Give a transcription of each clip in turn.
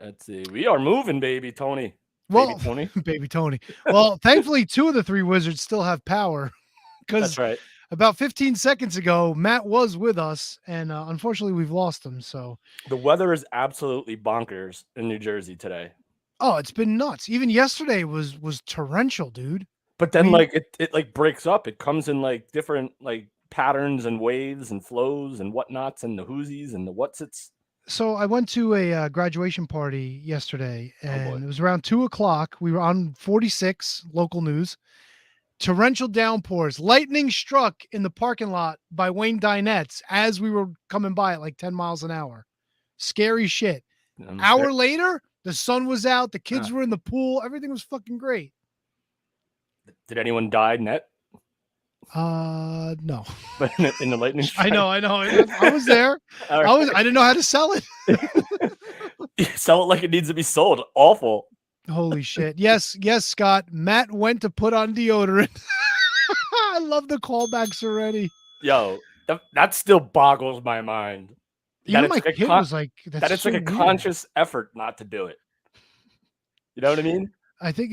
Let's see. We are moving, baby Tony. Well, baby Tony. baby Tony. Well, thankfully, 2 of the 3 wizards still have power That's because right. about 15 seconds ago, Matt was with us, and unfortunately, we've lost him. So, The weather is absolutely bonkers in New Jersey today. oh, it's been nuts. Even yesterday was torrential, dude. But then like it like breaks up. It comes in like different like patterns and waves and flows and whatnots and the whoosies and the whatsits. So I went to a graduation party yesterday, and boy. it was around 2:00. We were on 46 local news. Torrential downpours, lightning struck in the parking lot by Wayne Dinette's as we were coming by at like 10 miles an hour. Scary shit. Hour later, the sun was out, the kids were in the pool, everything was fucking great. Did anyone die net? No. But in the lightning strike? I know. I was there. Right. I didn't know how to sell it. Sell it like it needs to be sold. Awful. Holy shit. Yes, Scott. Matt went to put on deodorant. I love the callbacks already. Yo, that still boggles my mind. Even my kid was like, that it's like a conscious effort not to do it. You know what I mean? I think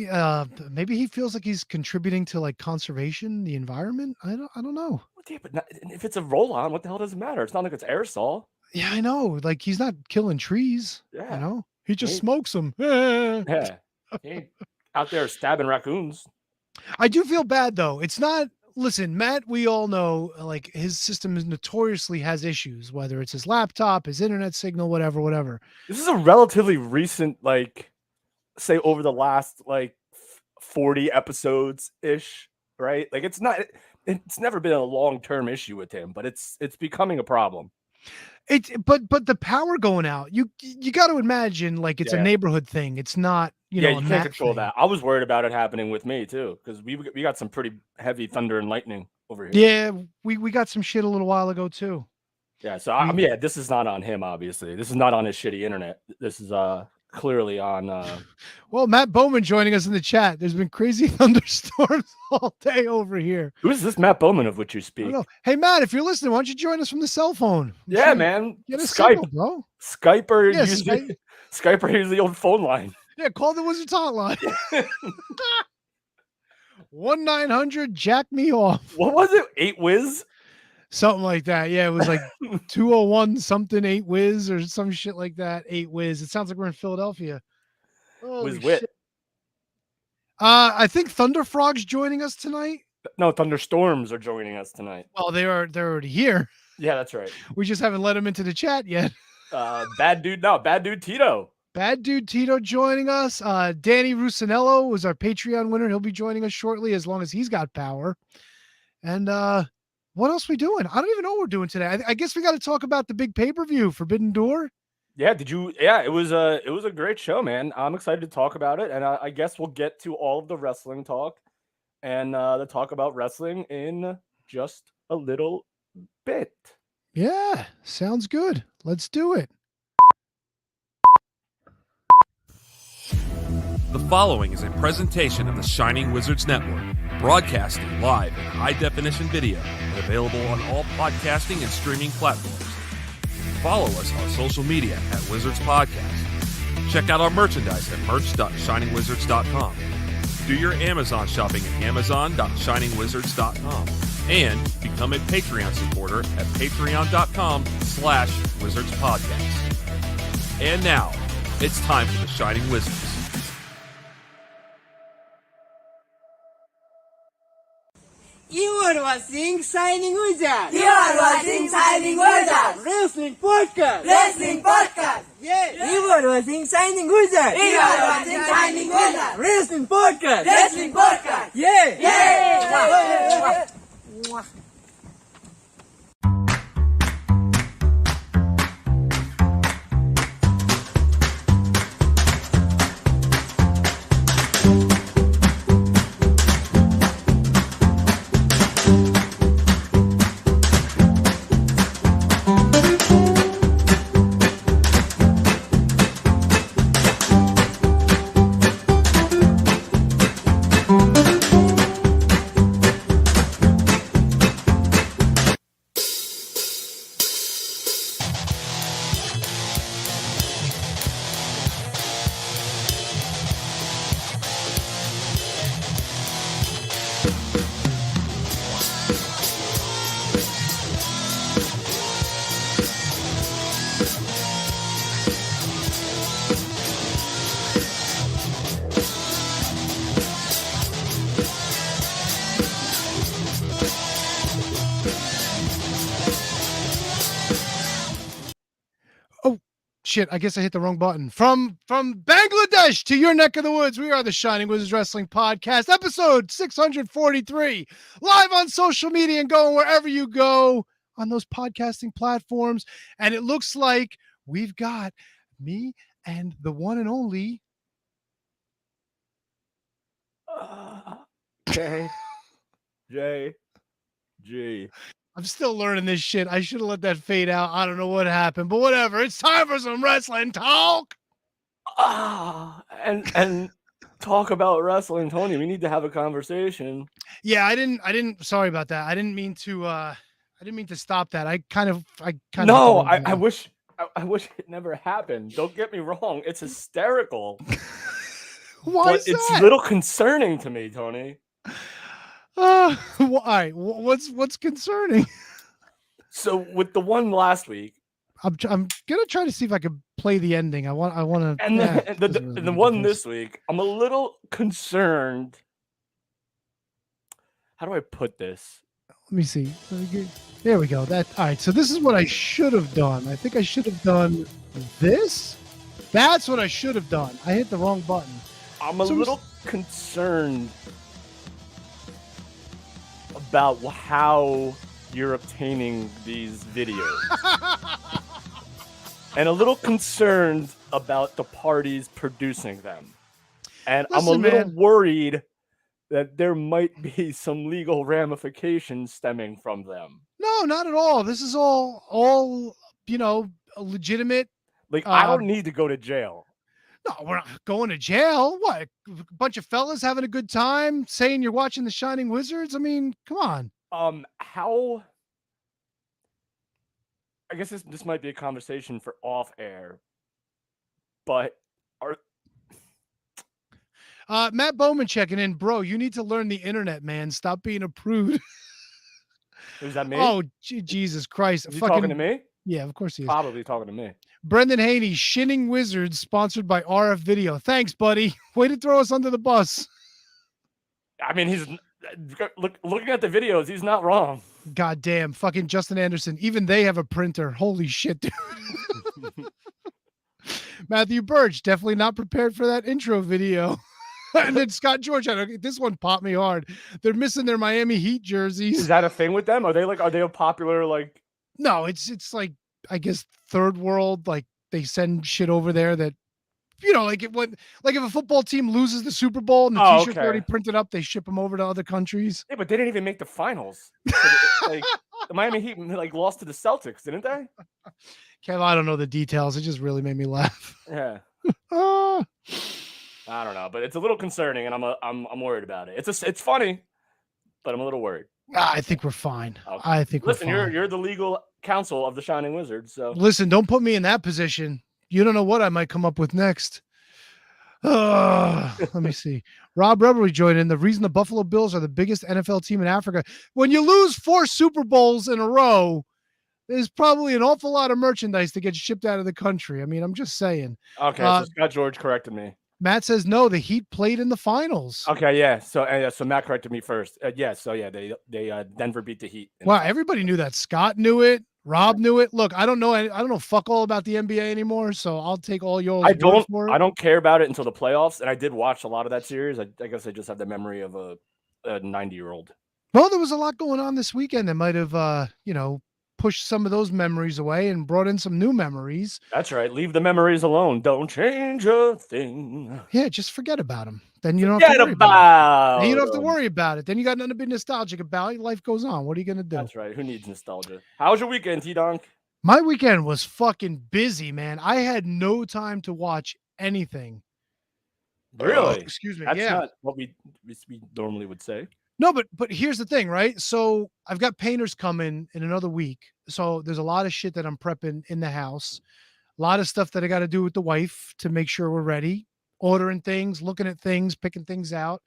maybe he feels like he's contributing to like conservation, the environment. I don't know. Yeah, but if it's a roll-on, what the hell does it matter? It's not like it's aerosol. Yeah, I know. Like he's not killing trees. Yeah, you know, he just smokes them. Yeah, he ain't out there stabbing raccoons. I do feel bad though. It's not. Listen, Matt, we all know like his system is notoriously has issues, whether it's his laptop, his internet signal, whatever. This is a relatively recent, like, say over the last like 40 episodes ish, right? Like it's never been a long-term issue with him, but it's becoming a problem. But the power going out, you got to imagine like it's a neighborhood thing. It's not, you can't control that. I was worried about it happening with me too, because we got some pretty heavy thunder and lightning over here. Yeah, we got some shit a little while ago too. Yeah, so this is not on him, obviously. This is not on his shitty internet. This is clearly on well, Matt Bowman joining us in the chat. There's been crazy thunderstorms all day over here. Who is this Matt Bowman of which you speak? Hey Matt, if you're listening, why don't you join us from the cell phone? Yeah, man. Get a Skype, signal, bro. Skype or use the old phone line. Yeah, call the Wizards hotline. 1-900 jack me off. What was it? 8Wiz? Something like that. Yeah, it was like 201 something 8Wiz or some shit like that. 8Wiz. It sounds like we're in Philadelphia. Wizwit. I think Thunderfrog's joining us tonight. No, Thunderstorms are joining us tonight. Well, they're already here. Yeah, that's right. We just haven't let them into the chat yet. Bad Dude Tito. Bad Dude Tito joining us. Danny Rusinello was our Patreon winner. He'll be joining us shortly as long as he's got power. And what else are we doing? I don't even know what we're doing today. I guess we got to talk about the big pay-per-view, Forbidden Door. Yeah, it was a great show, man. I'm excited to talk about it, and I guess we'll get to all of the wrestling talk and the talk about wrestling in just a little bit. Yeah, sounds good. Let's do it. The following is a presentation of the Shining Wizards Network, broadcasting live in high-definition video and available on all podcasting and streaming platforms. Follow us on social media at Wizards Podcast. Check out our merchandise at merch.shiningwizards.com. Do your Amazon shopping at amazon.shiningwizards.com. And become a Patreon supporter at patreon.com/wizardspodcast. And now, it's time for the Shining Wizards. You are watching Shining Wizards. You are watching Shining Wizards. Wrestling Podcast. Wrestling Podcast. Yeah. You are watching Shining Wizards. You are watching Shining Wizards. Wrestling Podcast. Wrestling Podcast. Yeah. Yeah. shit, I guess I hit the wrong button. From Bangladesh to your neck of the woods, we are the Shining Wizards Wrestling Podcast, episode 643, live on social media and going wherever you go on those podcasting platforms. And it looks like we've got me and the one and only J. G. I'm still learning this shit. I should have let that fade out. I don't know what happened, but whatever. It's time for some wrestling talk. And talk about wrestling, Tony. We need to have a conversation. Yeah, I didn't sorry about that. I didn't mean to stop that. I kind of No, I wish it never happened. Don't get me wrong. It's hysterical. Why is it's that? a little concerning to me, Tony. All right. What's concerning? So with the one last week, I'm gonna try to see if I can play the ending. I want to. and the one this week, I'm a little concerned. How do I put this? Let me see. There we go. All right. So this is what I should have done. I think I should have done this. That's what I should have done. I hit the wrong button. I'm a little concerned about how you're obtaining these videos. And a little concerned about the parties producing them. And I'm a little worried that there might be some legal ramifications stemming from them. No, not at all. This is all legitimate. Like, I don't need to go to jail. No, we're not going to jail. What? A bunch of fellas having a good time saying you're watching the Shining Wizards? I mean, come on. How... I guess this might be a conversation for off air, but Matt Bowman checking in. Bro, you need to learn the internet, man. Stop being a prude. Is that me? Oh, Jesus Christ. Is he talking to me? Yeah, of course he is. Probably talking to me. Brendan Haney, Shinning Wizards, sponsored by RF Video. Thanks, buddy. Way to throw us under the bus. I mean, he's looking at the videos. He's not wrong. God damn, fucking Justin Anderson. Even they have a printer. Holy shit, dude. Matthew Birch, definitely not prepared for that intro video. And then Scott George, this one popped me hard. They're missing their Miami Heat jerseys. Is that a thing with them? Are they a popular, like... No, it's like, I guess, third world. Like, they send shit over there that, like if a football team loses the Super Bowl and the t-shirts already printed up, they ship them over to other countries. Yeah, but they didn't even make the finals. Like, the Miami Heat lost to the Celtics, didn't they? Kev, I don't know the details. It just really made me laugh. Yeah. I don't know, but it's a little concerning, and I'm worried about it. It's funny, but I'm a little worried. I think we're fine. Okay. I think Listen, we're fine. You're the legal counsel of the Shining Wizards, so listen, don't put me in that position. You don't know what I might come up with next. Let me see. Rob Revelry joined in. The reason the Buffalo Bills are the biggest NFL team in Africa. When you lose 4 Super Bowls in a row, there's probably an awful lot of merchandise that gets shipped out of the country. I mean, I'm just saying. Okay, so Scott George corrected me. Matt says no. The Heat played in the finals. Okay, yeah. So Matt corrected me first. They Denver beat the Heat. Wow, everybody knew that. Scott knew it. Rob knew it. Look, I don't know fuck all about the NBA anymore, so I'll take all yours. I don't care about it until the playoffs, and I did watch a lot of that series. I guess I just have the memory of a 90-year-old. Well, there was a lot going on this weekend that might have pushed some of those memories away and brought in some new memories. That's right. Leave the memories alone. Don't change a thing. Yeah, just forget about them. Then you don't have to worry about it. Then you don't have to worry about it. Then you got nothing to be nostalgic about. Life goes on. What are you going to do? That's right. Who needs nostalgia? How was your weekend, T-Donk? My weekend was fucking busy, man. I had no time to watch anything. Really? Excuse me. That's not what we normally would say. No, but here's the thing, right? So I've got painters coming in another week. So there's a lot of shit that I'm prepping in the house. A lot of stuff that I got to do with the wife to make sure we're ready. Ordering things, looking at things, picking things out.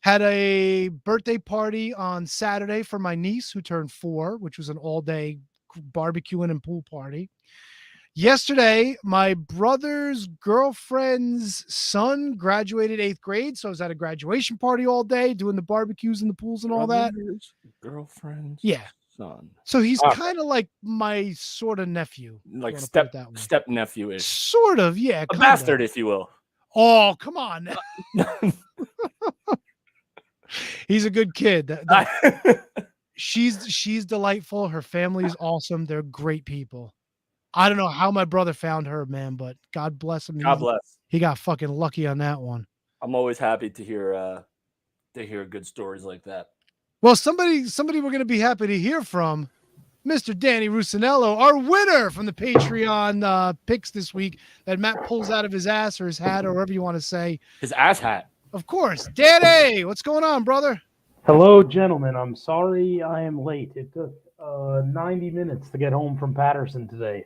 Had a birthday party on Saturday for my niece who turned 4, which was an all-day barbecuing and pool party. Yesterday, my brother's girlfriend's son graduated 8th grade, so I was at a graduation party all day, doing the barbecues and the pools and all that. Girlfriend. Yeah. son. So he's Okay. kind of like my sort of nephew. if you Like wanna put it that way. step nephew ish. Sort of, yeah. A kinda. bastard, if you will. Oh, come on. He's a good kid. She's delightful. Her family is awesome. They're great people. I don't know how my brother found her, man, but God bless him. God bless. He got fucking lucky on that one. I'm always happy to hear good stories like that. Well, somebody we're gonna be happy to hear from, Mr. Danny Rusinello, our winner from the Patreon picks this week that Matt pulls out of his ass or his hat or whatever you want to say. His ass hat. Of course, Danny, what's going on, brother? Hello, gentlemen. I'm sorry I am late. It took 90 minutes to get home from Patterson today.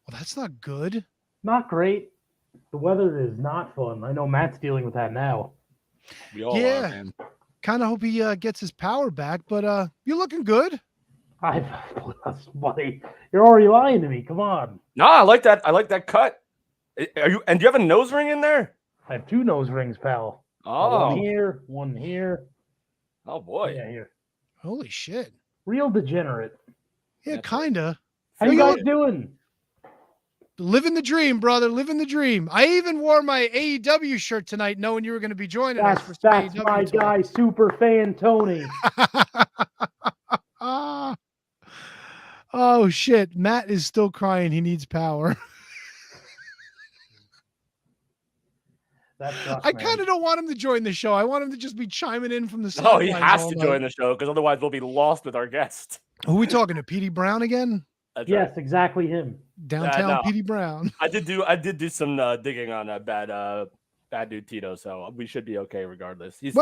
Well, that's not good. Not great. The weather is not fun. I know Matt's dealing with that now. We all Yeah. are, man. Kind of hope he gets his power back, but you're looking good. Buddy, you're already lying to me. Come on. No, I like that. I like that cut. Are you? And do you have a nose ring in there? I have 2 nose rings, pal. Oh, One here, one here. oh boy. Yeah, here. Holy shit. Real degenerate. Yeah, That's kinda. How Well, you you guys look- doing? Living the dream, brother. Living the dream. I even wore my AEW shirt tonight, knowing you were going to be joining us for That's some my AEW talk. guy, super fan Tony. Ah. Oh shit! Matt is still crying. He needs power. That sucks, I man. kind of don't want him to join the show. I want him to just be chiming in from the No, sidelines. he has all to night. join the show because otherwise we'll be lost with our guest. Who are we talking to? Petey Brown again? That's Yes, right. exactly him. Downtown no. Petey Brown. I did do some digging on bad dude Tito, so we should be okay regardless. He's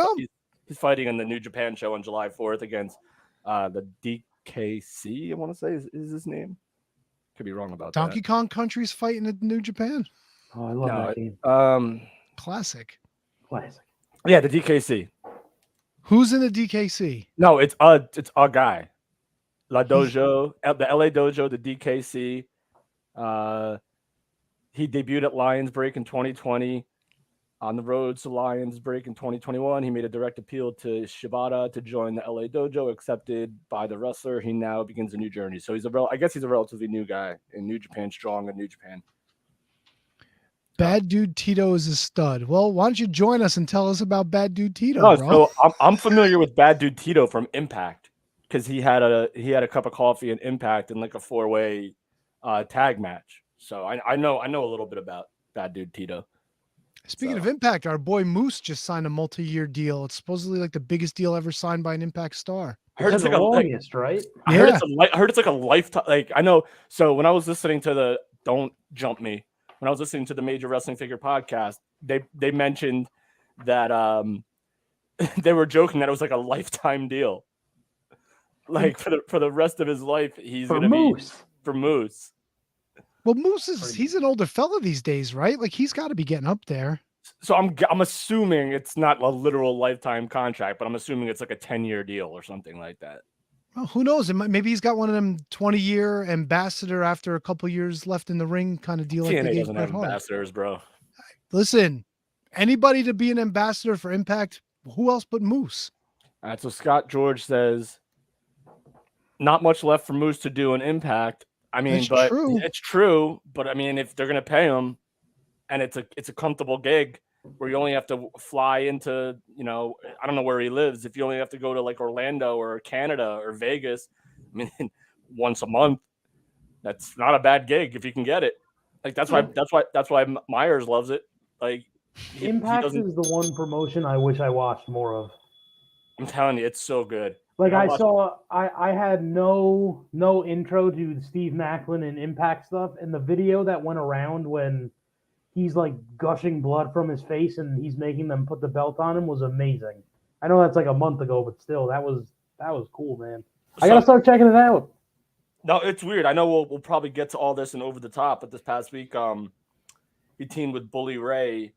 fighting in the New Japan show on July 4th against the DKC. I want to say is his name. Could be wrong about Donkey Kong Country's fighting at New Japan. Oh, I love No, that game. that. Classic. Classic. Yeah, the DKC. Who's in the DKC? No, it's a guy. La Dojo, the LA Dojo, the DKC. He debuted at Lions Break in 2020. On the road to Lions Break in 2021, he made a direct appeal to Shibata to join the LA Dojo, accepted by the wrestler. He now begins a new journey. So I guess he's a relatively new guy in New Japan, strong in New Japan. Bad Dude Tito is a stud. Well, why don't you join us and tell us about Bad Dude Tito, No, bro? so I'm familiar with Bad Dude Tito from Impact because he had a cup of coffee in Impact in like a 4-way tag match. So I know a little bit about Bad Dude Tito. Speaking of Impact, our boy Moose just signed a multi-year deal. It's supposedly like the biggest deal ever signed by an Impact star. I heard That's it's the like longest, right? I heard it's like a lifetime. Like I know. So when I was listening to Don't Jump Me, when I was listening to the Major Wrestling Figure podcast, they mentioned that they were joking that it was like a lifetime deal. Like for the rest of his life, he's For gonna Moose. be for Moose. Well, Moose he's an older fella these days, right? Like he's got to be getting up there. So I'm assuming it's not a literal lifetime contract, but I'm assuming it's like a 10-year deal or something like that. Well, who knows? Maybe he's got one of them 20-year ambassador after a couple years left in the ring kind of deal. Like they TNA gave doesn't Bret have Hart. ambassadors, bro. Listen, anybody to be an ambassador for Impact, who else but Moose? So Scott George says, not much left for Moose to do in Impact. I mean, That's but true. it's true. But I mean, if they're gonna pay him, and it's a comfortable gig where you only have to fly into, I don't know where he lives. If you only have to go to like Orlando or Canada or Vegas, I mean, once a month, that's not a bad gig if you can get it. Like that's why Myers loves it. Like Impact is the one promotion I wish I watched more of. I'm telling you, it's so good. Like I had no intro to Steve Macklin and Impact stuff, and the video that went around when he's like gushing blood from his face and he's making them put the belt on him was amazing. I know that's like a month ago, but still, that was cool, man. I gotta start checking it out. No, it's weird. I know we'll probably get to all this and over the top, but this past week, he teamed with Bully Ray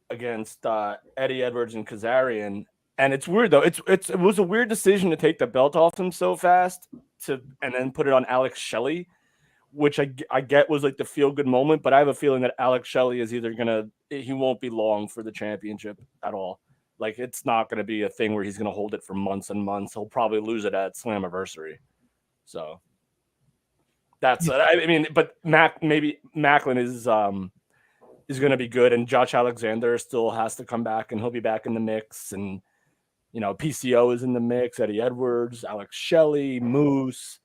against Eddie Edwards and Kazarian. And it's weird though. It was a weird decision to take the belt off him so fast and then put it on Alex Shelley, which I get was like the feel good moment. But I have a feeling that Alex Shelley is he won't be long for the championship at all. Like it's not gonna be a thing where he's gonna hold it for months and months. He'll probably lose it at Slammiversary. So that's I mean, but Macklin is going to be good, and Josh Alexander still has to come back, and he'll be back in the mix, and PCO is in the mix, Eddie Edwards, Alex Shelley, Moose.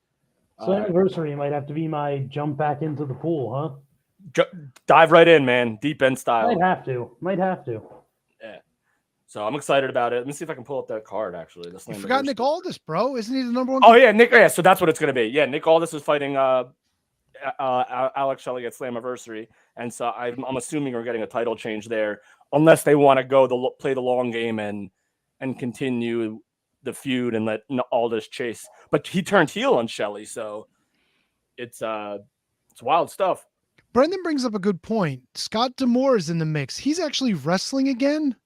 Anniversary might have to be my jump back into the pool, huh? Dive right in, man. Deep end style. Might have to. Yeah. So I'm excited about it. Let me see if I can pull up that card, actually. You forgot Nick Aldis, bro. Isn't he the number one? Oh, yeah, Nick. Yeah, so that's what it's going to be. Yeah, Nick Aldis is fighting Alex Shelley at Slammiversary. And so I'm assuming we're getting a title change there, unless they want to play the long game and continue the feud and let Aldis chase. But he turned heel on Shelley, so it's wild stuff. Brendan brings up a good point. Scott D'Amore is in the mix. He's actually wrestling again.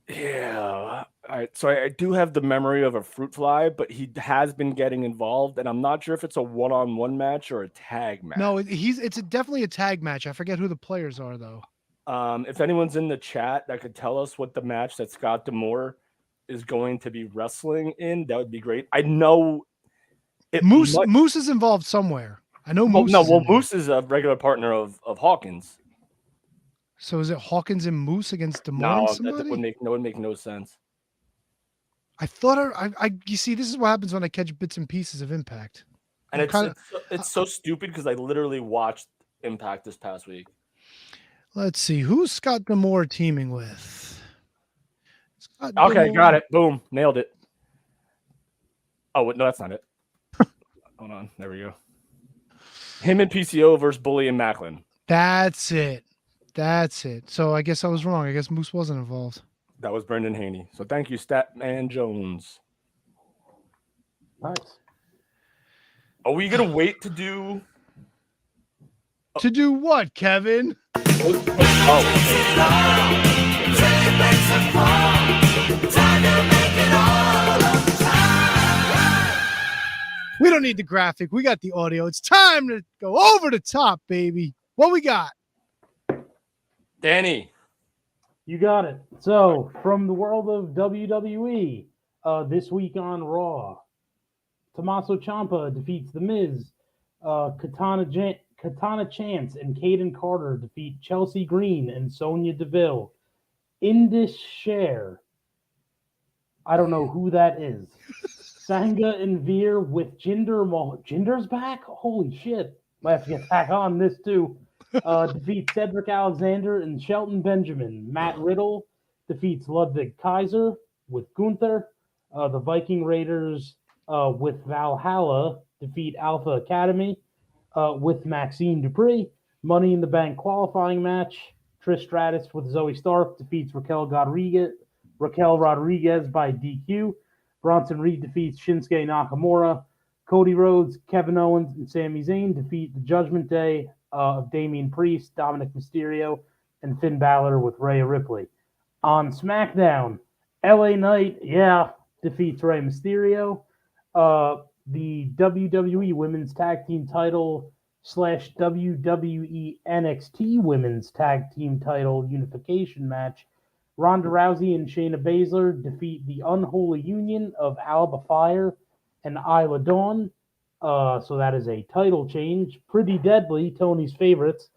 Yeah. All right. So I do have the memory of a fruit fly, but he has been getting involved, and I'm not sure if it's a one-on-one match or a tag match. No, it's definitely a tag match. I forget who the players are, though. If anyone's in the chat that could tell us what the match that Scott D'Amore is going to be wrestling in, that would be great. I know Moose is involved somewhere. I know Moose. Moose is a regular partner of Hawkins. So is it Hawkins and Moose against D'Amore? No, that would make no sense. I thought you see, this is what happens when I catch bits and pieces of Impact. And it's so stupid because I literally watched Impact this past week. Let's see, who's Scott D'Amore teaming with? Okay, got it. Boom, nailed it. Oh, no, that's not it. Hold on, there we go. Him and PCO versus Bully and Macklin. That's it. So I guess I was wrong. I guess Moose wasn't involved. That was Brendan Haney. So thank you, Statman Jones. Nice. Are we gonna wait to do? To do what, Kevin? We don't need the graphic. We got the audio. It's time to go over the top, baby. What we got? Danny. You got it. So, from the world of WWE, this week on Raw, Tommaso Ciampa defeats The Miz. Katana Chance and Kaden Carter defeat Chelsea Green and Sonya Deville. Indus Sher. I don't know who that is. Sangha and Veer with Jinder Mahal. Jinder's back? Holy shit. Might have to get back on this too. Defeats Cedric Alexander and Shelton Benjamin. Matt Riddle defeats Ludwig Kaiser with Gunther. The Viking Raiders with Valhalla defeat Alpha Academy with Maxine Dupree. Money in the Bank qualifying match. Trish Stratus with Zoe Stark defeats Raquel Rodriguez by DQ. Bronson Reed defeats Shinsuke Nakamura. Cody Rhodes, Kevin Owens, and Sami Zayn defeat the Judgment Day of Damian Priest, Dominic Mysterio, and Finn Balor with Rhea Ripley. On SmackDown, LA Knight, defeats Rey Mysterio. The WWE Women's Tag Team title / WWE NXT Women's Tag Team title unification match. Ronda Rousey and Shayna Baszler defeat the Unholy Union of Alba Fire and Isla Dawn. So that is a title change. Pretty Deadly, Tony's favorites,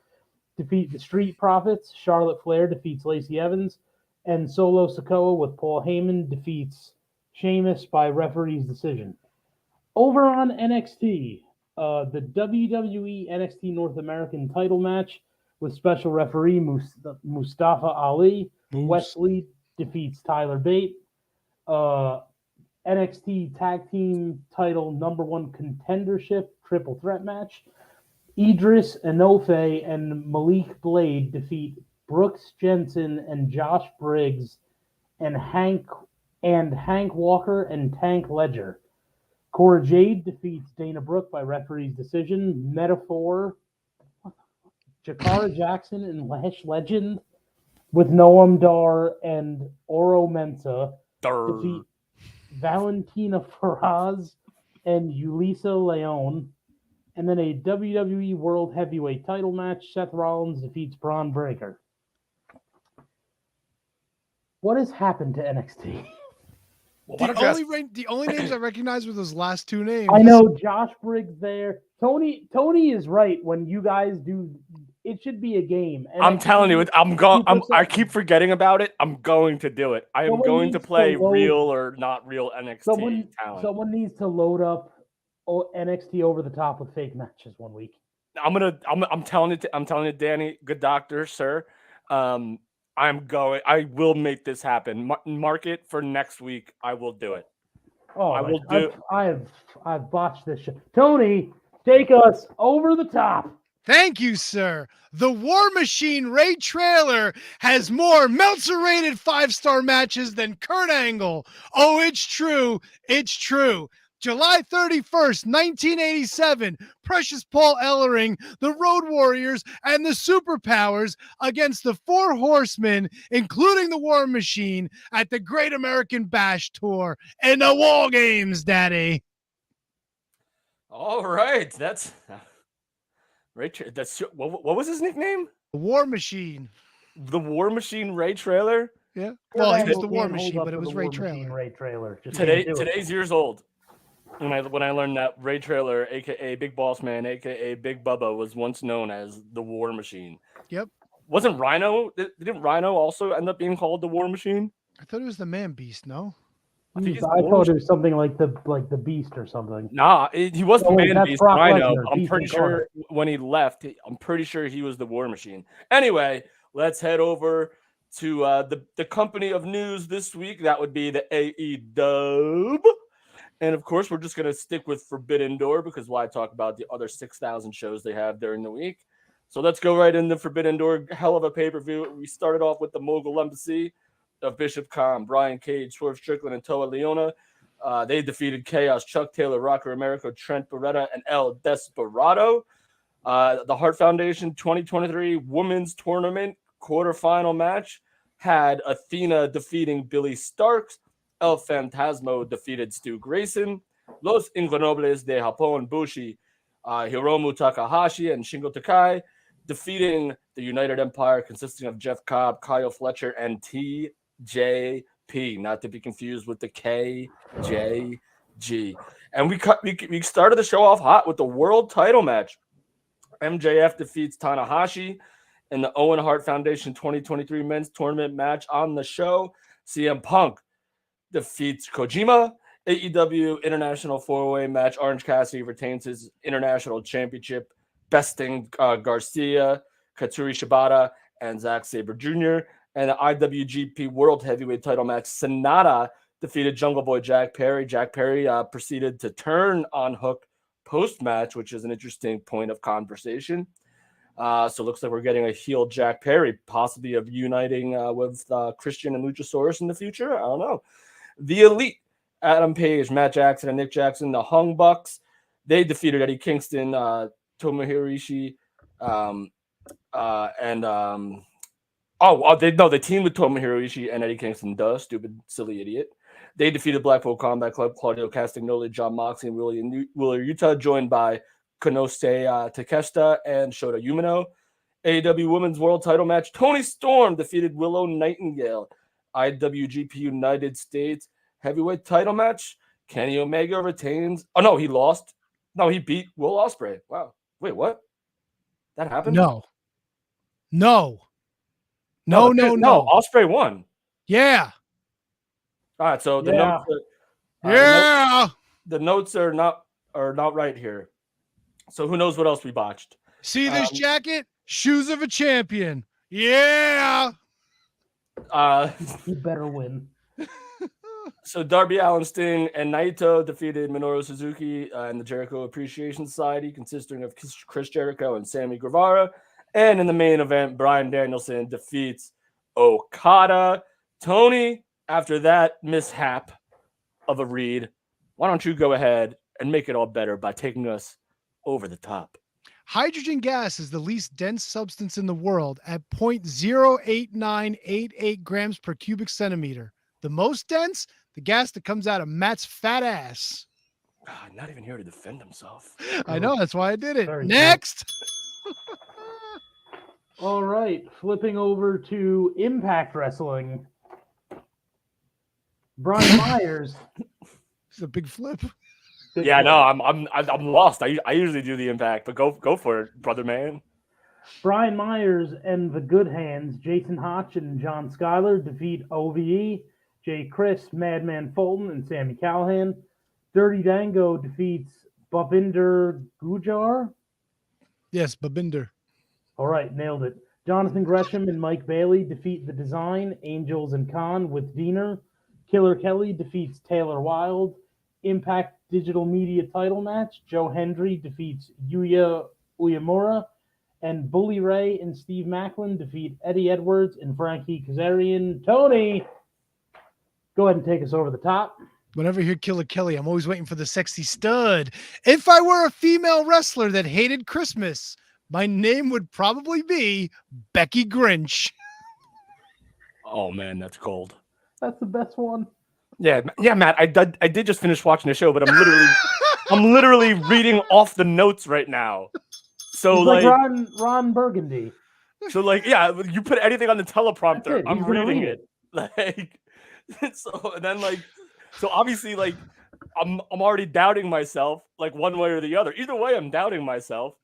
defeat the Street Profits. Charlotte Flair defeats Lacey Evans. And Solo Sikoa with Paul Heyman defeats Sheamus by referee's decision. Over on NXT, the WWE NXT North American title match with special referee Mustafa Ali. Wesley defeats Tyler Bate. NXT Tag Team title #1 contendership triple threat match. Idris Enofe and Malik Blade defeat Brooks Jensen and Josh Briggs and Hank Walker and Tank Ledger. Cora Jade defeats Dana Brooke by referee's decision. Metaphor, Jakara Jackson and Lash Legend with Noam Dar and Oro Mensa defeat Valentina Feroz and Yulisa Leon. And then a WWE World Heavyweight title match. Seth Rollins defeats Braun Breaker. What has happened to NXT? Well, why don't you ask- The only names I recognize were those last two names. I know Josh Briggs there. Tony is right. When you guys do, it should be a game. I'm telling you, I 2%. keep forgetting about it. I'm going to do it. I am Someone going to needs to play load- real or not real NXT talent. Someone needs to load up NXT over the top with fake matches one week. I'm telling you, Danny, good doctor, sir. I will make this happen. Mark it for next week. I will do it. Oh, I will do. I've botched this shit. Tony, take us over the top. Thank you, sir. The War Machine Ray Trailer has more Meltzer-rated 5-star matches than Kurt Angle. Oh, it's true. It's true. July 31st, 1987, Precious Paul Ellering, the Road Warriors, and the Superpowers against the Four Horsemen, including the War Machine, at the Great American Bash Tour and the War Games, Daddy. All right, that's what was his nickname? The War Machine. The War Machine Ray Trailer. Yeah. Well, he was the War Can't hold Machine, up but it to was the Ray War Machine Trailer. Ray Trailer. Just can't do it. Today's years old. When I learned that Ray Trailer, aka Big Boss Man, aka Big Bubba, was once known as the War Machine. Yep. Wasn't Rhino? Didn't Rhino also end up being called the War Machine? I thought it was the Man Beast, no? I think it's I thought it was something like the Beast or something. Nah, he wasn't Oh, wait, Man that's Beast Brock Rhino. Lesnar, I'm Beast pretty sure incarnate. when he left, I'm pretty sure he was the War Machine. Anyway, let's head over to the company of news this week. That would be the AEW. And of course, we're just going to stick with Forbidden Door because why talk about the other 6,000 shows they have during the week? So let's go right into Forbidden Door. Hell of a pay-per-view. We started off with the Mogul Embassy of Bishop Khan, Brian Cage, Swerve Strickland, and Toa Leona. They defeated Chaos, Chuck Taylor, Rocker America, Trent Beretta, and El Desperado. The Hart Foundation 2023 Women's Tournament quarterfinal match had Athena defeating Billy Starks. El Fantasmo defeated Stu Grayson. Los Ingonobles de Japón Bushi, Hiromu Takahashi, and Shingo Takai defeating the United Empire consisting of Jeff Cobb, Kyle Fletcher, and TJP, not to be confused with the KJG. And we started the show off hot with the world title match. MJF defeats Tanahashi in the Owen Hart Foundation 2023 men's tournament match on the show. CM Punk defeats Kojima. AEW International 4-Way match. Orange Cassidy retains his international championship, besting Garcia, Katsuri Shibata, and Zack Sabre Jr. And the IWGP World Heavyweight title match. Sonata defeated Jungle Boy Jack Perry. Jack Perry proceeded to turn on Hook post-match, which is an interesting point of conversation. So it looks like we're getting a heel Jack Perry, possibly uniting with Christian and Luchasaurus in the future. I don't know. The Elite, Adam Page, Matt Jackson, and Nick Jackson, the Hung Bucks, they defeated Eddie Kingston, Tomohiro Ishii, they teamed with Tomohiro Ishii and Eddie Kingston. Duh, stupid, silly idiot. They defeated Blackpool Combat Club, Claudio Castagnoli, John Moxley, and Wheeler Yuta, joined by Konosuke Takeshita and Shota Umino. AEW Women's World Title match, Toni Storm defeated Willow Nightingale. IWGP United States Heavyweight Title match, Kenny Omega retains. Oh, no, he lost. No, he beat Will Ospreay. Wow. Wait, what? That happened? No. Ospreay won. Yeah. All right, so the Yeah. notes the notes are not right here. So who knows what else we botched? See this jacket? Shoes of a champion. Yeah. He better win. So Darby Allin, Sting, and Naito defeated Minoru Suzuki and the Jericho Appreciation Society, consisting of Chris Jericho and Sammy Guevara. And in the main event, Bryan Danielson defeats Okada. Tony, after that mishap of a read, why don't you go ahead and make it all better by taking us over the top? Hydrogen gas is the least dense substance in the world at 0.08988 grams per cubic centimeter. The most dense, the gas that comes out of Matt's fat ass. Not even here to defend himself. I know, that's why I did it. Very Next. All right, flipping over to Impact Wrestling. Brian Myers. It's a big flip. Big Yeah, flip. no, I'm lost. I usually do the Impact, but go for it, brother man. Brian Myers and the Good Hands, Jason Hotch and John Schuyler defeat OVE, Jay Chris, Madman Fulton, and Sammy Callahan. Dirty Dango defeats Bhavinder Gujar. Yes, Babinder. All right, nailed it. Jonathan Gresham and Mike Bailey defeat The Design, Angels and Khan with Diener. Killer Kelly defeats Taylor Wilde. Impact Digital Media title match, Joe Hendry defeats Yuya Uemura. And Bully Ray and Steve Macklin defeat Eddie Edwards and Frankie Kazarian. Tony, go ahead and take us over the top. Whenever I hear Killer Kelly, I'm always waiting for the sexy stud. If I were a female wrestler that hated Christmas, my name would probably be Becky Grinch. Oh man, that's cold. That's the best one. Yeah, Matt. I did just finish watching the show, but I'm literally reading off the notes right now. So He's like Ron Burgundy. So like, yeah, you put anything on the teleprompter, That's it. I'm He's gonna reading read it. Like, so and then like, so obviously like, I'm already doubting myself, like one way or the other. Either way, I'm doubting myself.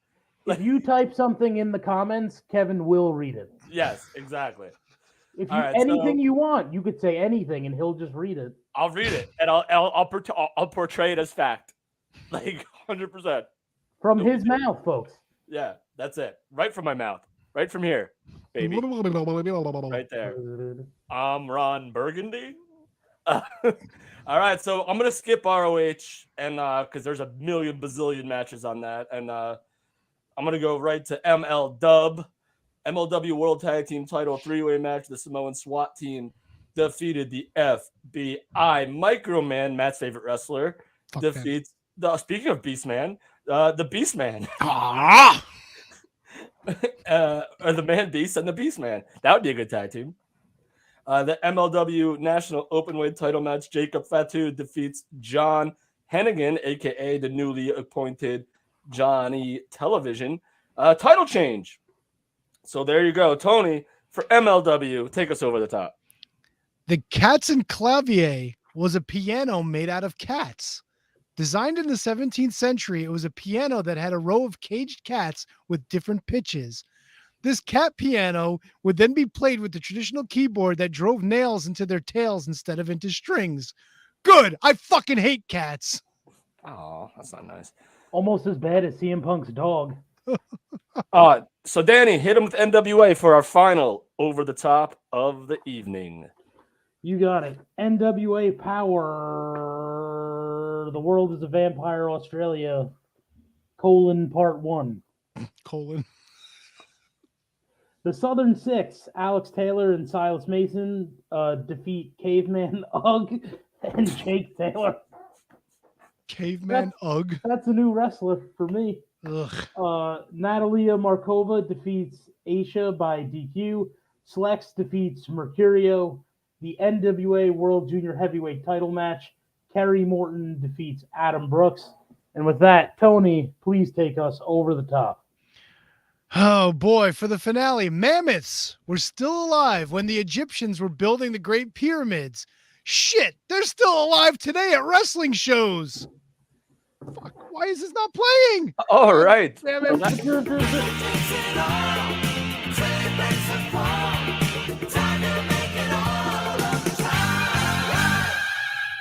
If you type something in the comments, Kevin will read it. Yes, exactly. If you All right, anything you want, you could say anything, and he'll just read it. I'll read it and I'll portray it as fact, like 100%. From his mouth, folks. Yeah, that's it. Right from my mouth, right from here, baby, right there. I'm Ron Burgundy. All right, so I'm gonna skip ROH and because there's a million bazillion matches on that, and I'm gonna go right to MLW World Tag Team Title 3-way match. The Samoan SWAT team defeated the FBI. Microman, Matt's favorite wrestler, defeats the. Speaking of Beastman, the Beastman. Or the Man Beast and the Beastman. That would be a good tag team. The MLW National Openweight title match, Jacob Fatu defeats John Hennigan, aka the newly appointed Johnny Television. Title change. So there you go. Tony, for MLW, take us over the top. The Katzen Clavier was a piano made out of cats. Designed in the 17th century, it was a piano that had a row of caged cats with different pitches. This cat piano would then be played with the traditional keyboard that drove nails into their tails instead of into strings. Good. I fucking hate cats. Oh, that's not nice. Almost as bad as CM Punk's dog. So Danny, hit him with NWA for our final over the top of the evening. You got it. NWA Power. The World is a Vampire Australia. Part 1. The Southern Six, Alex Taylor and Silas Mason, defeat Caveman Ugg and Jake Taylor. Caveman Ugg. That's a new wrestler for me. Ugh. Natalia Markova defeats Aisha by DQ. Slex defeats Mercurio. The NWA World Junior Heavyweight title match. Kerry Morton defeats Adam Brooks. And with that, Tony, please take us over the top. Oh boy, for the finale, mammoths were still alive when the Egyptians were building the Great Pyramids. Shit, they're still alive today at wrestling shows. Fuck, why is this not playing? All right. Damn it.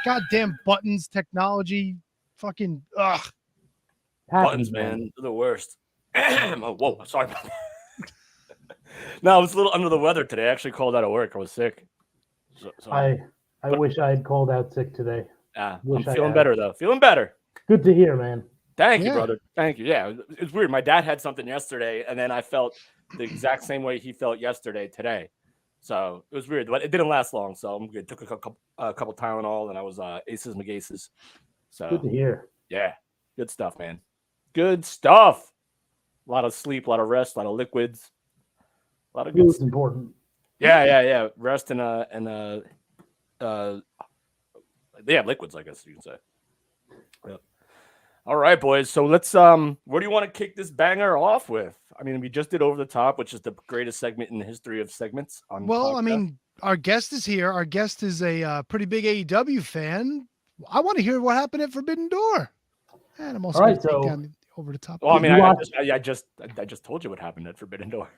Goddamn buttons, technology, fucking ugh. Buttons, man, they're the worst. Oh, whoa, sorry about that. No, I was a little under the weather today. I actually called out of work. I was sick. I wish I had called out sick today. I'm feeling better, though. Feeling better. Good to hear, man. Thank you, brother. Thank you. Yeah, it's weird. My dad had something yesterday, and then I felt the exact same way he felt yesterday today. So it was weird, but it didn't last long. So I'm good. Took a couple Tylenol, and I was aces magaces. So good to hear. Yeah, good stuff, man. Good stuff. A lot of sleep, a lot of rest, a lot of liquids, a lot of good stuff. Important. Yeah. Rest and liquids, I guess you can say. Yep. All right, boys. So let's where do you want to kick this banger off with? I mean, we just did Over the Top, which is the greatest segment in the history of segments on. Well, I podcast. mean, our guest is here. Our guest is a pretty big AEW fan. I want to hear what happened at Forbidden Door. And I'm also All going right, to take so- down the Over the Top. Well, I Did mean, you I watch- just told you what happened at Forbidden Door.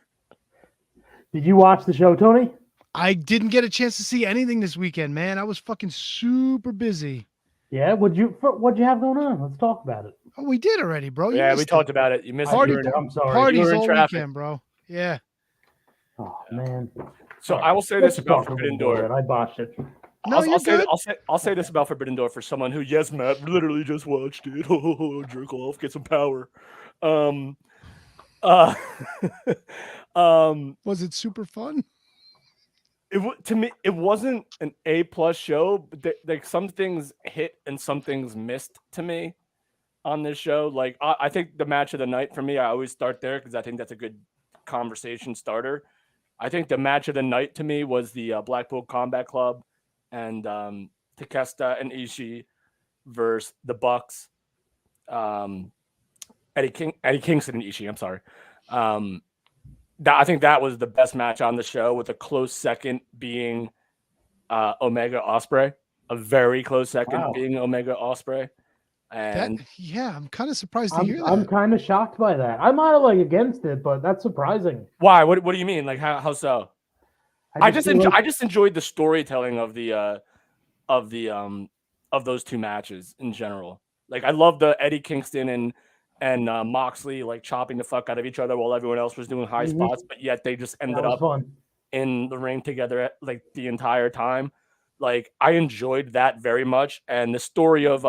Did you watch the show, Tony? I didn't get a chance to see anything this weekend, man. I was fucking super busy. Yeah. What'd you have going on? Let's talk about it. Oh, we did already, bro. You Yeah, we missed talked it. about it. You missed Party- it. I'm sorry. Parties were in all traffic. weekend, bro. Yeah. Oh man. So All I will right, say let's this about talk Forbidden about Door. it. I botched it. No, you're good. I'll say this about Forbidden Door for someone who, yes, Matt, literally just watched it. Jerk off, get some power. Was it super fun? To me, it wasn't an A+ show, but like some things hit and some things missed to me on this show. Like I think the match of the night for me, I always start there because I think that's a good conversation starter. I think the match of the night to me was the Blackpool Combat Club and Takeshita and Ishii versus the Bucks. Eddie Kingston and Ishii. I'm sorry. I think that was the best match on the show, with a close second being Omega Ospreay, a very close second Wow. being Omega Ospreay. And Yeah, I'm kind of surprised to hear I'm that. kind of shocked by that. I'm not like against it, but that's surprising. why? What do you mean? Like how so? I just feel like- enjoyed the storytelling of those two matches in general. Like I love the Eddie Kingston and Moxley like chopping the fuck out of each other while everyone else was doing high Mhm. spots, but yet they just that ended was up fun. in the ring together like the entire time. Like I enjoyed that very much, and the story of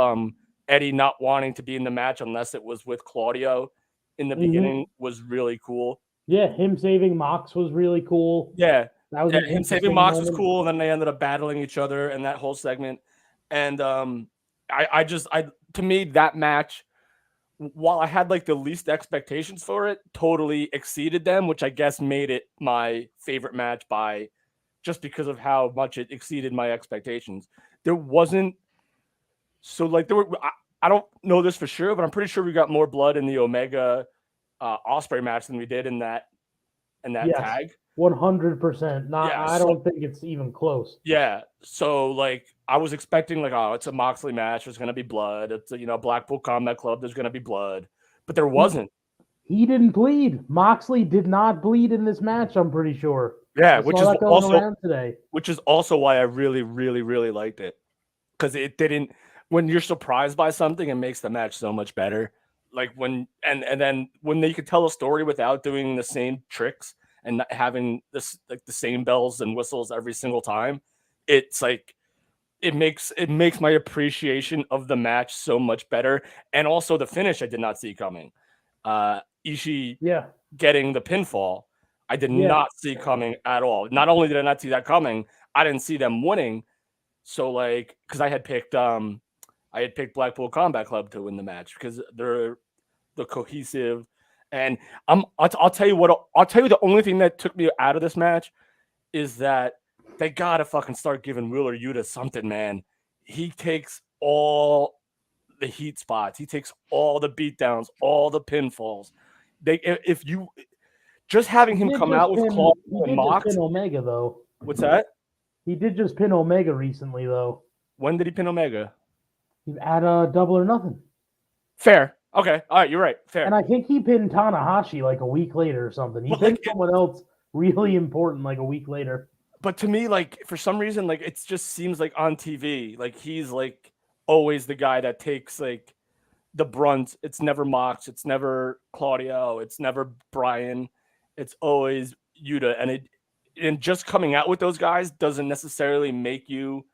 Eddie not wanting to be in the match unless it was with Claudio in the Mhm. beginning was really cool. Yeah, him saving Mox was really cool. Yeah, That was yeah, an him saving interesting Mox was moment. cool, and then they ended up battling each other and that whole segment. And to me that match, while I had like the least expectations for it, totally exceeded them, which I guess made it my favorite match by just because of how much it exceeded my expectations. There wasn't I don't know this for sure, but I'm pretty sure we got more blood in the Omega Ospreay match than we did in that Yes. tag. 100%. Not. Yeah, I don't think it's even close. Yeah. So like I was expecting like, oh, it's a Moxley match, there's gonna be blood. It's a, Blackpool Combat Club, there's gonna be blood. But there wasn't. He didn't bleed. Moxley did not bleed in this match. I'm pretty sure. Yeah, I which saw is that going also around today. why I really, really, really liked it. Because it didn't, when you're surprised by something, it makes the match so much better. Like when and then when they could tell a story without doing the same tricks and not having this like the same bells and whistles every single time, it's like it makes my appreciation of the match so much better. And also the finish I did not see coming. Ishii Yeah. getting the pinfall, I did Yeah. not see coming at all. Not only did I not see that coming, I didn't see them winning. So like, because I had picked Blackpool Combat Club to win the match because they're the cohesive. And I'll tell you the only thing that took me out of this match is that they gotta fucking start giving Wheeler Yuta something, man. He takes all the heat spots, he takes all the beatdowns, all the pinfalls. If you just having him come out with Claw and Mox. Pin Omega though. What's that? He did just pin Omega recently though. When did he pin Omega? At Double or Nothing. Fair. Okay. All right. You're right. Fair. And I think he pinned Tanahashi like a week later or something. He Well, pinned like, someone else really important like a week later. But to me, like for some reason, like it just seems like on TV, like he's like always the guy that takes like the brunt. It's never Mox. It's never Claudio. It's never Brian. It's always Yuta. And just coming out with those guys doesn't necessarily make you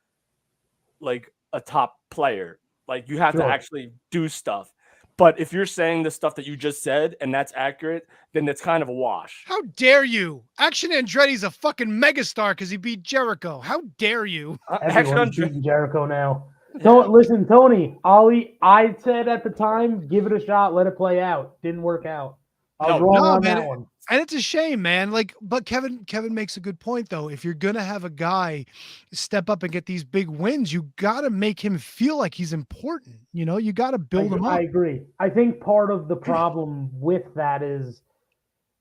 like a top player. Like you have to Sure. actually do stuff. But if you're saying the stuff that you just said and that's accurate, then it's kind of a wash. How dare you? Action Andretti's a fucking megastar because he beat Jericho. How dare you? Everyone's beating Jericho now. Don't listen, Tony. Ollie, I said at the time, give it a shot, let it play out. Didn't work out. I was No, wrong no, on man, that one. And it's a shame, man. Like, but Kevin makes a good point though. If you're gonna have a guy step up and get these big wins, you gotta make him feel like he's important. You know, you gotta build him up. I agree. I think part of the problem with that is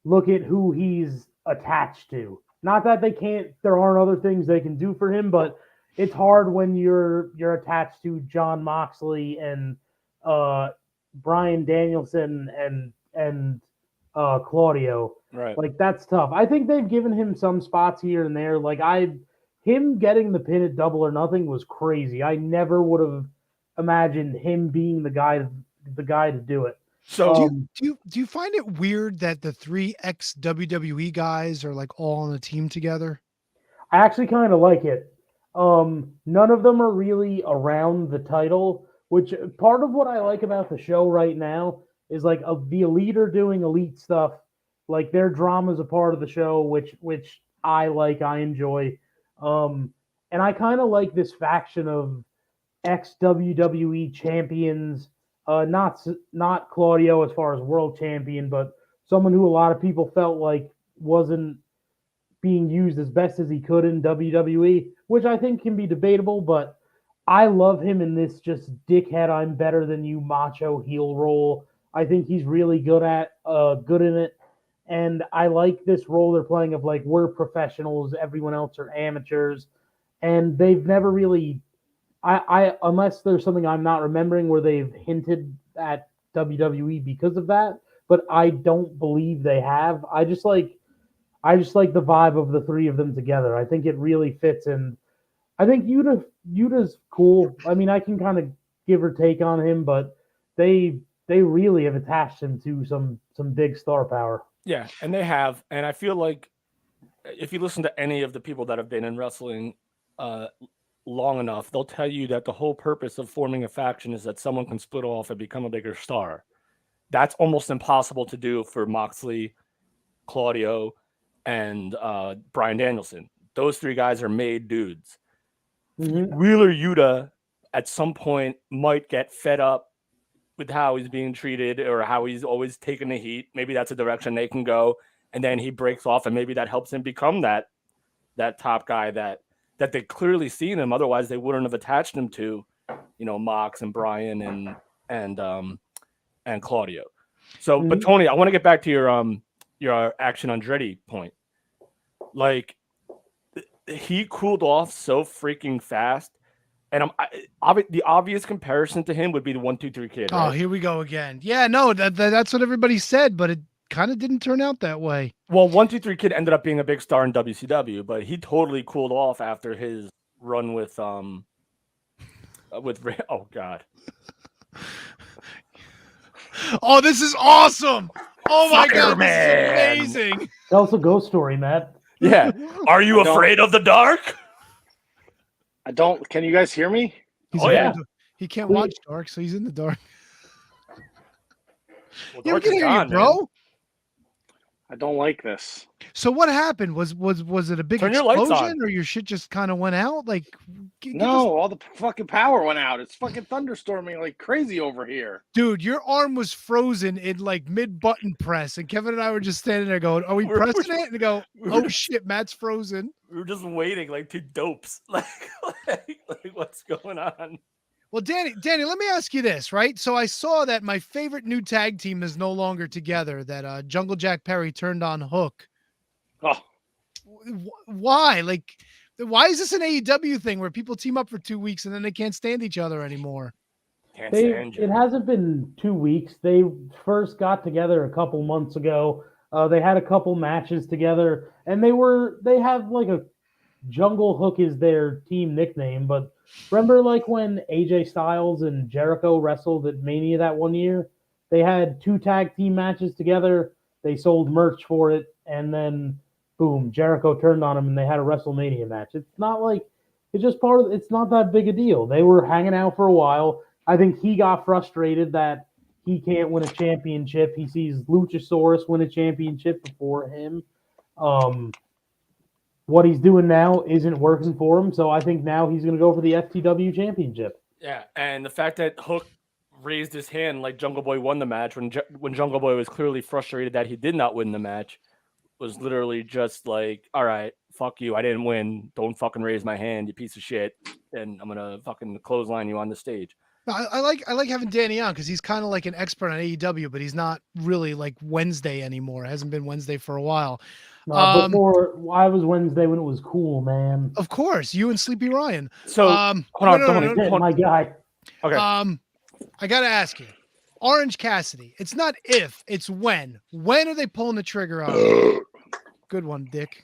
look at who he's attached to. Not that there aren't other things they can do for him, but it's hard when you're attached to John Moxley and Brian Danielson and Claudio. Right. Like that's tough. I think they've given him some spots here and there. Him getting the pin at Double or Nothing was crazy. I never would have imagined him being the guy to do it. So do you find it weird that the 3 ex WWE guys are like all on a team together? I actually kind of like it. None of them are really around the title, which part of what I like about the show right now is like the Elite are doing Elite stuff. Like their drama is a part of the show, which I like, I enjoy. And I kind of like this faction of ex WWE champions. Not Claudio as far as world champion, but someone who a lot of people felt like wasn't being used as best as he could in WWE, which I think can be debatable, but I love him in this just dickhead, I'm better than you macho heel role. I think he's really good in it. And I like this role they're playing of like, we're professionals, everyone else are amateurs. And they've never really, I unless there's something I'm not remembering where they've hinted at WWE because of that, but I don't believe they have. I just like the vibe of the three of them together. I think it really fits, and I think Yuta's cool. I mean, I can kind of give or take on him, but they really have attached him to some big star power. yeah, and they have, and I feel like if you listen to any of the people that have been in wrestling long enough, they'll tell you that the whole purpose of forming a faction is that someone can split off and become a bigger star. That's almost impossible to do for Moxley, Claudio, and Brian Danielson. Those three guys are made dudes. Mm-hmm. Wheeler Yuta at some point might get fed up with how he's being treated or how he's always taking the heat. Maybe that's a direction they can go, and then he breaks off, and maybe that helps him become that top guy that they clearly see in him. Otherwise, they wouldn't have attached him to, Mox and Brian and Claudio. So, but Tony, I want to get back to your Action Andretti point. Like, he cooled off so freaking fast, and the obvious comparison to him would be the 1-2-3 Kid. Right? Oh, here we go again. Yeah, no, that's what everybody said, but it kind of didn't turn out that way. Well, 1-2-3 Kid ended up being a big star in WCW, but he totally cooled off after his run with oh God. Oh, this is awesome! Oh my God, Man. this is amazing! Tell us a ghost story, Matt. Yeah. Are you afraid of the dark? I don't. Can you guys hear me? He can't watch dark, so he's in the dark. Well, Yeah, we dark can is hear gone, you, bro. man. I don't like this. So what happened? Was it a big Turn your lights explosion, on. or your shit just kind of went out? Like, No, all the fucking power went out. It's fucking thunderstorming like crazy over here. dude, your arm was frozen in like mid button press, and Kevin and I were just standing there going, "Are we pressing it?" And they go, "Oh shit, Matt's frozen." We were just waiting like two dopes. Like what's going on? Well, Danny, let me ask you this, right? So I saw that my favorite new tag team is no longer together. That Jungle Jack Perry turned on Hook. Oh, Why? Like, why is this an AEW thing where people team up for 2 weeks and then they can't stand each other anymore? It hasn't been 2 weeks. They first got together a couple months ago. They had a couple matches together, and they have like a Jungle Hook is their team nickname. But remember, like when AJ Styles and Jericho wrestled at Mania that one year, they had 2 tag team matches together. They sold merch for it, and then boom, Jericho turned on him, and they had a WrestleMania match. It's not like it's just part of. It's not that big a deal. They were hanging out for a while. I think he got frustrated that he can't win a championship. He sees Luchasaurus win a championship before him. What he's doing now isn't working for him, so I think now he's going to go for the FTW championship. Yeah, and the fact that Hook raised his hand like Jungle Boy won the match when Jungle Boy was clearly frustrated that he did not win the match was literally just like, all right, fuck you, I didn't win. Don't fucking raise my hand, you piece of shit, and I'm going to fucking clothesline you on the stage. I like having Danny on because he's kind of like an expert on AEW, but he's not really like Wednesday anymore. It hasn't been Wednesday for a while. Before I was Wednesday when it was cool, man. Of course, you and Sleepy Ryan. So hold on, My guy. Okay. I gotta ask you, Orange Cassidy. It's not if, it's when. When are they pulling the trigger on it? Good one, Dick.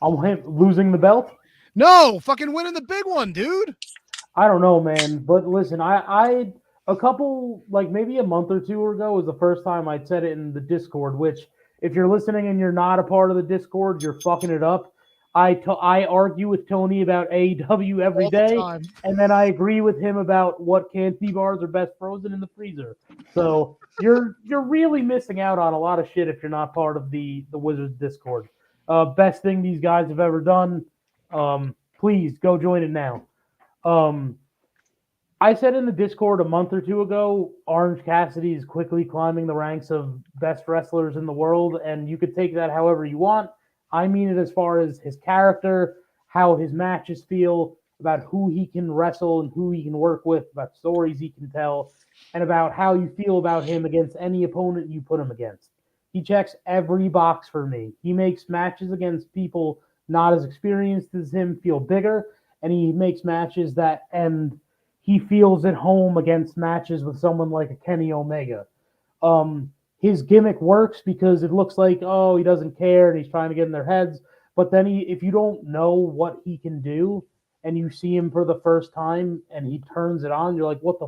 I'm losing the belt. No, fucking winning the big one, dude. I don't know, man. But listen, I a couple, like maybe a month or two ago was the first time I'd said it in the Discord, which if you're listening and you're not a part of the Discord, you're fucking it up. I argue with Tony about AEW every day, and then I agree with him about what candy bars are best frozen in the freezer. So you're really missing out on a lot of shit if you're not part of the Wizards Discord. Best thing these guys have ever done. Please go join it now. I said in the Discord a month or two ago, Orange Cassidy is quickly climbing the ranks of best wrestlers in the world, and you could take that however you want. I mean it as far as his character, how his matches feel, about who he can wrestle and who he can work with, about stories he can tell, and about how you feel about him against any opponent you put him against. He checks every box for me. He makes matches against people not as experienced as him feel bigger, and he makes matches that end. He feels at home against matches with someone like a Kenny Omega. His gimmick works because it looks like, oh, he doesn't care and he's trying to get in their heads. But then if you don't know what he can do and you see him for the first time and he turns it on, you're like, what the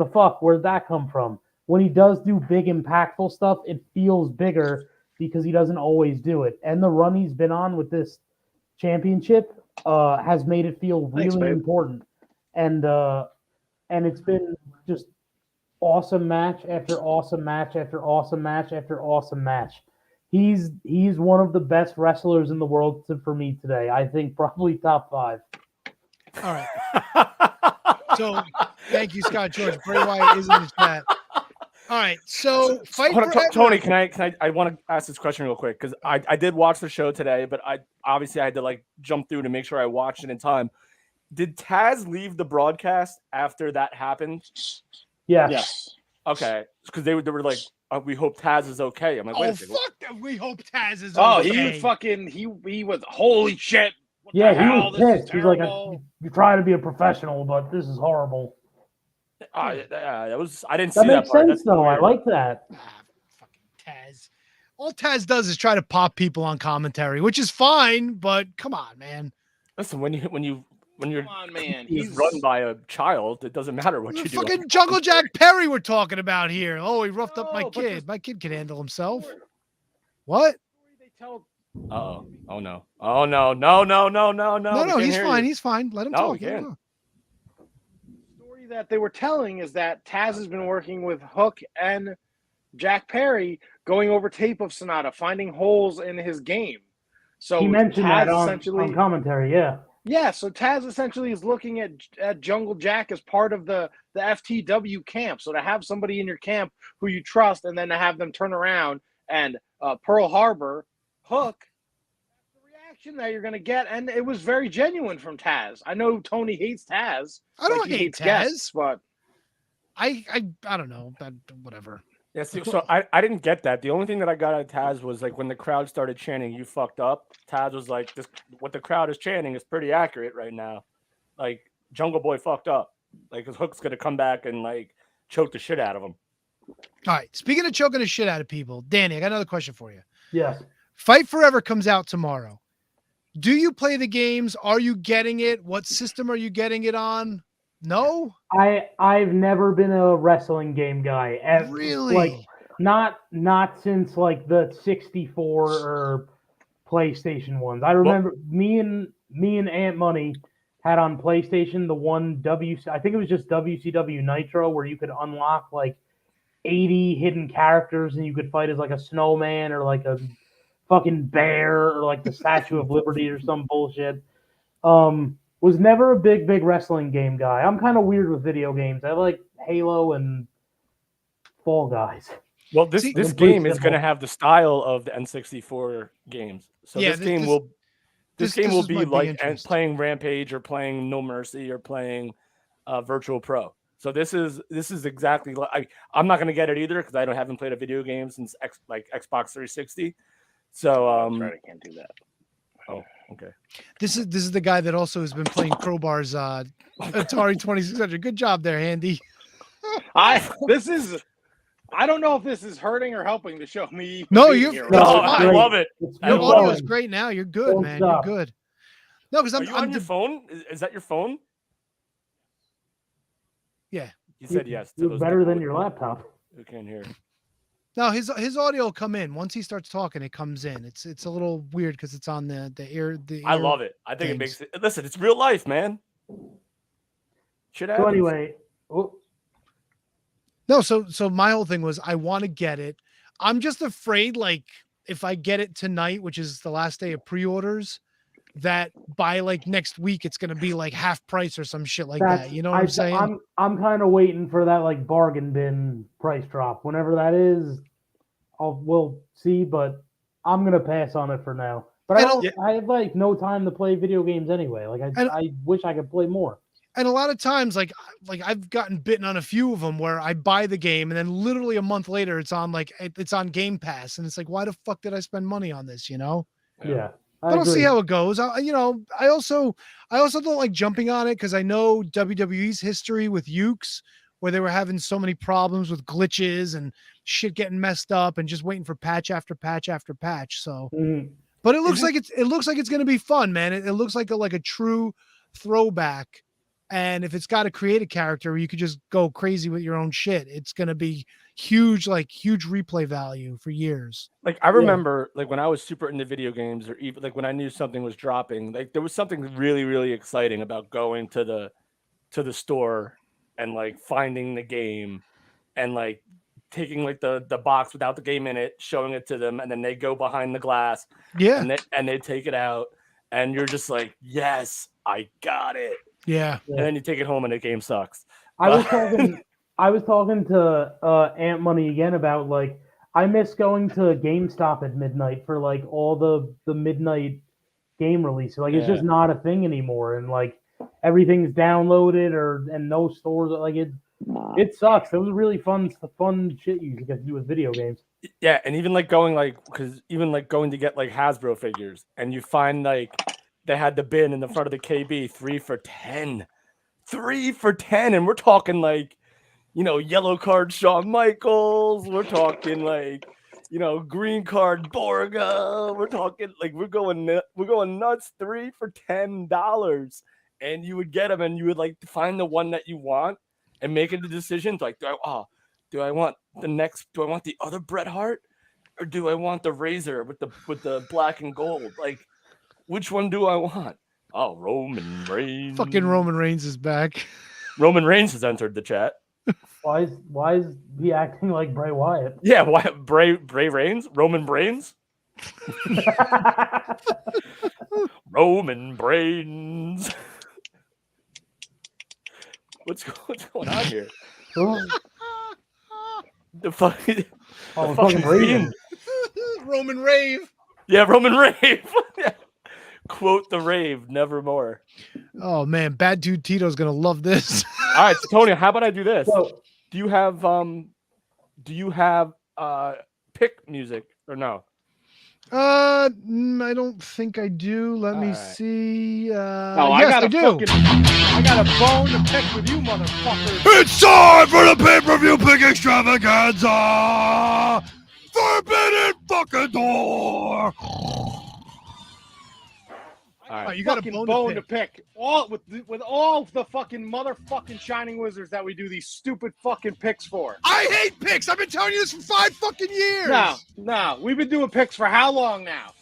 fuck? Where'd that come from? When he does do big, impactful stuff, it feels bigger because he doesn't always do it. And the run he's been on with this championship has made it feel really important. And it's been just awesome match after awesome match after awesome match after awesome match. He's one of the best wrestlers in the world for me today. I think probably top 5. All right. So thank you, Scott George. Bray Wyatt is in the chat. All right. So fight Hold on, forever. Tony, can I want to ask this question real quick because I did watch the show today, but I had to like jump through to make sure I watched it in time. Did Taz leave the broadcast after that happened? Yes. Okay, because they were like, we hope Taz is okay. I'm like, wait a second. Fuck that. We hope Taz is Oh, okay. he was holy shit. What Yeah, the he hell? was This is pissed. He's like, terrible. you try to be a professional, but this is horrible. I didn't That see that makes part. sense, though. I like that. Fucking Taz. All Taz does is try to pop people on commentary, which is fine, but come on, man. Listen, when you're Come on, man. he's run by a child, it doesn't matter what you do. Fucking Jungle Jack Perry we're talking about here. Oh, he roughed up my No, but kid. My kid can handle himself. What? They tell Uh-oh. Oh no. Oh no. No. No, he's fine. He's fine. Let him No, talk. we can't. the story that they were telling is that Taz has been working with Hook and Jack Perry, going over tape of Sonata, finding holes in his game. So He mentioned Taz that on essentially commentary, yeah. Yeah, so Taz essentially is looking at Jungle Jack as part of the FTW camp. So to have somebody in your camp who you trust and then to have them turn around and Pearl Harbor, Hook, that's the reaction that you're going to get. And it was very genuine from Taz. I know Tony hates Taz. I don't like he hate hates Taz. guests, but I don't know. Whatever. Yeah, so I didn't get that. The only thing that I got out of Taz was like when the crowd started chanting, "You fucked up." Taz was like, "This what the crowd is chanting is pretty accurate right now. Like Jungle Boy fucked up. Like his Hook's gonna come back and like choke the shit out of him." All right. Speaking of choking the shit out of people, Danny, I got another question for you. Yes. Fight Forever comes out tomorrow. Do you play the games? Are you getting it? What system are you getting it on? No? I've never been a wrestling game guy. Really? Like not since like the 64 or PlayStation ones. I remember me and Aunt Money had on PlayStation the one I think it was just WCW Nitro where you could unlock like 80 hidden characters and you could fight as like a snowman or like a fucking bear or like the Statue of Liberty or some bullshit. Was never a big wrestling game guy. I'm kind of weird with video games. I like Halo and Fall Guys. Well, this game is going to have the style of the N64 games. So Yeah, this game will be like playing Rampage or playing No Mercy or playing Virtual Pro. So this is exactly like I'm not gonna get it either because haven't played a video game since Xbox 360. So That's right, I can't do that. Oh, okay. This is the guy that also has been playing Crowbar's Atari 2600. Good job there, Handy. I don't know if this is hurting or helping to show me. No, being you. here No, No, right I now. love it. Your love audio it. is great now. You're good, Don't man. stop. You're good. No, because Are you on your phone? Is that your phone? Yeah. You said yes. to You're those better people than your laptop. who can't hear. No, his audio will come in once he starts talking. It comes in. It's a little weird because it's on the ear. I love it. I think it things. makes it. Listen, it's real life, man. Shit So happens. anyway, No, so my whole thing was I want to get it. I'm just afraid, like, if I get it tonight, which is the last day of pre-orders, that by like next week it's gonna be like half price or some shit like that. You know what I'm saying? I'm kind of waiting for that like bargain bin price drop. Whenever that is, we'll see. But I'm gonna pass on it for now. But I have like no time to play video games anyway. Like I wish I could play more. And a lot of times, like I've gotten bitten on a few of them where I buy the game and then literally a month later it's on Game Pass and it's like, why the fuck did I spend money on this? You know? Yeah. But I'll see how it goes. I also don't like jumping on it because I know WWE's history with Ukes, where they were having so many problems with glitches and shit getting messed up and just waiting for patch after patch after patch. So, but it looks like it's going to be fun, man. It looks like a true throwback. And if it's got to create a character where you could just go crazy with your own shit, it's going to be huge replay value for years. Like I remember like when I was super into video games or even like when I knew something was dropping, like there was something really, really exciting about going to the store and like finding the game and like taking like the box without the game in it, showing it to them, and then they go behind the glass. Yeah. And they take it out and you're just like, yes, I got it. Yeah. And then you take it home and the game sucks. I was talking to Ant Money again about like I miss going to GameStop at midnight for like all the midnight game releases. Like it's just not a thing anymore, and like everything's downloaded and no stores. Like it sucks. It was really fun shit you get to do with video games. Yeah, and even like going to get like Hasbro figures, and you find like they had the bin in the front of the KB 3 for $10. 3 for $10, and we're talking like, yellow card Shawn Michaels. We're talking like, green card Borga. We're talking like we're going nuts. 3 for $10, and you would get them, and you would like find the one that you want and make a decision. Like, do I want the other Bret Hart, or do I want the Razor with the black and gold? Like, which one do I want? Oh, Roman Reigns. Fucking Roman Reigns is back. Roman Reigns has entered the chat. Why is he acting like Bray Wyatt? Yeah, why Bray Reigns? Roman Reigns? Roman Reigns. What's going on here? The fucking Raven. Roman Rave. Yeah, Roman Rave. Quote the rave, nevermore. Oh man, bad dude Tito's gonna love this. All right, so Tony, how about I do this? So, do you have pick music or no? I don't think I do. Let me see. I got a bone to pick with you, motherfuckers. It's time for the pay-per-view pick extravaganza! Forbidden fucking door! All right. You got a bone to pick. All with all the fucking motherfucking Shining Wizards that we do these stupid fucking picks for. I hate picks. I've been telling you this for 5 fucking years. No. We've been doing picks for how long now?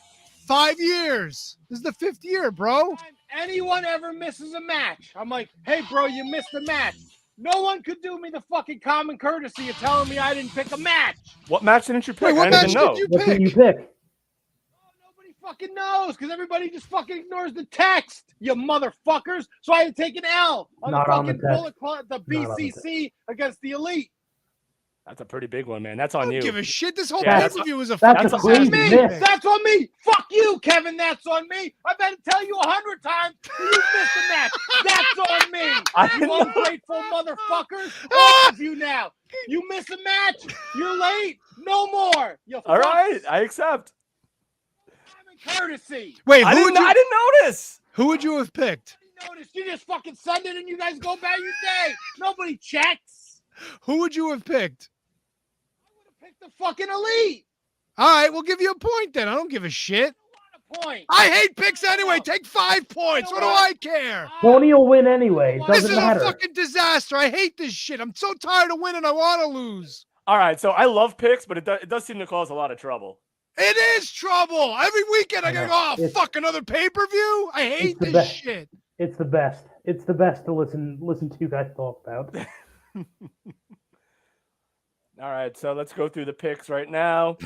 5 years. This is the 5th year, bro. If anyone ever misses a match, I'm like, hey, bro, you missed a match. No one could do me the fucking common courtesy of telling me I didn't pick a match. What match didn't you pick? Wait, what match did you what pick? did you pick? Fucking knows because everybody just fucking ignores the text, you motherfuckers. So I had to take an L on Not the on fucking the text. bullet club, the BCC against the Elite. That's a pretty big one, man. That's I on don't you. give a shit. This whole Yeah, pay-per-view was a that's fucking a crazy disaster. miss. That's on me. Fuck you, Kevin. That's on me. I've had to tell you 100 times that you missed a match. That's on me. You ungrateful motherfuckers. All of you now. You miss a match. You're late. No more. You All right, fucks. I accept. Common courtesy. Wait, I didn't notice. who would you have picked? Notice you just fucking send it and you guys go about your day. Nobody checks. Who would you have picked? Pick the fucking elite. All right, we'll give you a point then. I don't give a shit. What a point. I hate picks anyway. Take 5 points. What do I care? Tony will win anyway. It This doesn't is matter. a fucking disaster. I hate this shit. I'm so tired of winning. I want to lose. All right, so I love picks, but it does seem to cause a lot of trouble. It is trouble. Every weekend I gotta go, oh, fuck, another pay-per-view? I hate this best. shit. It's the best. It's the best to listen to you guys talk about. All right, so let's go through the picks right now.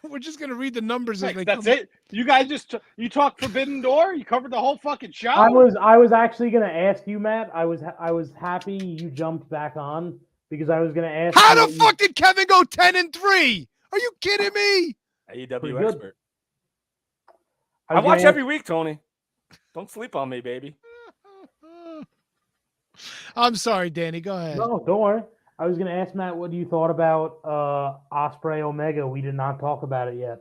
We're just gonna read the numbers as they That's come. it. You guys you talked Forbidden Door. You covered the whole fucking show. I was actually gonna ask you, Matt. I was happy you jumped back on because I was gonna ask. How you the fuck did Kevin go 10-3? Are you kidding me? AEW Pretty good. expert. I was watch gonna every week, Tony. Don't sleep on me, baby. I'm sorry, Danny. Go ahead. No, don't worry. I was gonna ask Matt what you thought about Osprey Omega. We did not talk about it yet.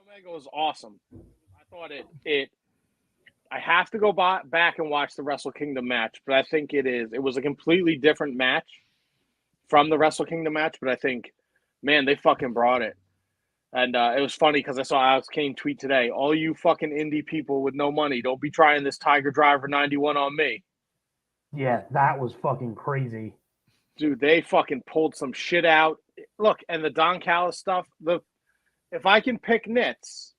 Omega was awesome. I thought it. I have to go back and watch the Wrestle Kingdom match, but I think it was a completely different match from the Wrestle Kingdom match. But I think, man, they fucking brought it. And it was funny because I saw Alex Kane tweet today, all you fucking indie people with no money, don't be trying this Tiger Driver 91 on me. Yeah, that was fucking crazy. Dude, they fucking pulled some shit out. Look, and the Don Callis stuff, if I can pick nits,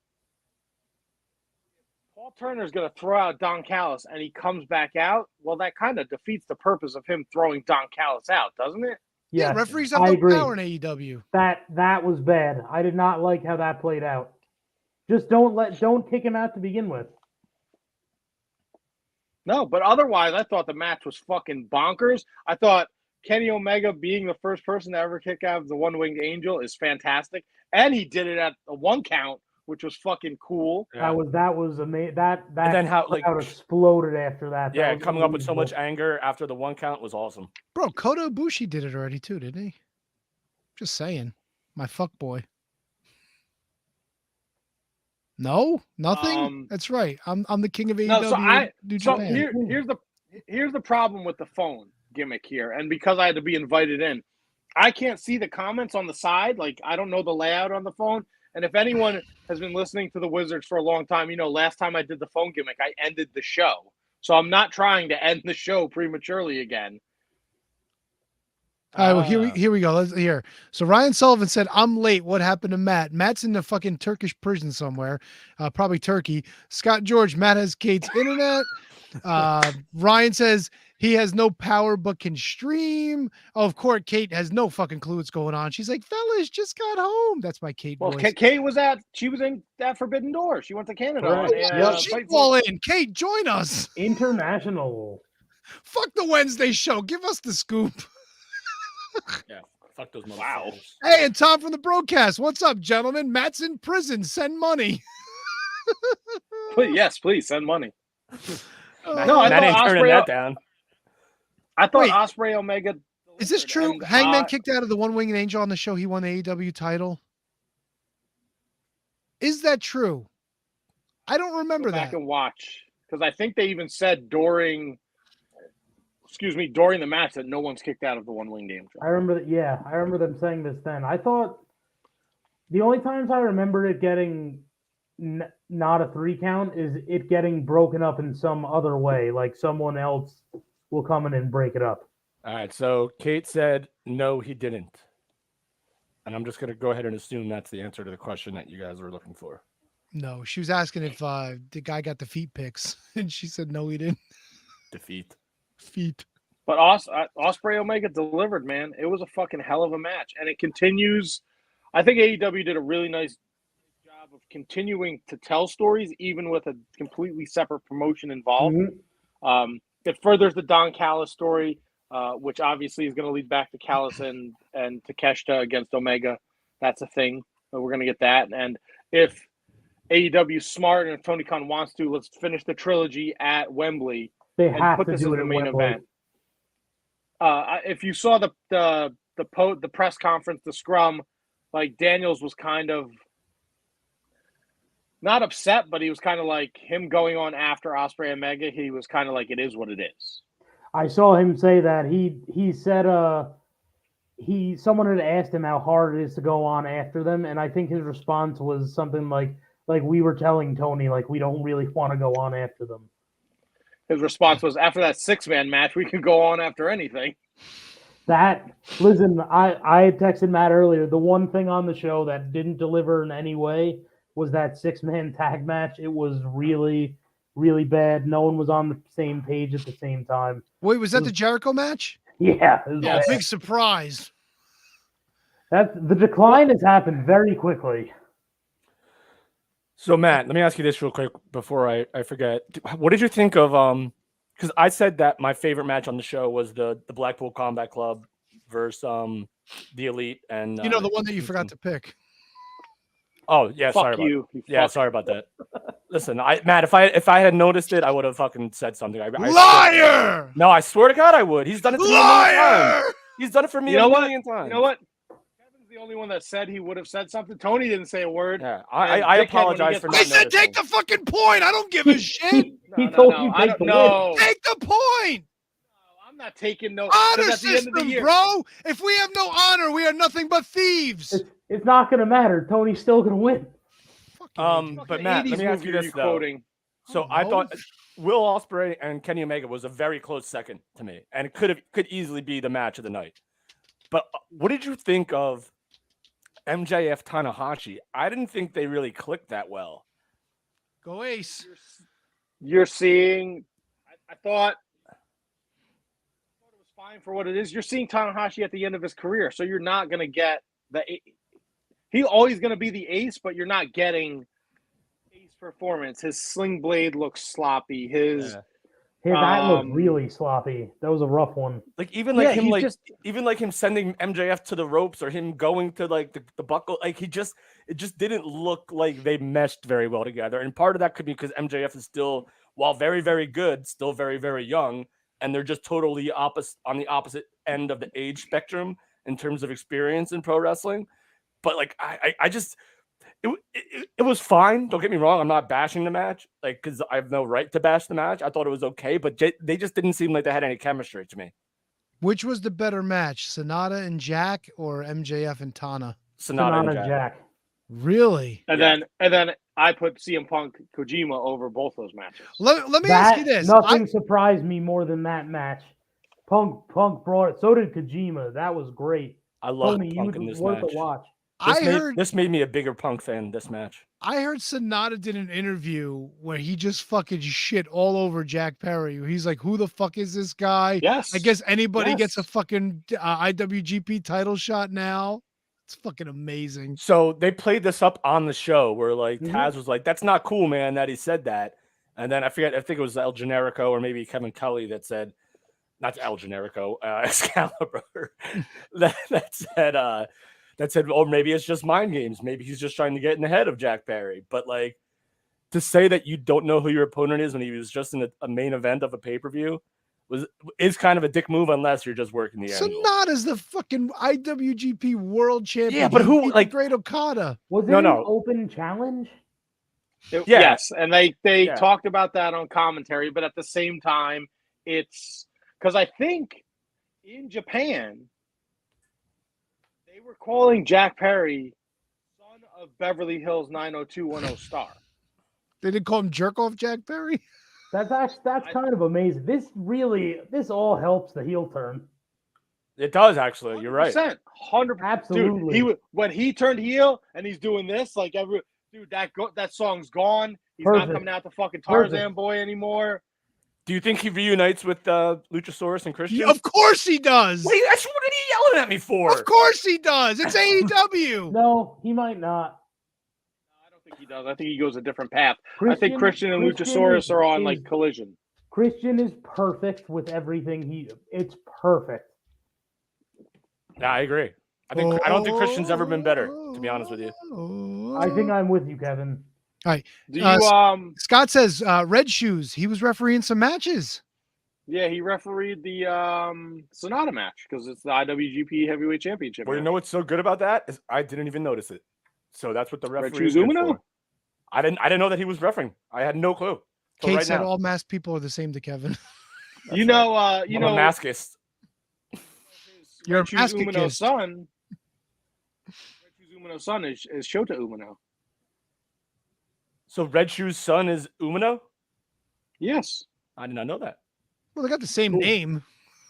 Paul Turner's going to throw out Don Callis and he comes back out, well, that kind of defeats the purpose of him throwing Don Callis out, doesn't it? Yeah, Yes, referees have I no agree. power in AEW. That was bad. I did not like how that played out. Just don't kick him out to begin with. No, but otherwise, I thought the match was fucking bonkers. I thought Kenny Omega being the first person to ever kick out of the One-Winged Angel is fantastic. And he did it at a 1 count, which was fucking cool. Yeah. That was amazing. That And then how, like, crowd exploded after that. Yeah, That was coming up with so much unbelievable. anger after the 1 count was awesome. Bro, Kota Ibushi did it already too, didn't he? Just saying. My fuck boy. No, nothing. That's right. I'm the king of AEW. No, so New Japan. here's the problem with the phone gimmick here, and because I had to be invited in, I can't see the comments on the side. Like, I don't know the layout on the phone. And if anyone has been listening to the Wizards for a long time, you know, last time I did the phone gimmick, I ended the show. So I'm not trying to end the show prematurely again. All right, well, here we go. Let's hear. So Ryan Sullivan said, I'm late. What happened to Matt? Matt's in the fucking Turkish prison somewhere, probably Turkey. Scott George, Matt has Kate's internet. Ryan says he has no power but can stream. Oh, of course, Kate has no fucking clue what's going on. She's like, fellas, just got home. That's my Kate Well, voice. Kate was she was in that Forbidden Door. She went to Canada. Right. Yep. She fall in. Kate, join us. International. Fuck the Wednesday show. Give us the scoop. Yeah, fuck those motherfuckers. Wow. Hey, and Tom from the broadcast. What's up, gentlemen? Matt's in prison. Send money. Yes, please send money. Matt, No, I Matt ain't thought turning Osprey- that down. I thought Wait. Osprey Omega. Is this true? And, Hangman kicked out of the One-Winged Angel on the show. He won the AEW title. Is that true? I don't remember Go back that. and watch, because I think they even said during the match that no one's kicked out of the One-Winged Angel. I remember that. Yeah, I remember them saying this then. I thought the only times I remember it getting not a 3 count is it getting broken up in some other way, like someone else will come in and break it up. All right, so Kate said, no, he didn't. And I'm just going to go ahead and assume that's the answer to the question that you guys were looking for. No, she was asking if the guy got the feet pics, and she said no, he didn't. Defeat. Feet. But Osprey Omega delivered, man. It was a fucking hell of a match, and it continues. I think AEW did a really nice job of continuing to tell stories, even with a completely separate promotion involved. Mm-hmm. It furthers the Don Callis story, which obviously is going to lead back to Callis and Takeshita against Omega. That's a thing. We're going to get that. And if AEW smart, and if Tony Khan wants to, let's finish the trilogy at Wembley They and have put to this do as it the at main Wembley. event. If you saw the press conference, the scrum, like Daniels was kind of not upset, but he was kind of like him going on after Ospreay and Omega. He was kind of like, it is what it is. I saw him say that. He said someone had asked him how hard it is to go on after them, and I think his response was something like we were telling Tony, like, we don't really want to go on after them. His response was, after that 6-man match, we can go on after anything. Listen, I had texted Matt earlier. The one thing on the show that didn't deliver in any way was that 6-man tag match. It was really, really bad. No one was on the same page at the same time. Wait, was that the Jericho match? Yeah. It was Oh, bad. big surprise. The decline has happened very quickly. So Matt, let me ask you this real quick before I forget. What did you think of because I said that my favorite match on the show was the Blackpool Combat Club versus the Elite and You know, the one that you forgot to pick. Oh yeah, Fuck sorry about you. yeah, sorry about that. Listen, Matt, if I had noticed it, I would have fucking said something. Liar! No, I swear to God, I would. He's done it to me a million Liar! times. He's done it for me You know a what? million times. You know what? Kevin's the only one that said he would have said something. Tony didn't say a word. Yeah, And I dickhead, apologize when he for gets- not I said noticing. take the fucking point. I don't give a shit. He told you I take don't the know. Take the point. I'm not taking no. Honor 'cause at the end of the system, year, bro. If we have no honor, we are nothing but thieves. It's not going to matter. Tony's still going to win. Fucking But fucking Matt, let 80s me ask movie you are this you though. quoting? So Oh, I no. thought Will Ospreay and Kenny Omega was a very close second to me, and it could easily be the match of the night. But what did you think of MJF Tanahashi? I didn't think they really clicked that well. Go Ace. You're seeing. I thought it was fine for what it is. You're seeing Tanahashi at the end of his career, so you're not going to get the. He's always going to be the ace, but you're not getting ace performance. His sling blade looks sloppy. His That looked really sloppy. That was a rough one. Like even Yeah, like him he's like just- even like him sending MJF to the ropes or him going to like the buckle, like it just didn't look like they meshed very well together. And part of that could be because MJF is still, while very, very good, still very, very young, and they're just totally on the opposite end of the age spectrum in terms of experience in pro wrestling. But like I just it was fine. Don't get me wrong. I'm not bashing the match, like, because I have no right to bash the match. I thought it was okay, but they just didn't seem like they had any chemistry to me. Which was the better match, Sonata and Jack or MJF and Tana? Sonata and Jack. Really? And then I put CM Punk Kojima over both those matches. Let me ask you this. Nothing surprised me more than that match. Punk brought it. So did Kojima. That was great. I love Tony, Punk in this worth match. a watch. This made me a bigger Punk fan. This match. I heard Sonata did an interview where he just fucking shit all over Jack Perry. He's like, "Who the fuck is this guy?" Yes. I guess anybody Yes. gets a fucking IWGP title shot now. It's fucking amazing. So they played this up on the show where like Mhm. Taz was like, "That's not cool, man," that he said that. And then I think it was El Generico or maybe Kevin Kelly that said, not El Generico, Excalibur, that said, "Oh, maybe it's just mind games. Maybe he's just trying to get in the head of Jack Perry." But like, to say that you don't know who your opponent is when he was just in a main event of a pay-per-view is kind of a dick move unless you're just working the angle. Sonata's the fucking IWGP World Champion. Yeah, but He who, beat the like- Great Okada? Was it No, an no. open challenge? Yeah. Yes, and they Yeah. talked about that on commentary, but at the same time, it's because I think in Japan they were calling Jack Perry son of Beverly Hills 90210 star. They didn't call him Jerk Off Jack Perry? That's kind of amazing. This all helps the heel turn. It does actually. You're right. 100%. Absolutely. Dude, when he turned heel and he's doing this, like that song's gone. He's Perfect. not coming out the fucking Tarzan Perfect. boy anymore. Do you think he reunites with Luchasaurus and Christian? Of course he does. What are you yelling at me for? Of course he does. It's AEW. No, he might not. I don't think he does. I think he goes a different path. I think Christian and Luchasaurus are on like collision. Christian is perfect with everything it's perfect. Yeah, I agree. I don't think Christian's ever been better, to be honest with you. I think I'm with you, Kevin. right. Do you Scott says Red Shoes. He was refereeing some matches. Yeah, he refereed the Sonata match because it's the IWGP Heavyweight Championship. Well, you match. know what's so good about that is I didn't even notice it. So that's what the Red referee is Shoes good Umino? for. I didn't know that he was refereeing. I had no clue. Kate right said now. all masked people are the same to Kevin. You know, I'm a maskist. You're a Red Shoes Umino's masochist. son. Red Shoes Umino's son is Shota Umino. So Red Shoes' son is Umino? Yes. I did not know that. Well, they got the same name.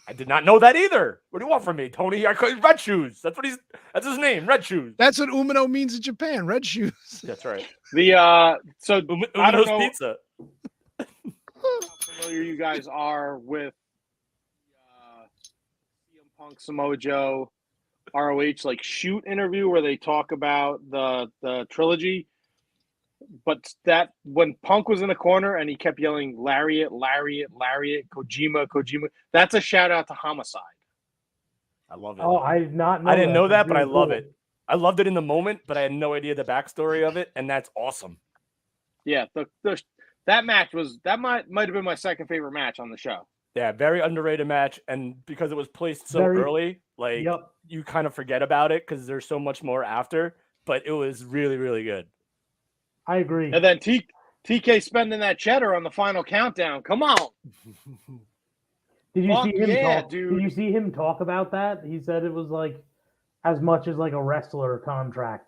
I did not know that either. What do you want from me, Tony? I call Red Shoes. That's his name, Red Shoes. That's what Umino means in Japan. Red shoes. That's right. So I don't Umino's know pizza. how familiar you guys are with CM Punk, Samoa Joe, ROH like shoot interview where they talk about the trilogy. But that when Punk was in the corner and he kept yelling Lariat, Lariat, Lariat, Kojima, Kojima, that's a shout out to Homicide. I love it. Oh, I did not know I didn't know That's that, but I really love cool. it. I loved it in the moment, but I had no idea the backstory of it, and that's awesome. Yeah, that match might have been my second favorite match on the show. Yeah, very underrated match, and because it was placed so Very- early, like you kind of forget about it because there's so much more after. But it was really, really good. I agree. And then TK spending that cheddar on the final countdown. Come on. Did you Fuck see him yeah, talk? dude. Did you see him talk about that? He said it was like as much as like a wrestler contract,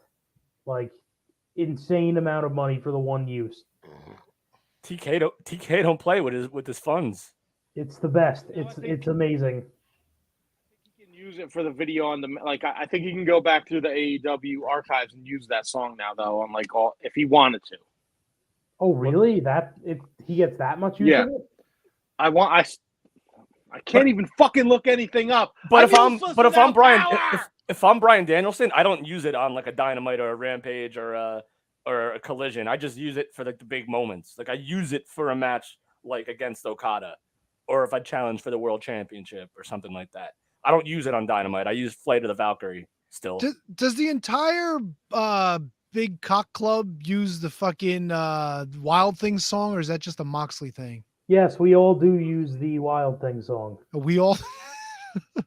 like insane amount of money for the one use. TK don't play with his funds. It's the best. No, It's amazing. He can use it for the video on the I think he can go back through the AEW archives and use that song now though on like all if he wanted to. Oh, really? He gets that much use Yeah. of it? I can't even fucking look anything up. But if I'm I'm Brian Danielson, I don't use it on like a Dynamite or a Rampage or a Collision. I just use it for like the big moments. Like I use it for a match like against Okada, or if I challenge for the World Championship or something like that. I don't use it on Dynamite. I use Flight of the Valkyrie still. Does the entire Big Cock Club use the fucking Wild Things song, or is that just a Moxley thing? Yes, we all do use the Wild Thing song. We all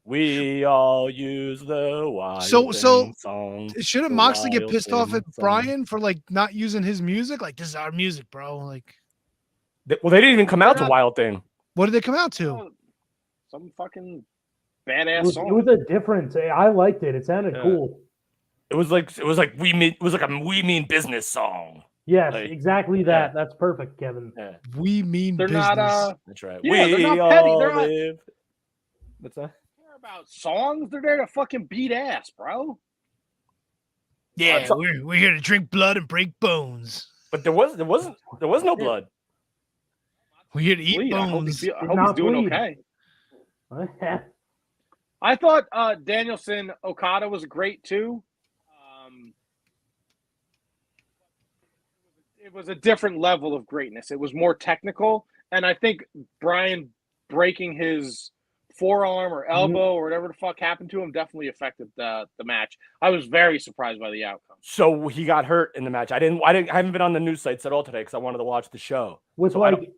We all use the Wild So Thing song. shouldn't The Moxley get Wild pissed off Thing at song. Brian for like not using his music? Like, this is our music, bro. Like, Well, they didn't even come out to not- Wild Thing. what did they come out to? Some fucking It badass was, song. it was a difference. I liked it. It sounded Yeah. cool. It was like we mean business song. Yes, Like, exactly that. That's perfect, Kevin. Yeah, We mean They're business. not that's right. Yeah, they're we not all petty. They're not- live. What's that? care about songs. They're there to fucking beat ass, bro. Yeah, we're here to drink blood and break bones. But there was no blood. We're here to eat Bleed. I hope, bones. he's not doing bleed. okay. I thought Danielson Okada was great too. It was a different level of greatness. It was more technical, and I think Brian breaking his forearm or elbow or whatever the fuck happened to him definitely affected the match. I was very surprised by the outcome. So he got hurt in the match. I haven't been on the news sites at all today because I wanted to watch the show. With So I like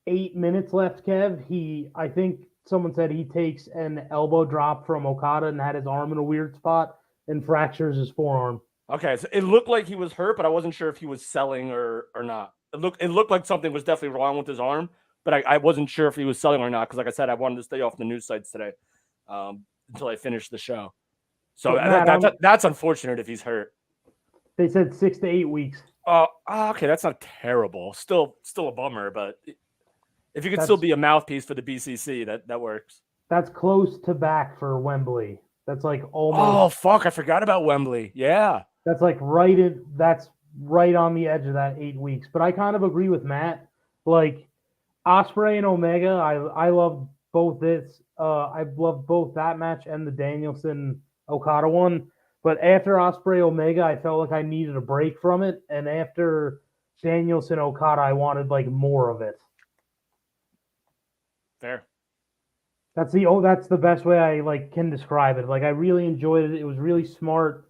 8 minutes left, Kev, I think someone said he takes an elbow drop from Okada and had his arm in a weird spot and fractures his forearm. Okay, so it looked like he was hurt, but I wasn't sure if he was selling or not. It looked like something was definitely wrong with his arm, but I wasn't sure if he was selling or not because, like I said, I wanted to stay off the news sites today until I finished the show. So But Matt, that's unfortunate if he's hurt. They said 6 to 8 weeks. Okay, that's not terrible. Still a bummer, but if you could still be a mouthpiece for the BCC, that works. That's close to back for Wembley. That's like Oh almost. fuck! I forgot about Wembley. Yeah. That's like that's right on the edge of that 8 weeks. But I kind of agree with Matt. Like Osprey and Omega, I loved both this. I loved both that match and the Danielson Okada one. But after Osprey Omega, I felt like I needed a break from it. And after Danielson Okada, I wanted like more of it. Fair. That's the best way I can describe it. Like I really enjoyed it. It was really smart.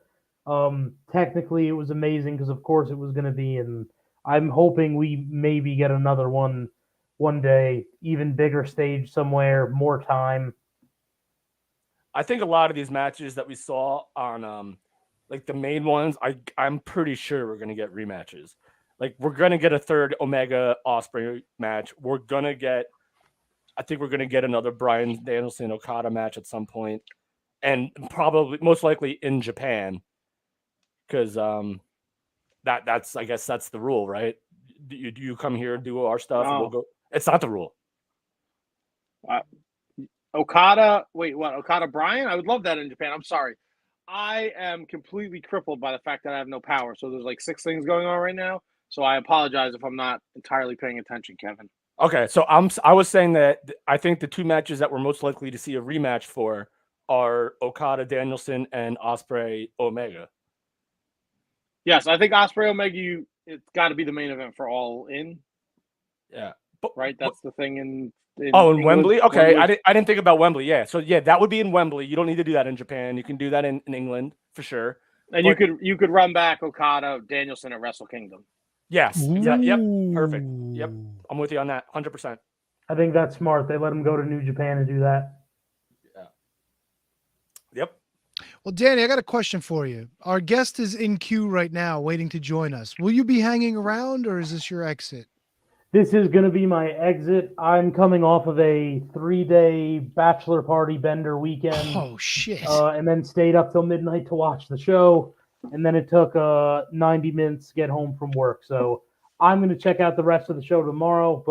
Technically, it was amazing because of course it was going to be in I'm hoping we maybe get another one day, even bigger stage somewhere, more time. I think a lot of these matches that we saw on like the main ones, I'm pretty sure we're gonna get rematches. Like we're gonna get a third Omega Osprey match. I think we're gonna get another Bryan Danielson Okada match at some point, and probably most likely in Japan, because that's I guess that's the rule, right? Do you come here and do our stuff, and we'll No. go? It's not the rule. Okada, wait, what? Okada Bryan? I would love that in Japan. I'm sorry. I am completely crippled by the fact that I have no power. So there's like 6 things going on right now. So I apologize if I'm not entirely paying attention, Kevin. Okay, so I was saying that I think the 2 matches that we're most likely to see a rematch for are Okada Danielson and Osprey Omega. Yes, I think Osprey Omega, it's got to be the main event for All In. Yeah, right? That's the thing in England, Wembley. Okay, Wembley. I didn't think about Wembley. Yeah, so yeah, that would be in Wembley. You don't need to do that in Japan. You can do that in England for sure. And but, you could run back Okada Danielson at Wrestle Kingdom. Yes. Yeah. Yep. Perfect. Yep. I'm with you on that. 100%. I think that's smart. They let him go to New Japan and do that. Yeah. Yep. Well, Danny, I got a question for you. Our guest is in queue right now, waiting to join us. Will you be hanging around, or is this your exit? This is going to be my exit. I'm coming off of a 3-day bachelor party bender weekend. Oh, shit. And then stayed up till midnight to watch the show. And then it took 90 minutes to get home from work. So I'm going to check out the rest of the show tomorrow.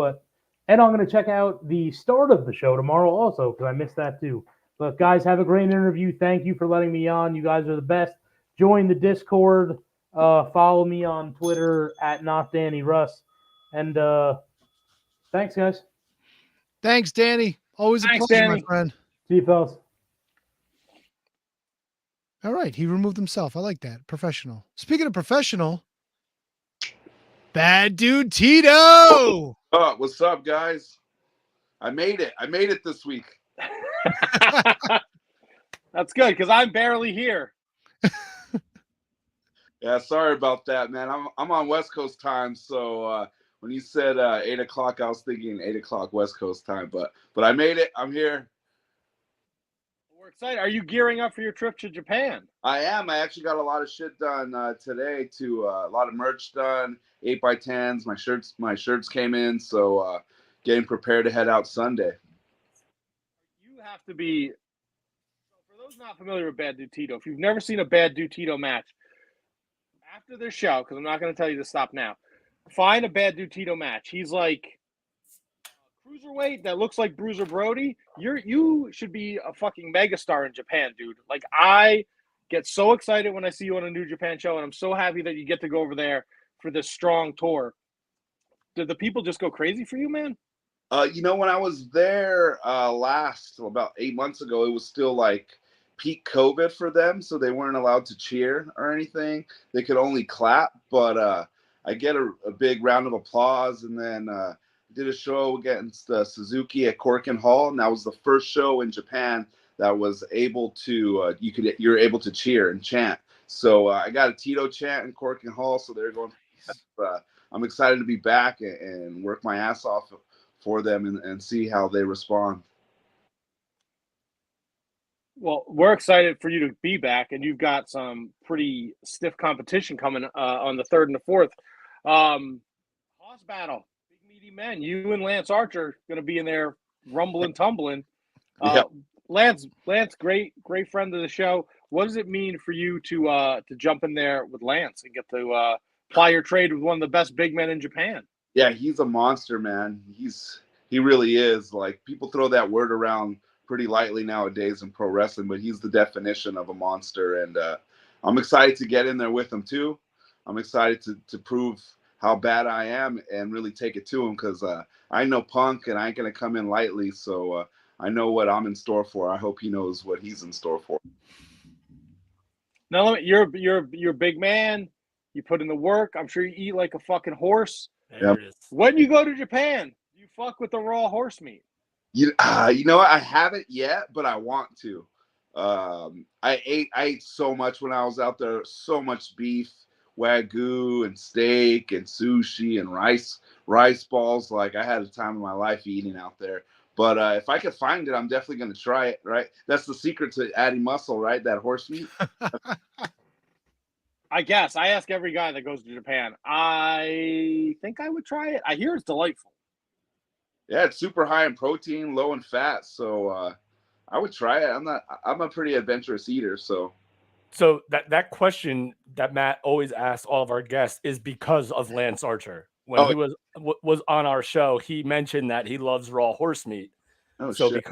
And I'm going to check out the start of the show tomorrow also, because I missed that too. But guys, have a great interview. Thank you for letting me on. You guys are the best. Join the Discord. Follow me on Twitter at NotDannyRuss. And thanks, guys. Thanks, Danny. Always a pleasure, Danny. my friend. See you, fellas. All right, he removed himself. I like that. Professional. Speaking of professional, Bad Dude Tito. Oh, what's up, guys? I made it this week. That's good, because I'm barely here. Yeah, sorry about that, man. I'm on West Coast time, so when you said 8 o'clock, I was thinking 8 o'clock West Coast time, but I made it. I'm here. We're excited. Are you gearing up for your trip to Japan? I am. I actually got a lot of shit done today too. A lot of merch done, 8x10s. My shirts came in, so getting prepared to head out Sunday. You have to be. For those not familiar with Bad Dude Tito, if you've never seen a Bad Dude Tito match, after this show, because I'm not going to tell you to stop now, find a Bad Dude Tito match. He's like a cruiserweight that looks like Bruiser Brody. You should be a fucking megastar in Japan, dude. Like, I get so excited when I see you on a New Japan show, and I'm so happy that you get to go over there for this strong tour. Did the people just go crazy for you, man? When I was there about 8 months ago, it was still like peak COVID for them, so they weren't allowed to cheer or anything. They could only clap, but I get a big round of applause, and then did a show against Suzuki at Corkin Hall, and that was the first show in Japan that was able to you're able to cheer and chant. So I got a Tito chant in Corkin Hall, so they're going. I'm excited to be back and work my ass off for them and see how they respond. Well, we're excited for you to be back, and you've got some pretty stiff competition coming on the 3rd and the 4th. Hoss battle, big meaty men. You and Lance Archer going to be in there rumbling, tumbling. Yep. Lance, great friend of the show. What does it mean for you to jump in there with Lance and get to ply your trade with one of the best big men in Japan? Yeah, he's a monster, man. He really is. Like, people throw that word around pretty lightly nowadays in pro wrestling, but he's the definition of a monster. And I'm excited to get in there with him too. I'm excited to prove how bad I am and really take it to him, because I know Punk and I ain't gonna come in lightly. So I know what I'm in store for. I hope he knows what he's in store for. Now, you're a big man. You put in the work. I'm sure you eat like a fucking horse. There it is. When you go to Japan, you fuck with the raw horse meat. You know what? I haven't yet, but I want to. I ate so much when I was out there. So much beef, Wagyu and steak and sushi and rice balls. Like I had a time of my life eating out there. But if I could find it, I'm definitely going to try it, right? That's the secret to adding muscle, right? That horse meat. I guess. I ask every guy that goes to Japan. I think I would try it. I hear it's delightful. Yeah, it's super high in protein, low in fat. So I would try it. I'm a pretty adventurous eater, so. So that question that Matt always asks all of our guests is because of Lance Archer. When he was on our show, he mentioned that he loves raw horse meat. Oh, so shit.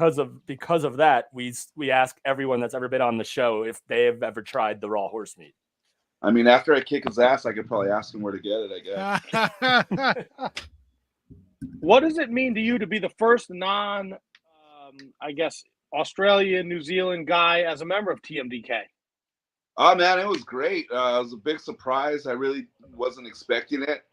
because of that, we ask everyone that's ever been on the show if they have ever tried the raw horse meat. I mean, after I kick his ass, I could probably ask him where to get it, I guess. What does it mean to you to be the first non, I guess, Australia, New Zealand guy as a member of TMDK? Oh, man, it was great. It was a big surprise. I really wasn't expecting it.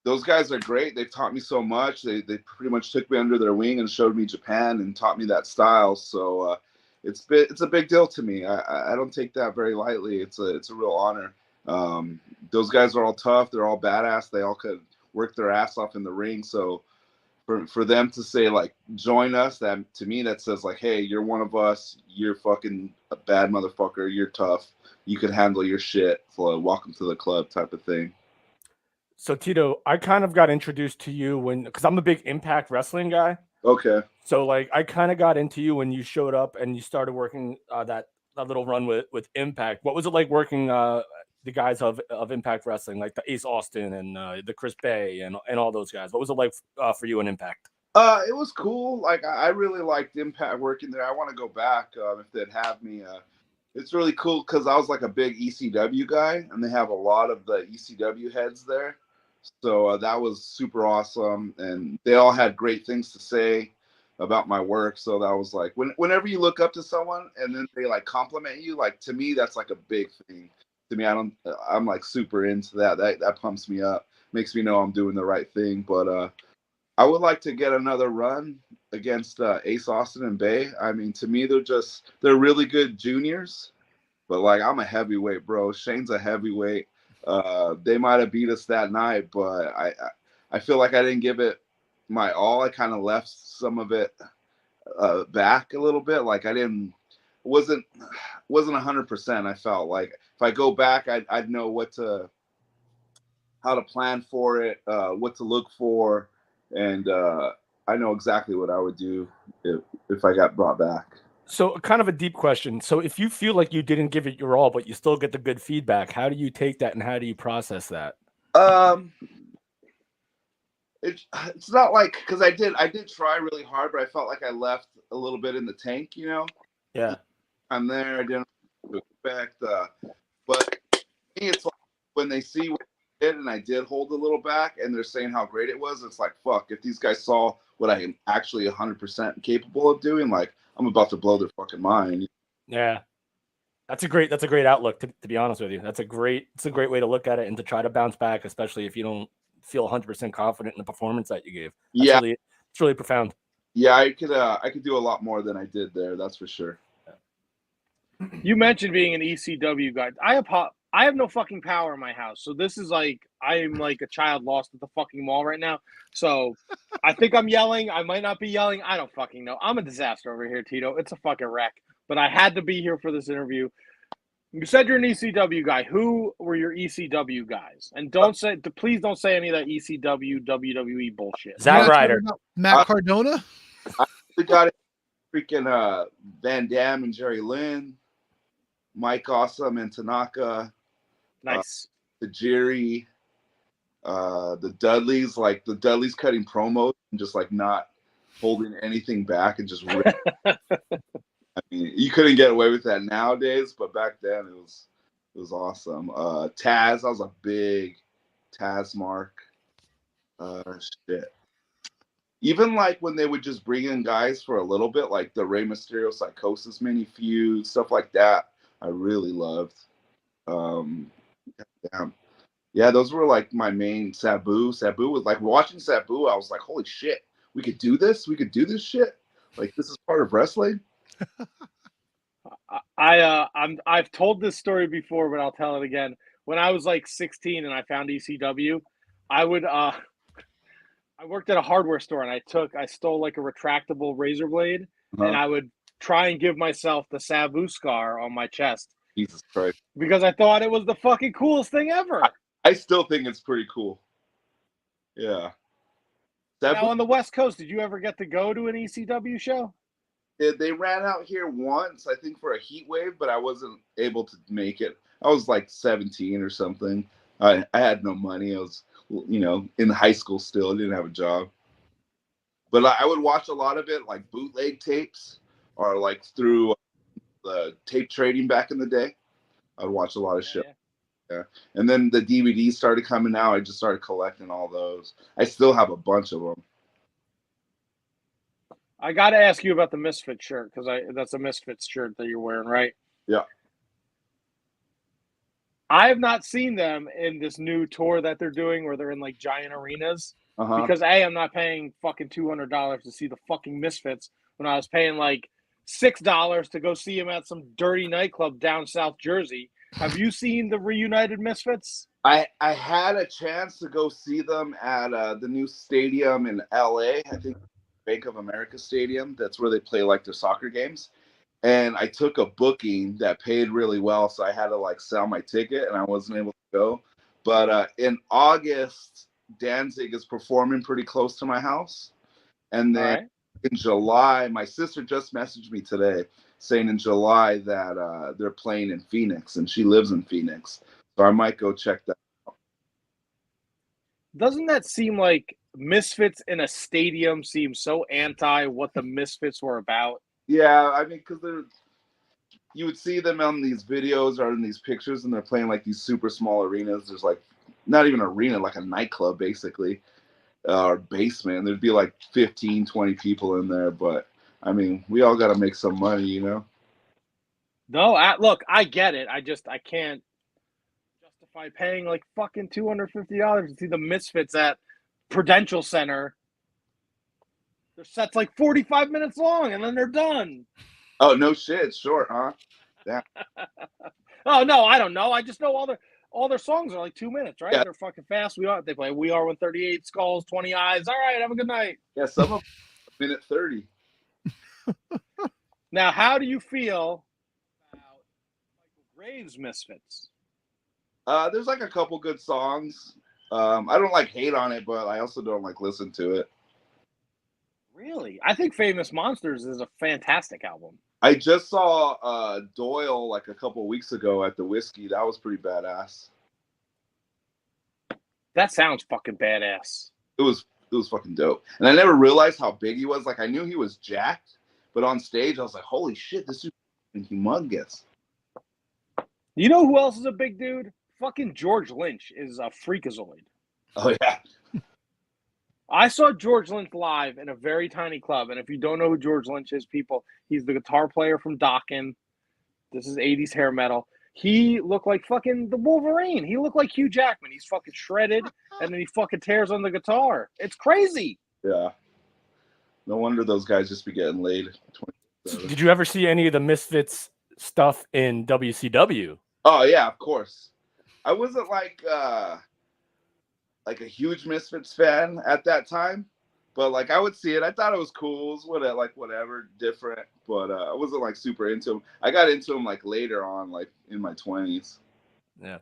Those guys are great. They've taught me so much. They pretty much took me under their wing and showed me Japan and taught me that style. So it's a big deal to me. I don't take that very lightly. It's a real honor. Those guys are all tough. They're all badass. They all could work their ass off in the ring. So for them to say, like, join us, that to me, that says, like, hey, you're one of us. You're fucking a bad motherfucker. You're tough. You can handle your shit. So welcome to the club type of thing. So Tito, I kind of got introduced to you because I'm a big Impact Wrestling guy. Okay. So like I kind of got into you when you showed up and you started working that little run with Impact. What was it like working the guys of Impact Wrestling, like the Ace Austin and the Chris Bay and all those guys? What was it like for you in Impact? It was cool. Like I really liked Impact working there. I want to go back if they'd have me. It's really cool because I was like a big ECW guy, and they have a lot of the ECW heads there. So that was super awesome, and they all had great things to say about my work. So that was like, whenever you look up to someone and then they like compliment you, like to me that's like a big thing. To me, I'm like super into that. That pumps me up, makes me know I'm doing the right thing. But I would like to get another run against Ace Austin and Bay. I mean, to me they're really good juniors, but like I'm a heavyweight, bro. Shane's a heavyweight. They might have beat us that night, but I feel like I didn't give it my all. I kind of left some of it back a little bit. Like I wasn't 100%. I felt like if I go back, I'd know how to plan for it, what to look for, and I know exactly what I would do if I got brought back. So kind of a deep question. So if you feel like you didn't give it your all, but you still get the good feedback, how do you take that and how do you process that? It's not like, because I did try really hard, but I felt like I left a little bit in the tank, you know? Yeah. I'm there. I didn't expect, but me, it's like when they see what I did and I did hold a little back and they're saying how great it was, it's like, fuck, if these guys saw what I am actually 100% capable of doing, like, I'm about to blow their fucking mind. Yeah. That's a great outlook, to be honest with you. It's a great way to look at it and to try to bounce back, especially if you don't feel 100% confident in the performance that you gave. It's really profound. Yeah, I could do a lot more than I did there. That's for sure. You mentioned being an ECW guy. I have no fucking power in my house, so this is like I'm like a child lost at the fucking mall right now. So I think I'm yelling. I might not be yelling. I don't fucking know. I'm a disaster over here, Tito. It's a fucking wreck. But I had to be here for this interview. You said you're an ECW guy. Who were your ECW guys? And please don't say any of that ECW WWE bullshit. Zack Ryder, Matt Cardona. We got it. Freaking Van Dam and Jerry Lynn, Mike Awesome and Tanaka. Nice. Tajiri, the Dudleys, like the Dudleys cutting promos and just like not holding anything back and just I mean, you couldn't get away with that nowadays, but back then it was awesome. Taz, I was a big Taz mark. Shit. Even like when they would just bring in guys for a little bit, like the Rey Mysterio Psychosis mini feud, stuff like that, I really loved. Yeah, those were like my main. Sabu was like, watching Sabu, I was like, holy shit, we could do this shit. Like, this is part of wrestling. I've told this story before, but I'll tell it again. When I was like 16 and I found ECW, I worked at a hardware store and I stole like a retractable razor blade and I would try and give myself the Sabu scar on my chest Jesus Christ. because I thought it was the fucking coolest thing ever. I still think it's pretty cool. Yeah. Now on the West Coast, did you ever get to go to an ECW show? They ran out here once, I think, for a heat wave, but I wasn't able to make it. I was like 17 or something. I had no money. I was, in high school still. I didn't have a job. But I would watch a lot of it, like bootleg tapes or like through the tape trading back in the day. I'd watch a lot of shit. Yeah. And then the DVDs started coming out. I just started collecting all those. I still have a bunch of them. I got to ask you about the Misfit shirt because that's a Misfits shirt that you're wearing, right? Yeah. I have not seen them in this new tour that they're doing where they're in like giant arenas because I'm not paying fucking $200 to see the fucking Misfits when I was paying like $6 to go see them at some dirty nightclub down South Jersey. Have you seen the reunited Misfits? I had a chance to go see them at the new stadium in LA. I think Bank of America Stadium. That's where they play like their soccer games. And I took a booking that paid really well, so I had to like sell my ticket, and I wasn't able to go. But in August, Danzig is performing pretty close to my house, and then in July, my sister just messaged me today saying in July that they're playing in Phoenix, and she lives in Phoenix, so I might go check that out. Doesn't that seem like Misfits in a stadium seems so anti what the Misfits were about? Yeah, I mean, because you would see them on these videos or in these pictures, and they're playing like these super small arenas. There's like not even an arena, like a nightclub, basically, or basement. There'd be like 15, 20 people in there. But, I mean, we all got to make some money, you know? No, look, I get it. I can't justify paying like fucking $250 to see the Misfits at Prudential Center. Their set's like 45 minutes long, and then they're done. Oh, no shit. It's short, huh? Yeah. Oh, no, I don't know. I just know all their songs are like 2 minutes, right? Yeah. They're fucking fast. They play We Are with 38 Skulls, 20 Eyes. All right, have a good night. Yeah, some of them a minute 30. Now, how do you feel about Michael Graves' Misfits? There's like a couple good songs. I don't like hate on it, but I also don't like listen to it. Really? I think Famous Monsters is a fantastic album. I just saw Doyle like a couple weeks ago at the Whiskey. That was pretty badass. That sounds fucking badass. It was fucking dope. And I never realized how big he was. Like, I knew he was jacked, but on stage I was like, holy shit, this dude is humongous. You know who else is a big dude? Fucking George Lynch is a freakazoid. Oh yeah. I saw George Lynch live in a very tiny club, and if you don't know who George Lynch is, people, he's the guitar player from Dokken. This is 80s hair metal. He looked like fucking the Wolverine. He looked like Hugh Jackman. He's fucking shredded, and then he fucking tears on the guitar. It's crazy. Yeah. No wonder those guys just be getting laid. Did you ever see any of the Misfits stuff in WCW? Oh yeah, of course. I wasn't like a huge Misfits fan at that time, but like I would see it. I thought it was cool. It was whatever, different, but I wasn't like super into them. I got into them like later on, like in my 20s. Yeah.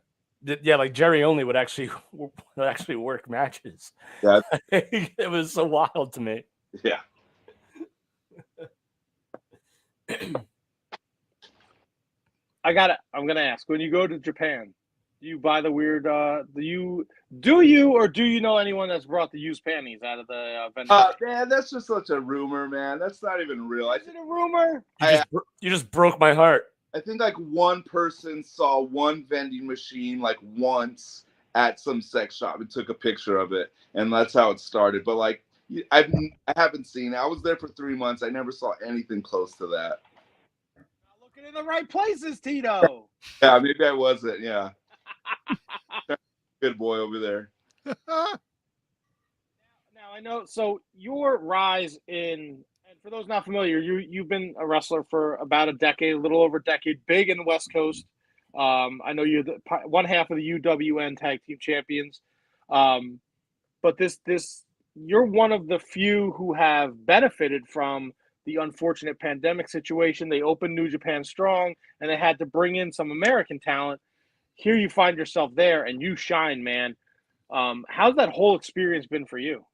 Yeah, like Jerry Only would actually work matches. Yeah. It was so wild to me. Yeah. I'm gonna ask, when you go to Japan, do you buy the weird do you know anyone that's brought the used panties out of the vendor? Man, that's just such a rumor, man. That's not even real. Is it a rumor? You just broke my heart. I think like one person saw one vending machine like once at some sex shop and took a picture of it, and that's how it started. But like I haven't seen it. I was there for 3 months. I never saw anything close to that. Not looking in the right places, Tito. Yeah, maybe I wasn't. Yeah. Good boy over there. Now I know. So your rise in And for those not familiar, you've been a wrestler for about a decade, a little over a decade, big in the West Coast. I know you're one half of the UWN Tag Team Champions, but this you're one of the few who have benefited from the unfortunate pandemic situation. They opened New Japan Strong, and they had to bring in some American talent. Here you find yourself there, and you shine, man. How's that whole experience been for you?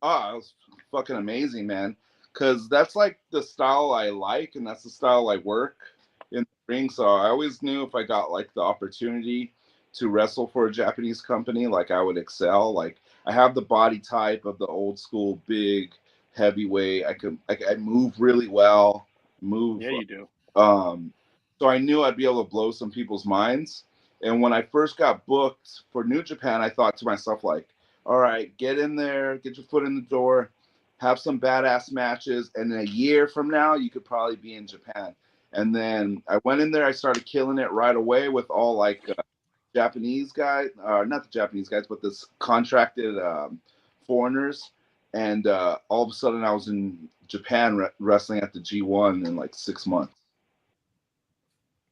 Oh, it was fucking amazing, man. Because that's like the style I like, and that's the style I work in the ring. So I always knew if I got like the opportunity to wrestle for a Japanese company, like I would excel. Like I have the body type of the old school big heavyweight. I move really well. Move. Yeah, you do. So I knew I'd be able to blow some people's minds. And when I first got booked for New Japan, I thought to myself, like, all right, get in there, get your foot in the door, have some badass matches, and in a year from now, you could probably be in Japan. And then I went in there, I started killing it right away with all like Japanese guys, not the Japanese guys, but this contracted foreigners. And all of a sudden, I was in Japan wrestling at the G1 in like 6 months.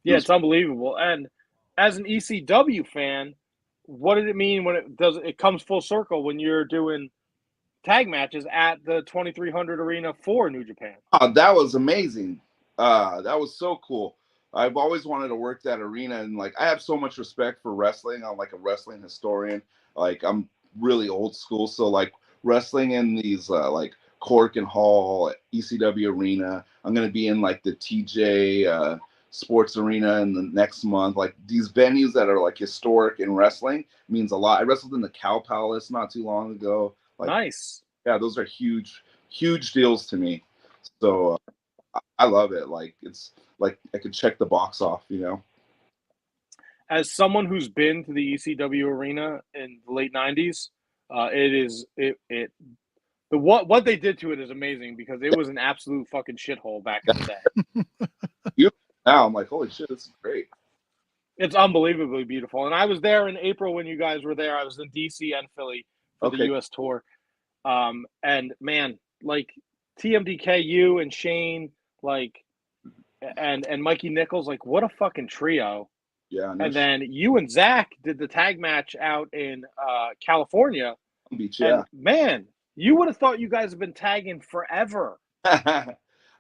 Yeah, it's unbelievable. And as an ECW fan, what did it mean when it comes full circle when you're doing tag matches at the 2300 arena for New Japan? Oh, that was amazing. That was so cool. I've always wanted to work that arena, and like I have so much respect for wrestling. I'm like a wrestling historian. Like I'm really old school, so like wrestling in these like Cork and Hall ECW arena. I'm gonna be in like the TJ Sports Arena in the next month. Like these venues that are like historic in wrestling means a lot. I wrestled in the Cow Palace not too long ago. Like, nice. Yeah, those are huge deals to me. So I love it. Like it's like I could check the box off, you know. As someone who's been to the ECW arena in the late 90s, what they did to it is amazing because it was an absolute fucking shithole back in the day. Now I'm like, holy shit, this is great. It's unbelievably beautiful. And I was there in April when you guys were there. I was in DC and Philly for the US tour. And man, like TMDK, you and Shane, like, and Mikey Nichols, like, what a fucking trio. Yeah. And then you and Zach did the tag match out in California. Beach, yeah. And man, you would have thought you guys have been tagging forever.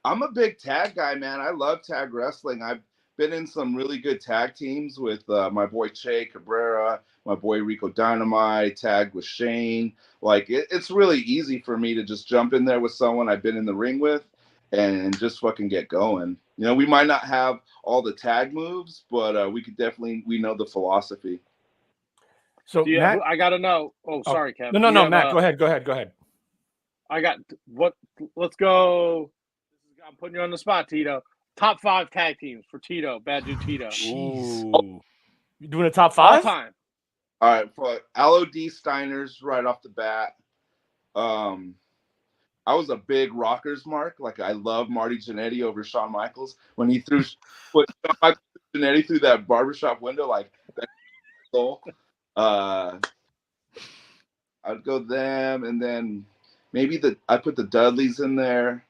I'm a big tag guy, man. I love tag wrestling. I've been in some really good tag teams with my boy Che Cabrera, my boy Rico Dynamite, tagged with Shane. Like, it's really easy for me to just jump in there with someone I've been in the ring with and just fucking get going. You know, we might not have all the tag moves, but we know the philosophy. So Matt, I got to know. Oh, sorry, Kevin. No, Matt, go ahead. Let's go. I'm putting you on the spot, Tito. Top 5 tag teams for Tito, Bad Dude Tito. Ooh. You doing a top 5? All time. All right, for LOD Steiners right off the bat. I was a big Rockers mark. Like I love Marty Jannetty over Shawn Michaels when he put Shawn Michaels Jannetty through that barbershop window. Like that soul. I'd go them, and then maybe I put the Dudleys in there.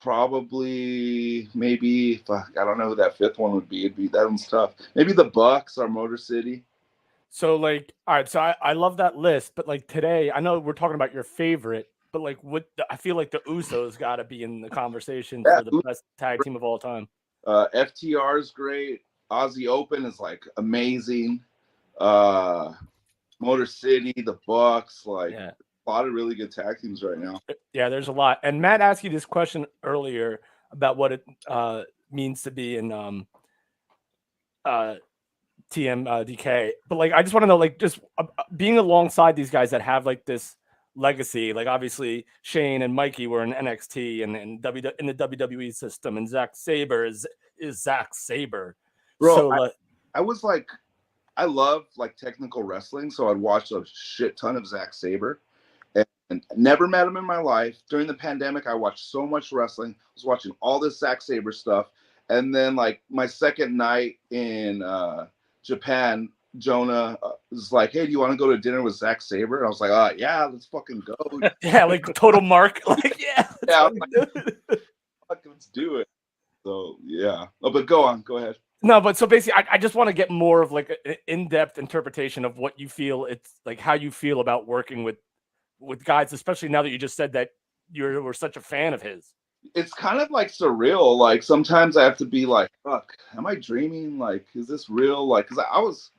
Probably maybe I don't know who that 5th one would be. That one's tough. Maybe the Bucks or Motor City. So like, all right, so I love that list, but like today, I know we're talking about your favorite, but like I feel like the Usos got to be in the conversation for the best tag team of all time. FTR is great. Aussie Open is like amazing. Motor City, the Bucks, like a lot of really good tag teams right now. Yeah, there's a lot. And Matt asked you this question earlier about what it means to be in TMDK, but like I just want to know, like, just being alongside these guys that have like this legacy. Like obviously Shane and Mikey were in NXT and in the WWE system, and Zack Sabre is Zack Sabre. Bro, so I was like, I love like technical wrestling, so I'd watch a shit ton of Zack Sabre, and never met him in my life. During the pandemic, I watched so much wrestling. I was watching all this Zack Sabre stuff, and then like my second night in Japan, Jonah was like, "Hey, do you want to go to dinner with Zack Sabre?" And I was like, yeah, let's fucking go." Yeah, like total Mark. Like, yeah, Yeah, I was like, "Fuck, let's do it." So yeah. Oh, but go on. Go ahead. No, but so basically, I just want to get more of like an in-depth interpretation of what you feel. It's like how you feel about working with guys, especially now that you just said that you were such a fan of his. It's kind of like surreal. Like sometimes I have to be like, "Fuck, am I dreaming? Like, is this real?" Like, because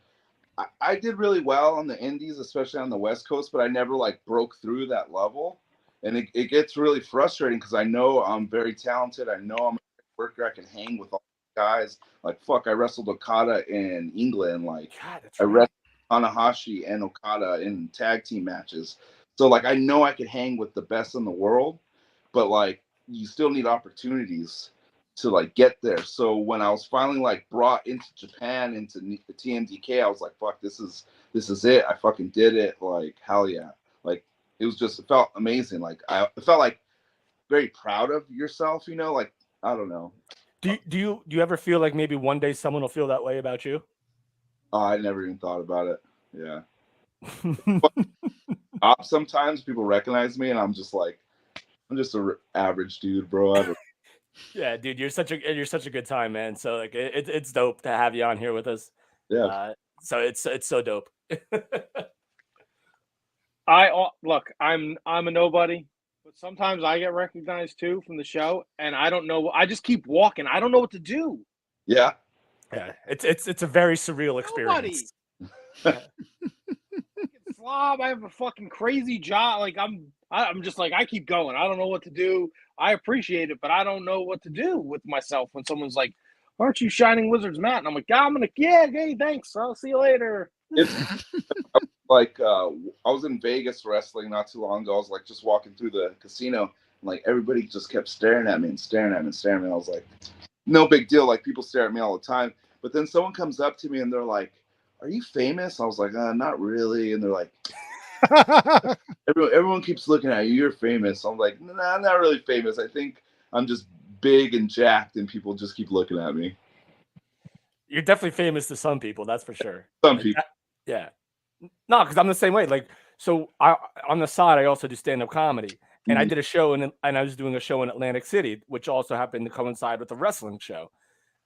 I did really well on the indies, especially on the West Coast, but I never like broke through that level, and it gets really frustrating because I know I'm very talented. I know I'm a worker. I can hang with all the guys. Like, fuck, I wrestled Okada in England. Like, God, that's I right. wrestled Tanahashi and Okada in tag team matches. So like, I know I could hang with the best in the world, but like, you still need opportunities to like get there. So when I was finally like brought into Japan into the TMDK, I was like, fuck, this is it. I fucking did it. Like, hell yeah. Like, it felt amazing. Like, I felt like very proud of yourself, you know, like, I don't know. Do you ever feel like maybe one day someone will feel that way about you? Oh, I never even thought about it. Yeah. Sometimes people recognize me and I'm just like, I'm just a average dude, bro. Yeah, dude, you're such a good time, man. So like, it's dope to have you on here with us. Yeah. So it's so dope. Look, I'm a nobody, but sometimes I get recognized too from the show, and I don't know. I just keep walking. I don't know what to do. Yeah. Yeah, it's a very surreal experience. Slob. I have a fucking crazy job. Like I'm just like I keep going. I don't know what to do. I appreciate it, but I don't know what to do with myself when someone's like, "Aren't you Shining Wizards, Matt?" And I'm like, "Yeah, I'm gonna. Yeah, hey, thanks. I'll see you later." It's like I was in Vegas wrestling not too long ago. I was like just walking through the casino, and like everybody just kept staring at me and staring at me and staring at me. I was like, no big deal. Like people stare at me all the time. But then someone comes up to me and they're like, "Are you famous?" I was like, "Not really." And they're like, everyone keeps looking at you. You're famous. I'm like, "Nah, I'm not really famous. I think I'm just big and jacked, and people just keep looking at me." You're definitely famous to some people, that's for sure. Some Like, people. yeah. No, because I'm the same way. Like, so I on the side, I also do stand-up comedy. And I did a show and I was doing a show in Atlantic City, which also happened to coincide with the wrestling show.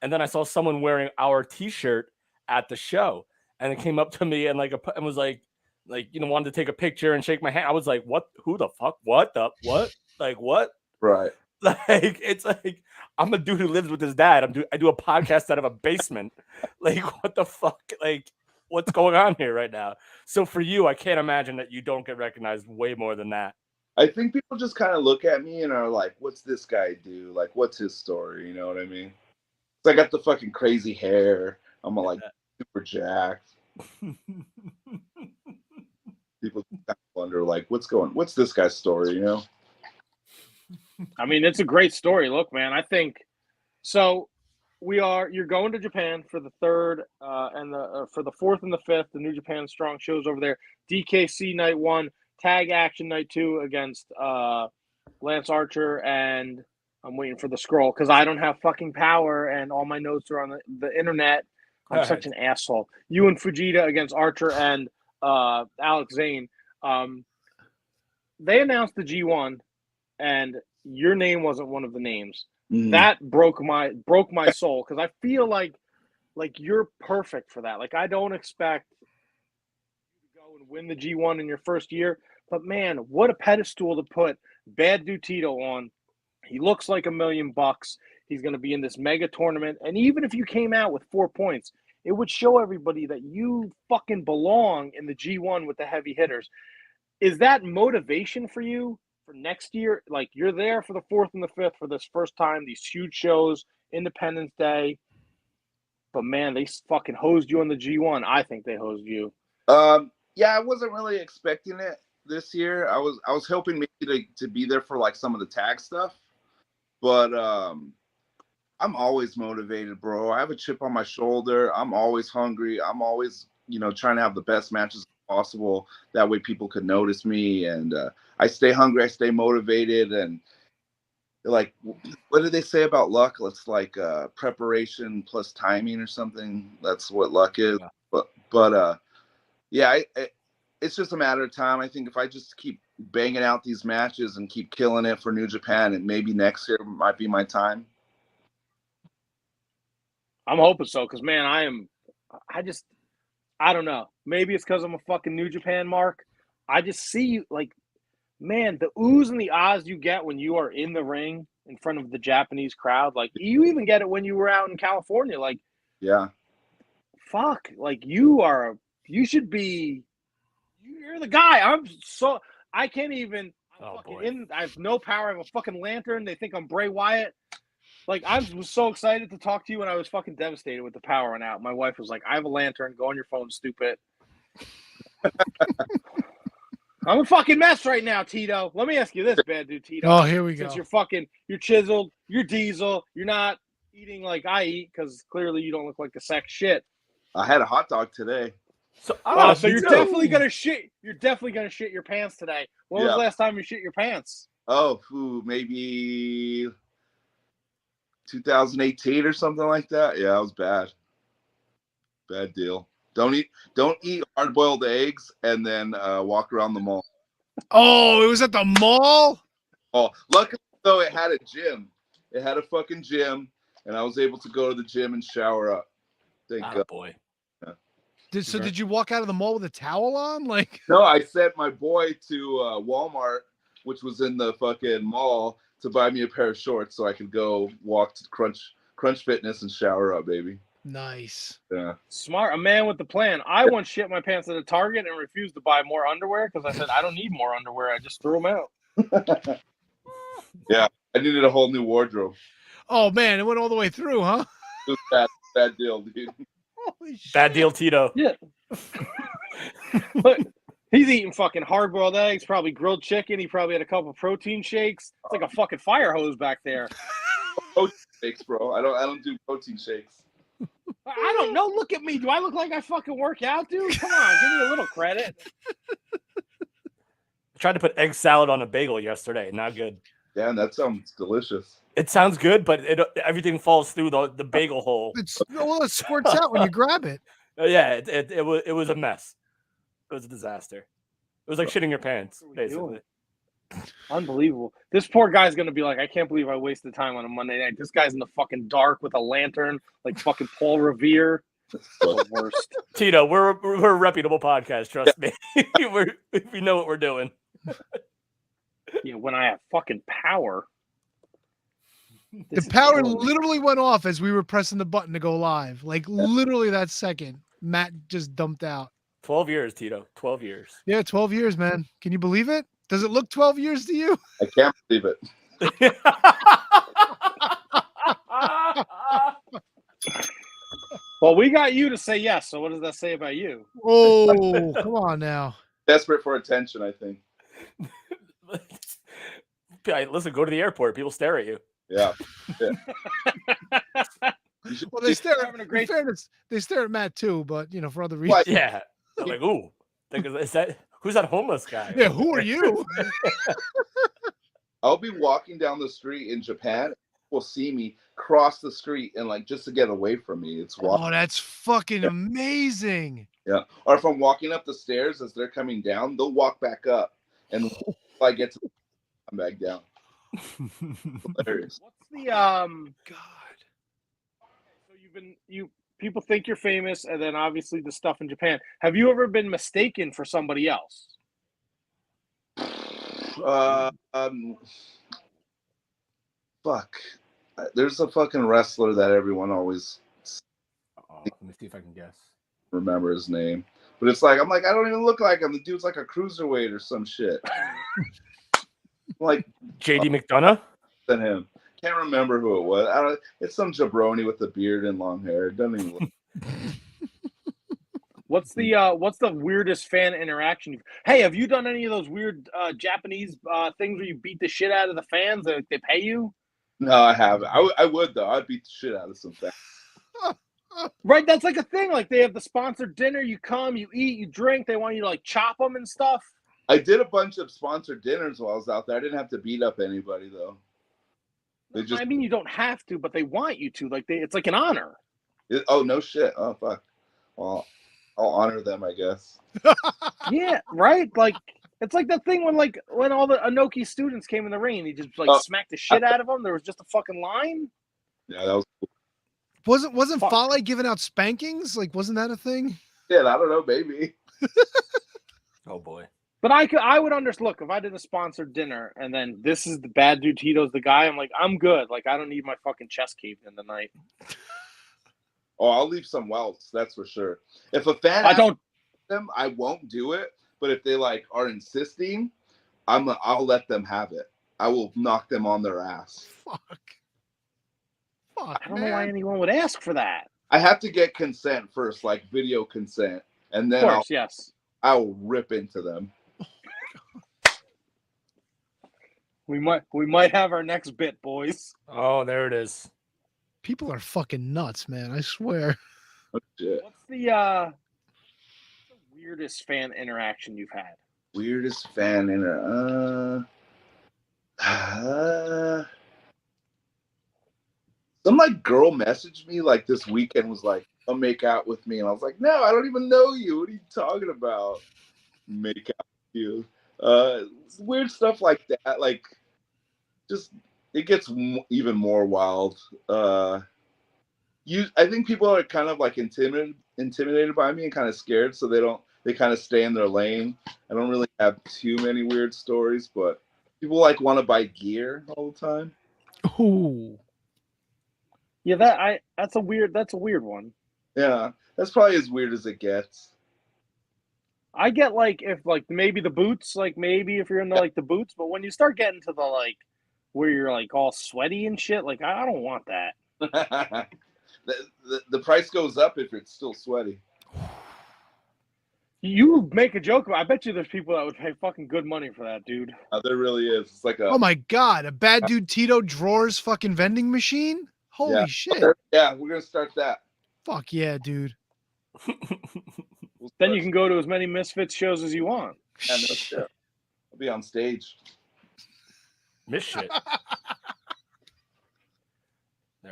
And then I saw someone wearing our T-shirt at the show, and it came up to me and and was like wanted to take a picture and shake my hand. I was like, "What? Who the fuck? What the what? Like what?" Right. Like it's like I'm a dude who lives with his dad. I do a podcast out of a basement. Like what the fuck? Like what's going on here right now? So for you, I can't imagine that you don't get recognized way more than that. I think people just kind of look at me and are like, "What's this guy do? Like, what's his story?" You know what I mean? So I got the fucking crazy hair. I'm like super jacked. People kind of wonder like, what's this guy's story? You know? I mean, it's a great story. Look, man, I think so. You're going to Japan for the third and for the fourth and the fifth, the New Japan Strong shows over there. DKC night 1, tag action night 2 against Lance Archer, and I'm waiting for the scroll because I don't have fucking power and all my notes are on the internet. I'm such an asshole. You and Fujita against Archer and Alex Zane. They announced the G1, and your name wasn't one of the names. That broke my soul because I feel like you're perfect for that. Like I don't expect you to go and win the G1 in your first year, but man, what a pedestal to put Bad Dude Tito on. He looks like $1 million. He's going to be in this mega tournament, and even if you came out with 4 points, it would show everybody that you fucking belong in the G1 with the heavy hitters. Is that motivation for you? For next year, like you're there for the 4th and the 5th for this first time, these huge shows, Independence Day. But man, they fucking hosed you on the G1. I think they hosed you. Yeah, I wasn't really expecting it this year. I was hoping maybe to be there for like some of the tag stuff. But I'm always motivated, bro. I have a chip on my shoulder. I'm always hungry. I'm always, trying to have the best matches possible. That way people could notice me, and I stay hungry. I stay motivated, and like, what did they say about luck? It's like preparation plus timing or something. That's what luck is. Yeah. But yeah, it's just a matter of time. I think if I just keep banging out these matches and keep killing it for New Japan, and maybe next year might be my time. I'm hoping so, because man, I don't know. Maybe it's because I'm a fucking New Japan mark. I just see like, man, the oohs and the ahs you get when you are in the ring in front of the Japanese crowd. Like you even get it when you were out in California. Like, Yeah. fuck, like you're the guy. I can't even. I have no power. I have a fucking lantern. They think I'm Bray Wyatt. Like, I was so excited to talk to you, and I was fucking devastated with the power went out. My wife was like, I have a lantern. Go on your phone, stupid. I'm a fucking mess right now, Tito. Let me ask you this, bad dude Tito. Oh, here we go. Since you're chiseled, you're diesel, you're not eating like I eat, because clearly you don't look like a sack of shit. I had a hot dog today. So, So you're definitely gonna shit. You're definitely gonna shit your pants today. When was the last time you shit your pants? Oh, maybe 2018 or something like that. Yeah, it was bad. Bad deal. Don't eat hard-boiled eggs and then walk around the mall. Oh, it was at the mall? Oh, luckily though, it had a gym. It had a fucking gym, and I was able to go to the gym and shower up. Thank God. Boy. Yeah. Did you walk out of the mall with a towel on? Like, no, I sent my boy to Walmart, which was in the fucking mall, to buy me a pair of shorts so I could go walk to Crunch Fitness and shower up, baby. Nice. Yeah. Smart, a man with the plan. I once shit my pants at a Target and refused to buy more underwear because I said I don't need more underwear. I just threw them out. Yeah, I needed a whole new wardrobe. Oh man, it went all the way through, huh? It was bad deal, dude. Holy shit. Bad deal, Tito. Yeah. But he's eating fucking hard-boiled eggs, probably grilled chicken. He probably had a couple protein shakes. It's like a fucking fire hose back there. Protein shakes, bro. I don't do protein shakes. I don't know. Look at me. Do I look like I fucking work out, dude? Come on, give me a little credit. I tried to put egg salad on a bagel yesterday. Not good. Damn, that sounds delicious. It sounds good, but everything falls through the bagel hole. It squirts out when you grab it. Yeah, it was a mess. It was a disaster. It was like shitting your pants, basically. Unbelievable. This poor guy's gonna be like, I can't believe I wasted time on a Monday night. This guy's in the fucking dark with a lantern, like fucking Paul Revere. The worst. Tito, we're a reputable podcast. Trust me, we know what we're doing. Yeah, when I have fucking power. The power literally went off as we were pressing the button to go live. Like literally that second, Matt just dumped out. 12 years, Tito. 12 years. Yeah, 12 years, man. Can you believe it? Does it look 12 years to you? I can't believe it. Well, we got you to say yes. So what does that say about you? Oh, come on now. Desperate for attention, I think. Listen, go to the airport. People stare at you. Yeah. Well, they stare at, in fairness, they stare at Matt too, but for other reasons. Yeah. I'm like, ooh, who's that homeless guy? Yeah, who are you? I'll be walking down the street in Japan. Will see me cross the street and just to get away from me. It's Oh, that's fucking amazing. Yeah. Or if I'm walking up the stairs as they're coming down, they'll walk back up, and if I get to come back down. Hilarious. What's the God? So people think you're famous, and then obviously the stuff in Japan. Have you ever been mistaken for somebody else? Fuck. There's a fucking wrestler that everyone always let me see if I can guess. Remember his name. But it's like, I'm like, I don't even look like him. The dude's like a cruiserweight or some shit. Like JD McDonough? Than him. Can't remember who it was. It's some jabroni with a beard and long hair. It doesn't even look. What's the weirdest fan interaction? Hey, have you done any of those weird Japanese things where you beat the shit out of the fans that they pay you? No, I haven't. I would though. I'd beat the shit out of some fans. Right, that's like a thing. Like they have the sponsored dinner. You come, you eat, you drink. They want you to chop them and stuff. I did a bunch of sponsored dinners while I was out there. I didn't have to beat up anybody though. I mean, you don't have to, but they want you to. It's like an honor. Oh no shit! Oh fuck! Well, I'll honor them, I guess. Yeah, right. Like it's like that thing when all the Anoki students came in the ring, he just smacked the shit out of them. There was just a fucking line. Yeah, that was cool. Wasn't Fuck. Fale giving out spankings? Like, wasn't that a thing? Yeah, I don't know, maybe. Oh boy. But I would understand. Look, if I did a sponsored dinner and then this is the bad dude Tito's the guy, I'm like, I'm good. Like, I don't need my fucking chest caved in tonight. Oh, I'll leave some welts, that's for sure. If a fan I don't. them, I won't do it. But if they like are insisting, I'll let them have it. I will knock them on their ass. Fuck, I don't know why anyone would ask for that. I have to get consent first, like video consent, and Of then course, yes. I'll rip into them. We might have our next bit, boys. Oh, there it is. People are fucking nuts, man. I swear. Oh, shit. What's the weirdest fan interaction you've had? Weirdest fan some like girl messaged me like this weekend, was like, "Come make out with me," and I was like, "No, I don't even know you. What are you talking about? Make out with you?" Weird stuff like that. Like, just it gets even more wild. I think people are kind of like intimidated by me and kind of scared, so they kind of stay in their lane. I don't really have too many weird stories, but people like want to buy gear all the time. Ooh. Yeah, that's a weird one. Yeah, that's probably as weird as it gets. I get like if like maybe the boots, like maybe if you're into like the boots, but when you start getting to the like where you're like all sweaty and shit, like I don't want that. the price goes up if it's still sweaty. You make a joke about. I bet you there's people that would pay fucking good money for that, dude. There really is. It's like Oh my god, a bad dude Tito drawers fucking vending machine? Holy shit. Yeah, we're gonna start that. Fuck yeah, dude. Then you can go to as many Misfits shows as you want. Yeah, no shit. I'll be on stage. Miss shit.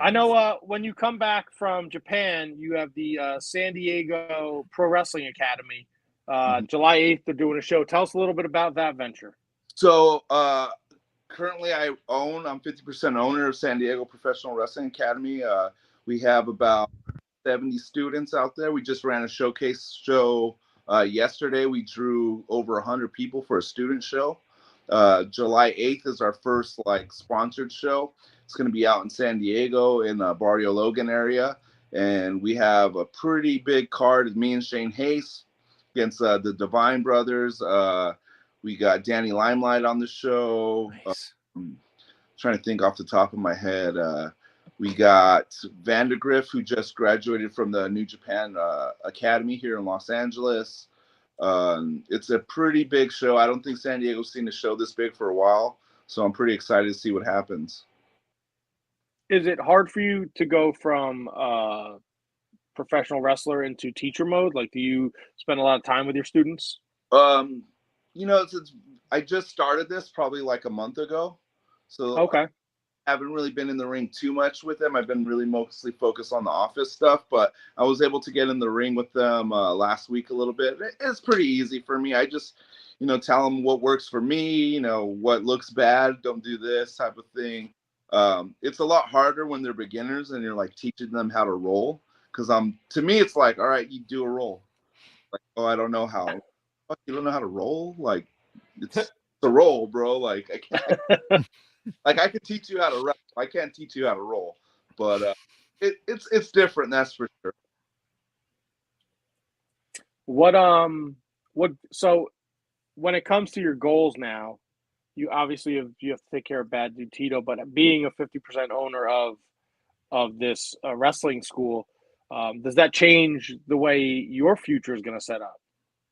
I know when you come back from Japan, you have the San Diego Pro Wrestling Academy. July 8th, they're doing a show. Tell us a little bit about that venture. So currently I'm 50% owner of San Diego Professional Wrestling Academy. We have about 70 students out there. We just ran a showcase show yesterday. We drew over 100 people for a student show. July 8th is our first like sponsored show. It's going to be out in San Diego in the Barrio Logan area. And we have a pretty big card. Me and Shane Hayes against the Divine Brothers. We got Danny Limelight on the show. Nice. Trying to think off the top of my head. We got Vandergriff, who just graduated from the New Japan Academy here in Los Angeles. It's a pretty big show. I don't think San Diego's seen a show this big for a while, so I'm pretty excited to see what happens. Is it hard for you to go from professional wrestler into teacher mode? Like, do you spend a lot of time with your students? I just started this probably like a month ago, so okay. I haven't really been in the ring too much with them. I've been really mostly focused on the office stuff, but I was able to get in the ring with them last week a little bit. It's pretty easy for me. I just, tell them what works for me, what looks bad, don't do this type of thing. It's a lot harder when they're beginners and you're like teaching them how to roll. Cause to me, it's like, all right, you do a roll. Like, oh, I don't know how. Fuck, you don't know how to roll? Like, it's a roll, bro. Like, I can't. Like, I could teach you how to wrestle. I can't teach you how to roll. But it's different. That's for sure. So when it comes to your goals now, you obviously have to take care of Bad Dude Tito, but being a 50% owner of this wrestling school, does that change the way your future is going to set up?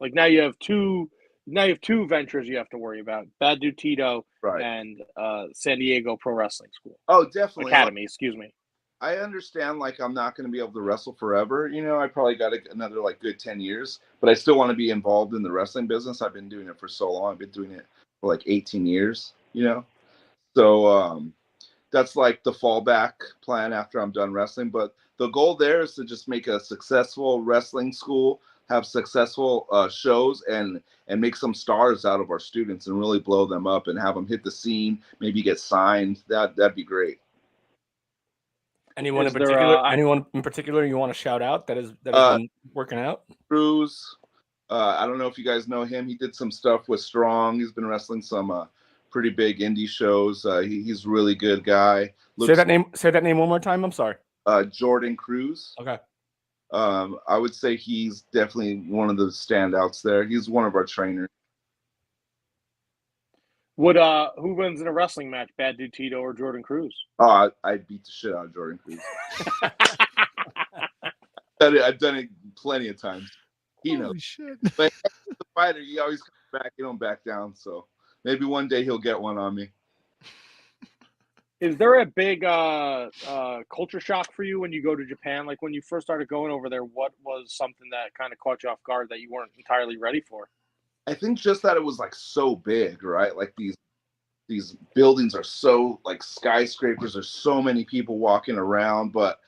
Like now you have two ventures you have to worry about: Bad Dude Tito and San Diego Pro Wrestling School. Oh, definitely. Academy, excuse me. I understand, like, I'm not going to be able to wrestle forever. I probably got another, like, good 10 years. But I still want to be involved in the wrestling business. I've been doing it for so long. I've been doing it for, like, 18 years, So that's, like, the fallback plan after I'm done wrestling. But the goal there is to just make a successful wrestling school, have successful shows and make some stars out of our students and really blow them up and have them hit the scene, maybe get signed. That'd be great. Anyone Is in there, particular? Anyone in particular you want to shout out that has been working out? Cruz. I don't know if you guys know him. He did some stuff with Strong. He's been wrestling some pretty big indie shows. He's a really good guy. Say that name one more time. I'm sorry. Jordan Cruz. Okay. I would say he's definitely one of the standouts there. He's one of our trainers. Who wins in a wrestling match, Bad Dude Tito or Jordan Cruz? I'd beat the shit out of Jordan Cruz. I've done it plenty of times. He knows. Holy shit. But as a fighter, he always comes back. He don't back down. So maybe one day he'll get one on me. Is there a big culture shock for you when you go to Japan? Like when you first started going over there, what was something that kind of caught you off guard that you weren't entirely ready for? I think just that it was like so big, right? Like these buildings are so like skyscrapers. There's so many people walking around. But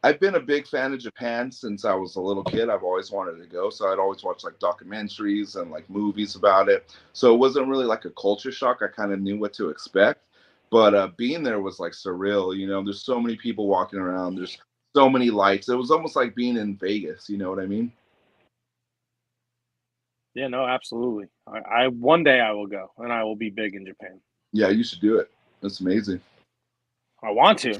I've been a big fan of Japan since I was a little kid. I've always wanted to go. So I'd always watch like documentaries and like movies about it. So it wasn't really like a culture shock. I kind of knew what to expect. But being there was like surreal. You know, there's so many people walking around. There's so many lights. It was almost like being in Vegas. You know what I mean? Yeah, no, absolutely. I one day I will go and I will be big in Japan. Yeah, you should do it. That's amazing. I want to.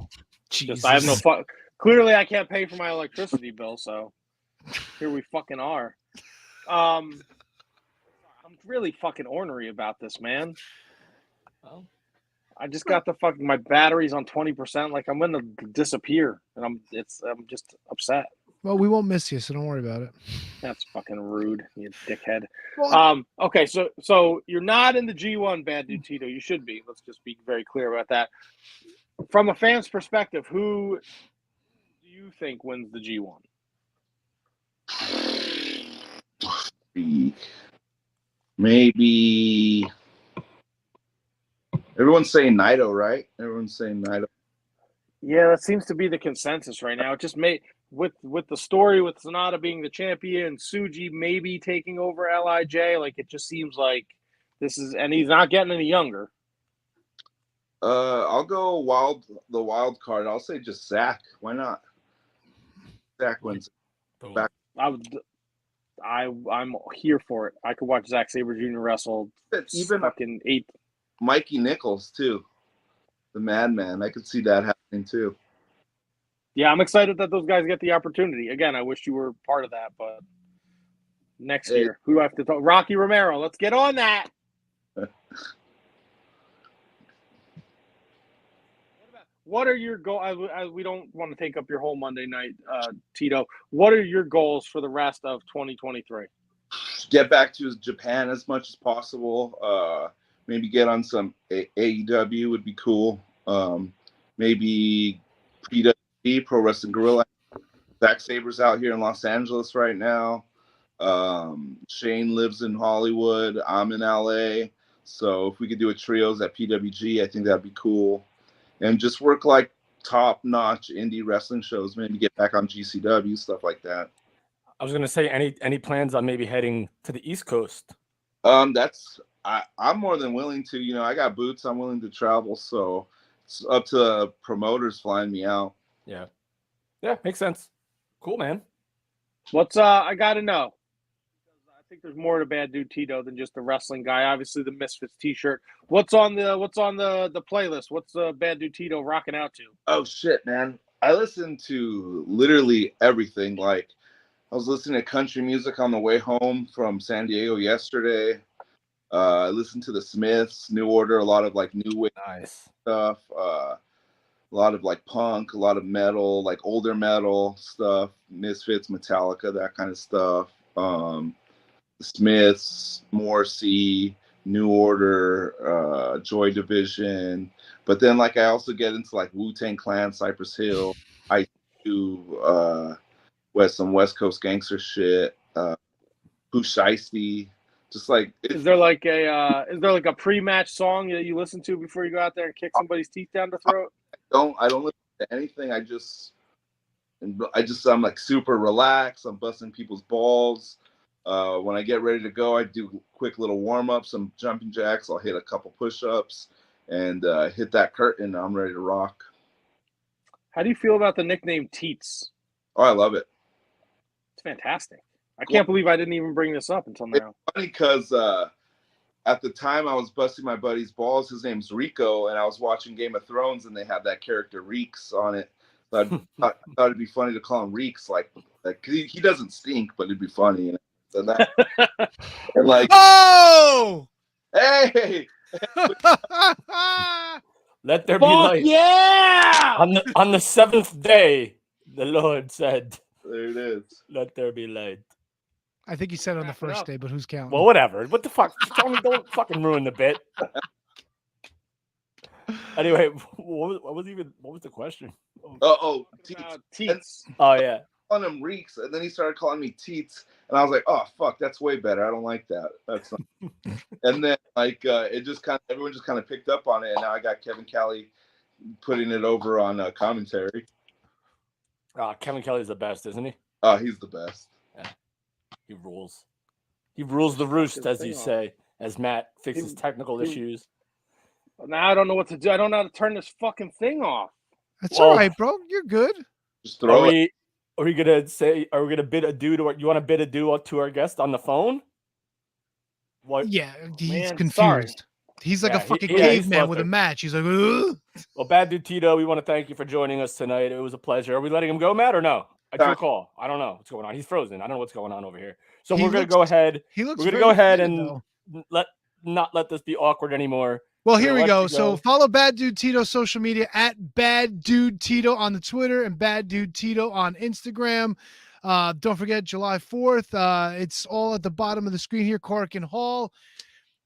Jesus. Just I have no fuck. Clearly, I can't pay for my electricity bill, so here we fucking are. I'm really fucking ornery about this, man. Well, I just got the fucking my battery's on 20%. Like I'm gonna disappear, and I'm just upset. Well, we won't miss you, so don't worry about it. That's fucking rude, you dickhead. Well, Okay, so you're not in the G1, Bad Dude Tito. You should be. Let's just be very clear about that. From a fan's perspective, who do you think wins the G1? Maybe everyone's saying Naito, right? Everyone's saying Naito. Yeah, that seems to be the consensus right now. It just made with the story with Sonata being the champion, Suji maybe taking over LIJ. Like it just seems like this is, and he's not getting any younger. I'll go the wild card. I'll say just Zach. Why not? Zach wins. Back. I'm here for it. I could watch Zack Sabre Jr. wrestle. Even fucking 8. Mikey Nichols too, the Madman. I could see that happening too. Yeah, I'm excited that those guys get the opportunity. Again, I wish you were part of that, but next year, who do I have to talk? Rocky Romero. Let's get on that. What are your goals? We don't want to take up your whole Monday night, Tito. What are your goals for the rest of 2023? Get back to Japan as much as possible. Maybe get on some AEW would be cool. Maybe PWG, Pro Wrestling Guerrilla. Zack Sabre's out here in Los Angeles right now. Shane lives in Hollywood. I'm in LA. So if we could do a trios at PWG, I think that'd be cool. And just work like top-notch indie wrestling shows. Maybe get back on GCW, stuff like that. I was gonna say any plans on maybe heading to the East Coast? I'm more than willing to. You know, I got boots. I'm willing to travel. So it's up to promoters flying me out. Yeah, makes sense. Cool, man. What's I gotta know. I think there's more to Bad Dude Tito than just the wrestling guy. Obviously, the Misfits T-shirt. What's on the playlist? What's Bad Dude Tito rocking out to? Oh shit, man! I listen to literally everything. Like I was listening to country music on the way home from San Diego yesterday. I listened to the Smiths, New Order, a lot of like new wave stuff. A lot of like punk, a lot of metal, like older metal stuff. Misfits, Metallica, that kind of stuff. The Smiths, Morrissey, New Order, Joy Division. But then like I also get into like Wu-Tang Clan, Cypress Hill. I do some West Coast gangster shit. Pooh Shiesty. Just like is there like a pre-match song that you listen to before you go out there and kick somebody's teeth down the throat? I don't listen to anything. I just and I'm like super relaxed. I'm busting people's balls. When I get ready to go, I do quick little warm ups, some jumping jacks. I'll hit a couple push ups and hit that curtain. I'm ready to rock. How do you feel about the nickname Teats? Oh, I love it. It's fantastic. I can't believe I didn't even bring this up until now. It's funny because at the time I was busting my buddy's balls. His name's Rico, and I was watching Game of Thrones, and they had that character Reeks on it. So I thought it'd be funny to call him Reeks, like he doesn't stink, but it'd be funny. So that, and like, Oh! hey, Let there be Fuck light. yeah! On the seventh day, the Lord said, there it is. "Let there be light." I think he said on the Wrap it first up. day, but who's counting? Well, whatever. What the fuck? Don't fucking ruin the bit. Anyway, what was the question? Oh, Teats. Oh yeah. Calling him Reeks, and then he started calling me Teats, and I was like, oh fuck, that's way better. I don't like that. That's not. And then like it just kind of everyone just kind of picked up on it, and now I got Kevin Kelly putting it over on commentary. Kevin Kelly's the best, isn't he? Oh, he's the best. Yeah. He rules. He rules the roost, as you thing say, as Matt fixes technical issues. Now I don't know what to do. I don't know how to turn this fucking thing off. That's all right, bro. You're good. Just throw it. Are we gonna bid adieu to you want to bid adieu to our guest on the phone? What? Yeah, he's Man, confused. sorry. He's like Yeah, a fucking he's caveman with a flustered. match. He's like, ugh. Well, Bad Dude Tito, we want to thank you for joining us tonight. It was a pleasure. Are we letting him go, Matt, or no? It's your call. I don't know what's going on. He's frozen. I don't know what's going on over here. So we're gonna go ahead. He looks. We're gonna very go ahead offended, and though. not let this be awkward anymore. Well, We're here gonna we let go. you So follow Bad Dude Tito social media at Bad Dude Tito on the Twitter and Bad Dude Tito on Instagram. Don't forget July 4th. It's all at the bottom of the screen here, Cork and Hall.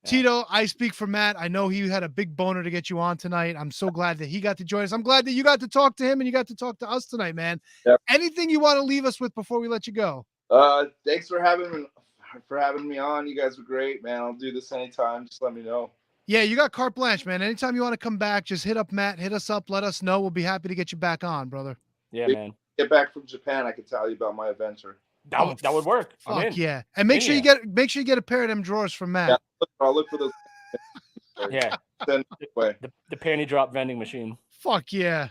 Yeah. Tito, I speak for Matt. I know he had a big boner to get you on tonight. I'm so glad that he got to join us. I'm glad that you got to talk to him and you got to talk to us tonight, man. Yep. Anything you want to leave us with before we let you go? Thanks for having me on. You guys were great, man. I'll do this anytime. Just let me know. Yeah, you got carte blanche, man. Anytime you want to come back, just hit up Matt, hit us up, let us know. We'll be happy to get you back on, brother. Yeah, man. Get back from Japan, I can tell you about my adventure. That would work. I'm in. Fuck yeah. And make sure you get a pair of them drawers from Matt. Yeah, I'll look for those. Yeah. Send it away. The panty drop vending machine. Fuck yeah.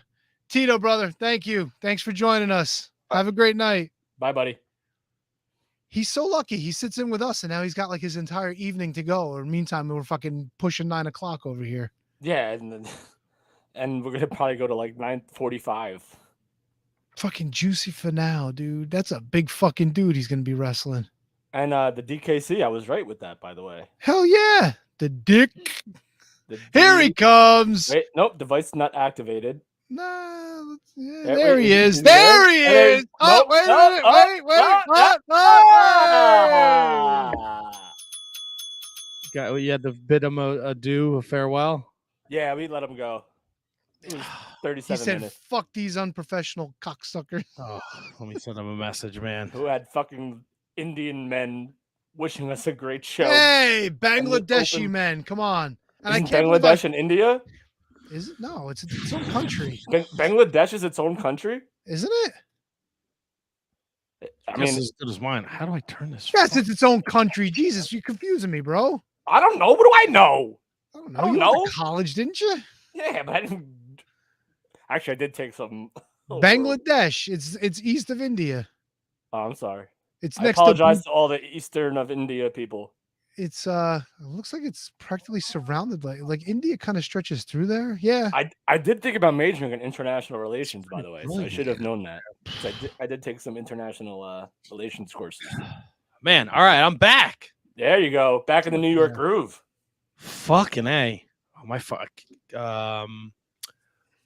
Tito, brother, thank you. Thanks for joining us. Have a great night. Bye, buddy. He's so lucky. He sits in with us, and now he's got like his entire evening to go. Or meantime, we're fucking pushing 9 o'clock over here. Yeah, and we're gonna probably go to like 9:45. Fucking juicy for now, dude. That's a big fucking dude he's gonna be wrestling. And the DKC, I was right with that, by the way. Hell yeah. The dick. The Here he comes. Wait, nope, device not activated. Nah, yeah, Yeah, there wait, he is is. he There there? he There is. he- Oh, nope, wait a no, minute. oh, Wait. You had to bid him a farewell. Yeah, we let him go. It was He 37 said, minutes. fuck these unprofessional cocksuckers. Oh, let me send him a message, man. Who had fucking Indian men wishing us a great show. Hey, the Bangladeshi open- men. Come on. And Isn't can't believe Bangladesh and India? Is it? No, it's its own country. Bangladesh is its own country? Isn't it? I Guess mean, as good as mine. How do I turn this? Yes, it's its own country. Jesus, you're confusing me, bro. I don't know. What do I know? I don't know. I don't You went know. to college, didn't you? Yeah, but I didn't. Actually, I did take some. Bangladesh. It's east of India. Oh, I'm sorry. It's I next apologize to. to all the eastern of India people. It's it looks like it's practically surrounded like India kind of stretches through there. Yeah. I did think about majoring in international relations, by the way, so I brilliant. should have known that. 'Cause I did take some international relations courses. Man, all right, I'm back. There you go, back in the New York groove. Fucking A. Oh, my fuck.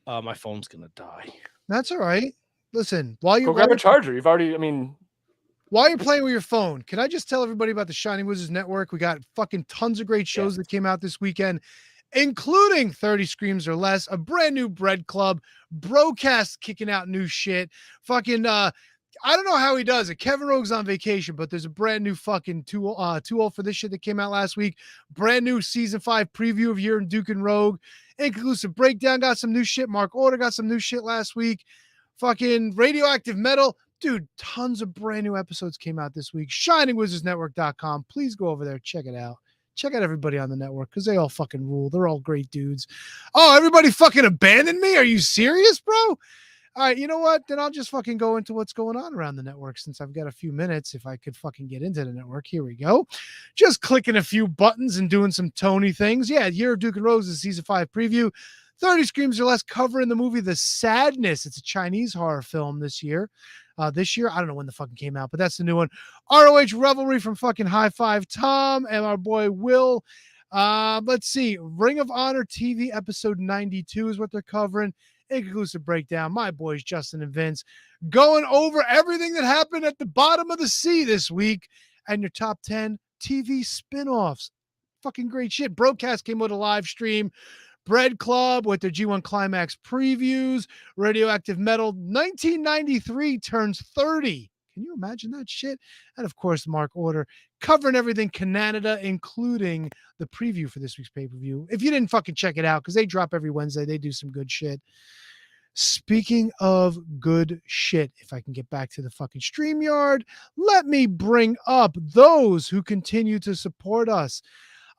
My phone's gonna die. That's all right. Listen, while Go you're grab a charger. You've already. I mean, while you're playing with your phone, can I just tell everybody about the Shining Wizards Network? We got fucking tons of great shows that came out this weekend, including 30 Screams or Less, a brand new Bread Club, Broadcast kicking out new shit. Fucking I don't know how he does it. Kevin Rogue's on vacation, but there's a brand new fucking too old for this shit that came out last week. Brand new season 5 preview of Year in Duke and Rogue. Inconclusive Breakdown got some new shit. Mark Order got some new shit last week. fucking Radioactive Metal. Dude, tons of brand new episodes came out this week. ShiningWizardsNetwork.com. Please go over there. Check it out. Check out everybody on the network because they all fucking rule. They're all great dudes. Oh, everybody fucking abandoned me? Are you serious, bro? All right, you know what? Then I'll just fucking go into what's going on around the network since I've got a few minutes. If I could fucking get into the network. Here we go. Just clicking a few buttons and doing some Tony things. Yeah, Year of Duke and Roses season 5 preview. 30 Screams or Less covering the movie The Sadness. It's a Chinese horror film this year. I don't know when the fucking came out, but that's the new one. ROH Revelry from fucking High Five Tom and our boy Will. Let's see. Ring of Honor TV episode 92 is what they're covering. Inconclusive breakdown. My boys Justin and Vince going over everything that happened at the bottom of the sea this week and your top 10 TV spinoffs. Fucking great shit. Broadcast came with a live stream. Bread Club with their G1 Climax previews. Radioactive Metal 1993 turns 30. Can you imagine that shit? And of course, Mark Order covering everything Canada, including the preview for this week's pay-per-view. If you didn't fucking check it out, because they drop every Wednesday, they do some good shit. Speaking of good shit, if I can get back to the fucking StreamYard, let me bring up those who continue to support us.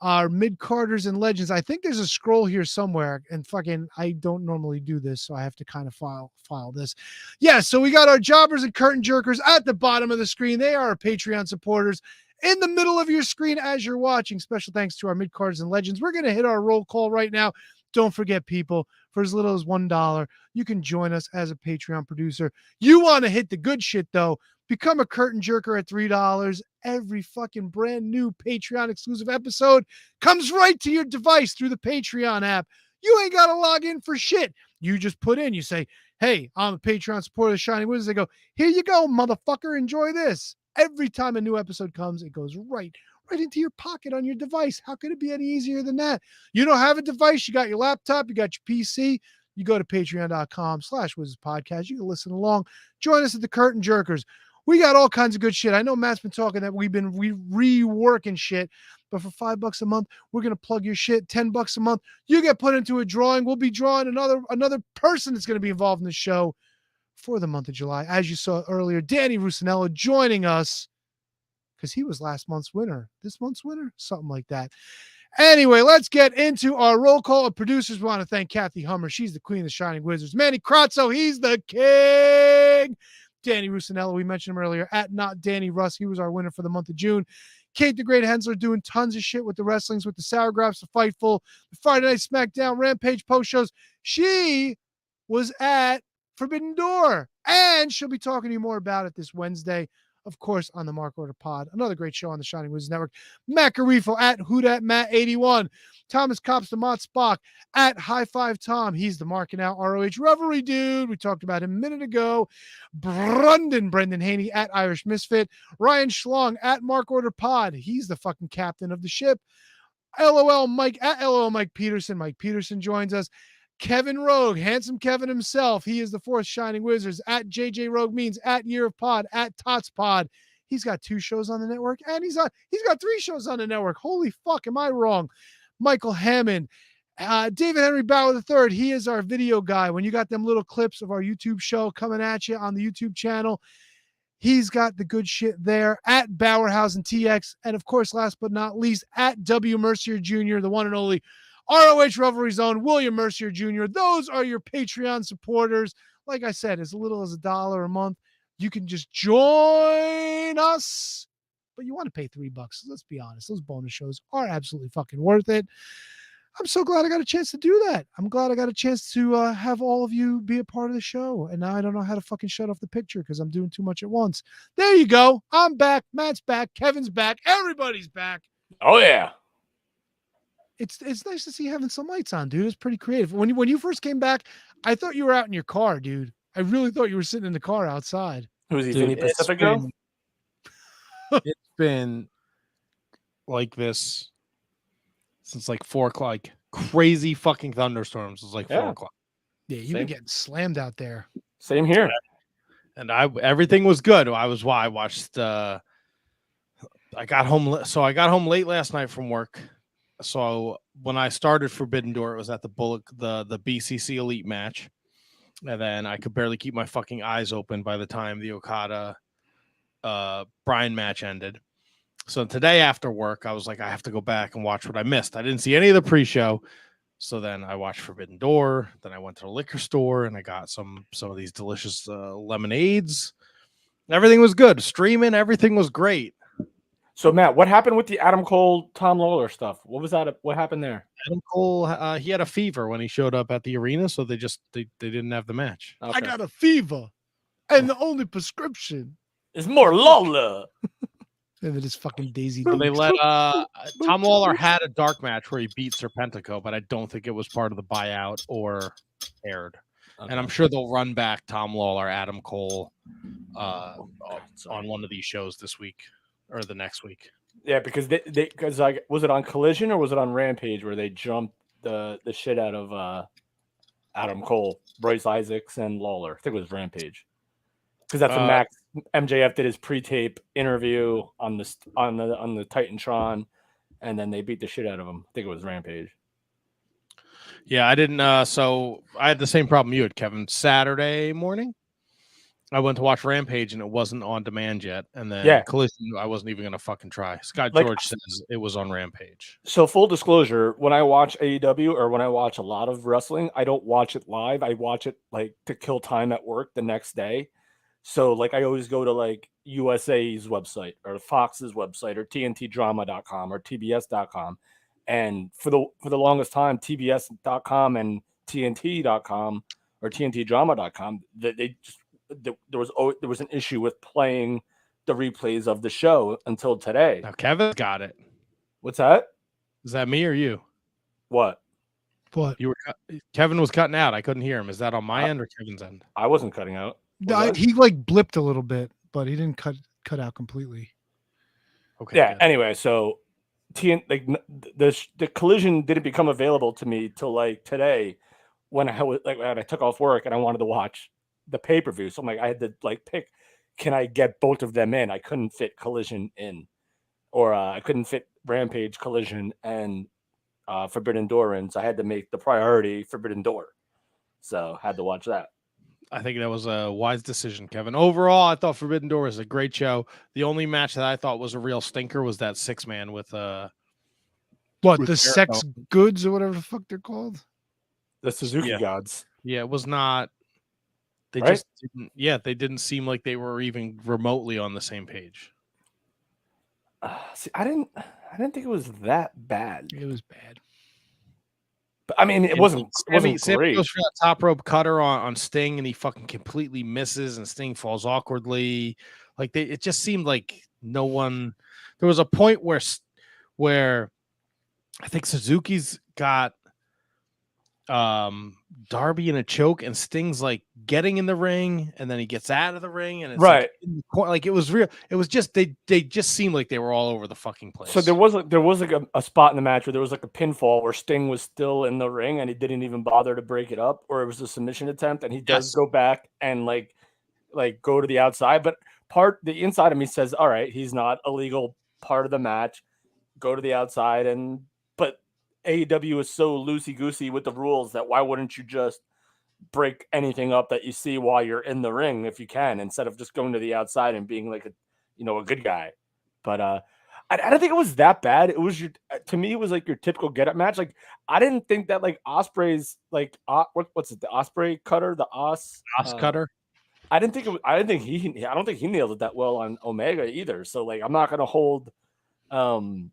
Our mid-carders and legends. I think there's a scroll here somewhere, and fucking I don't normally do this, so I have to kind of file this. Yeah, so we got our jobbers and curtain jerkers at the bottom of the screen. They are our Patreon supporters. In the middle of your screen as you're watching, special thanks to our mid-carders and legends. We're going to hit our roll call right now. Don't forget, people, for as little as $1, you can join us as a Patreon producer. You want to hit the good shit, though. Become a curtain jerker at $3. Every fucking brand new Patreon exclusive episode comes right to your device through the Patreon app. You ain't got to log in for shit. You just put in, you say, hey, I'm a Patreon supporter of Shining Wizards. They go, here you go, motherfucker. Enjoy this. Every time a new episode comes, it goes right into your pocket on your device. How could it be any easier than that? You don't have a device. You got your laptop. You got your PC. You go to patreon.com/wizardspodcast. You can listen along. Join us at the Curtain Jerkers. We got all kinds of good shit. I know Matt's been talking that we've been reworking shit, but for $5 a month, we're going to plug your shit. $10 a month, you get put into a drawing. We'll be drawing another person that's going to be involved in the show for the month of July. As you saw earlier, Danny Rusinello joining us because he was last month's winner. This month's winner? Something like that. Anyway, let's get into our roll call of producers. We want to thank Kathy Hummer. She's the queen of the Shining Wizards. Manny Crazzo, he's the king. Danny Rusinello, we mentioned him earlier, at Not Danny Russ. He was our winner for the month of June. Kate the Great Hensler doing tons of shit with the wrestlings, with the Sour Graps, the Fightful, the Friday Night SmackDown, Rampage post shows. She was at Forbidden Door, and she'll be talking to you more about it this Wednesday, of course, on the Mark Order Pod. Another great show on the Shining Wizards Network. Matt Garifo at WhoDatMatt81. Thomas Cops the Mott Spock at High Five Tom. He's the Marking Out ROH Revelry dude. We talked about him a minute ago. Brendan Haney at Irish Misfit. Ryan Schlong at Mark Order Pod. He's the fucking captain of the ship. LOL Mike at LOL Mike Peterson. Mike Peterson joins us. Kevin Rogue, handsome Kevin himself. He is the fourth Shining Wizards at JJ Rogue Means, at Year of Pod, at Tots Pod. He's got 2 shows on the network, and he's got 3 shows on the network. Holy fuck, am I wrong? Michael Hammond, David Henry Bauer III. He is our video guy. When you got them little clips of our YouTube show coming at you on the YouTube channel, he's got the good shit there at Bauerhausen TX. And of course, last but not least, at W. Mercier Jr., the one and only ROH Revelry Zone, William Mercier Jr. Those are your Patreon supporters. Like I said, as little as $1 a month, you can just join us. But you want to pay $3. Let's be honest. Those bonus shows are absolutely fucking worth it. I'm so glad I got a chance to do that. I'm glad I got a chance to have all of you be a part of the show. And now I don't know how to fucking shut off the picture because I'm doing too much at once. There you go. I'm back. Matt's back. Kevin's back. Everybody's back. Oh, yeah. It's nice to see you having some lights on, dude. It's pretty creative. When you first came back, I thought you were out in your car, dude. I really thought you were sitting in the car outside. Who is he, Vinny Pacifico? It's been like this since like 4 o'clock. Crazy fucking thunderstorms. It's like 4 o'clock. Yeah, you've been getting slammed out there. Same here. And everything was good. I watched. I got home. So I got home late last night from work. So when I started Forbidden Door, it was at the BCC Elite match. And then I could barely keep my fucking eyes open by the time the Okada Bryan match ended. So today after work, I was like, I have to go back and watch what I missed. I didn't see any of the pre-show. So then I watched Forbidden Door. Then I went to the liquor store and I got some of these delicious lemonades. Everything was good. Streaming, everything was great. So Matt, what happened with the Adam Cole, Tom Lawler stuff? What was that? What happened there? Adam Cole, he had a fever when he showed up at the arena, so they didn't have the match. Okay. I got a fever, and the only prescription is more Lawler. And it is fucking Daisy. So they let Tom Lawler had a dark match where he beat Serpentico, but I don't think it was part of the buyout or aired. Okay. And I'm sure they'll run back Tom Lawler, Adam Cole on one of these shows this week or the next week. Yeah, because because like, was it on Collision or was it on Rampage where they jumped the shit out of Adam Cole, Bryce Isaacs, and Lawler? I think it was Rampage. Because that's when MJF did his pre-tape interview on the Titantron, and then they beat the shit out of him. I think it was Rampage. Yeah, I didn't. So I had the same problem you had, Kevin. Saturday morning, I went to watch Rampage, and it wasn't on demand yet. And then Collision, I wasn't even gonna fucking try. Scott George says it was on Rampage. So full disclosure, when I watch AEW or when I watch a lot of wrestling, I don't watch it live. I watch it like to kill time at work the next day. So like I always go to like USA's website or Fox's website or TNTdrama.com or TBS.com. And for the longest time, TBS.com and TNT.com or TNTdrama.com, there was an issue with playing the replays of the show until today. Now Kevin got it. What's that? Is that me or you? What? Kevin was cutting out. I couldn't hear him. Is that on my end or Kevin's end? I wasn't cutting out. He like blipped a little bit, but he didn't cut out completely. Okay. Yeah. Good. Anyway, so the Collision didn't become available to me till like today when I took off work and I wanted to watch the pay-per-view. So I'm like, I had to like pick, can I get both of them in? I couldn't fit Collision in, or I couldn't fit Rampage, Collision, and Forbidden Door in. So I had to make the priority Forbidden Door. So I had to watch that. I think that was a wise decision, Kevin. Overall, I thought Forbidden Door was a great show. The only match that I thought was a real stinker was that 6-man with the Jericho. Sex Goods or whatever the fuck they're called. The Suzuki Gods. Yeah, it was not. They right? just didn't. Yeah, they didn't seem like they were even remotely on the same page. See, I didn't think it was that bad. It was bad. But I mean, it wasn't great. Sammy goes for that top rope cutter on Sting, and he fucking completely misses, and Sting falls awkwardly. Like it just seemed like no one. There was a point where I think Suzuki's got Darby in a choke, and Sting's like getting in the ring, and then he gets out of the ring, and it's right. Like it was real. It was just they just seemed like they were all over the fucking place. So there was like a spot in the match where there was like a pinfall where Sting was still in the ring and he didn't even bother to break it up, or it was a submission attempt, and he does go back and like go to the outside, but the inside of me says, all right, he's not a legal part of the match. Go to the outside, but AEW is so loosey-goosey with the rules that why wouldn't you just break anything up that you see while you're in the ring if you can, instead of just going to the outside and being like a good guy. But I don't think it was that bad. It was to me, it was like your typical get-up match. Like I didn't think that like Osprey's like what's it, the Osprey cutter, the Os cutter. I don't think he nailed it that well on Omega either. So like I'm not gonna hold Guevara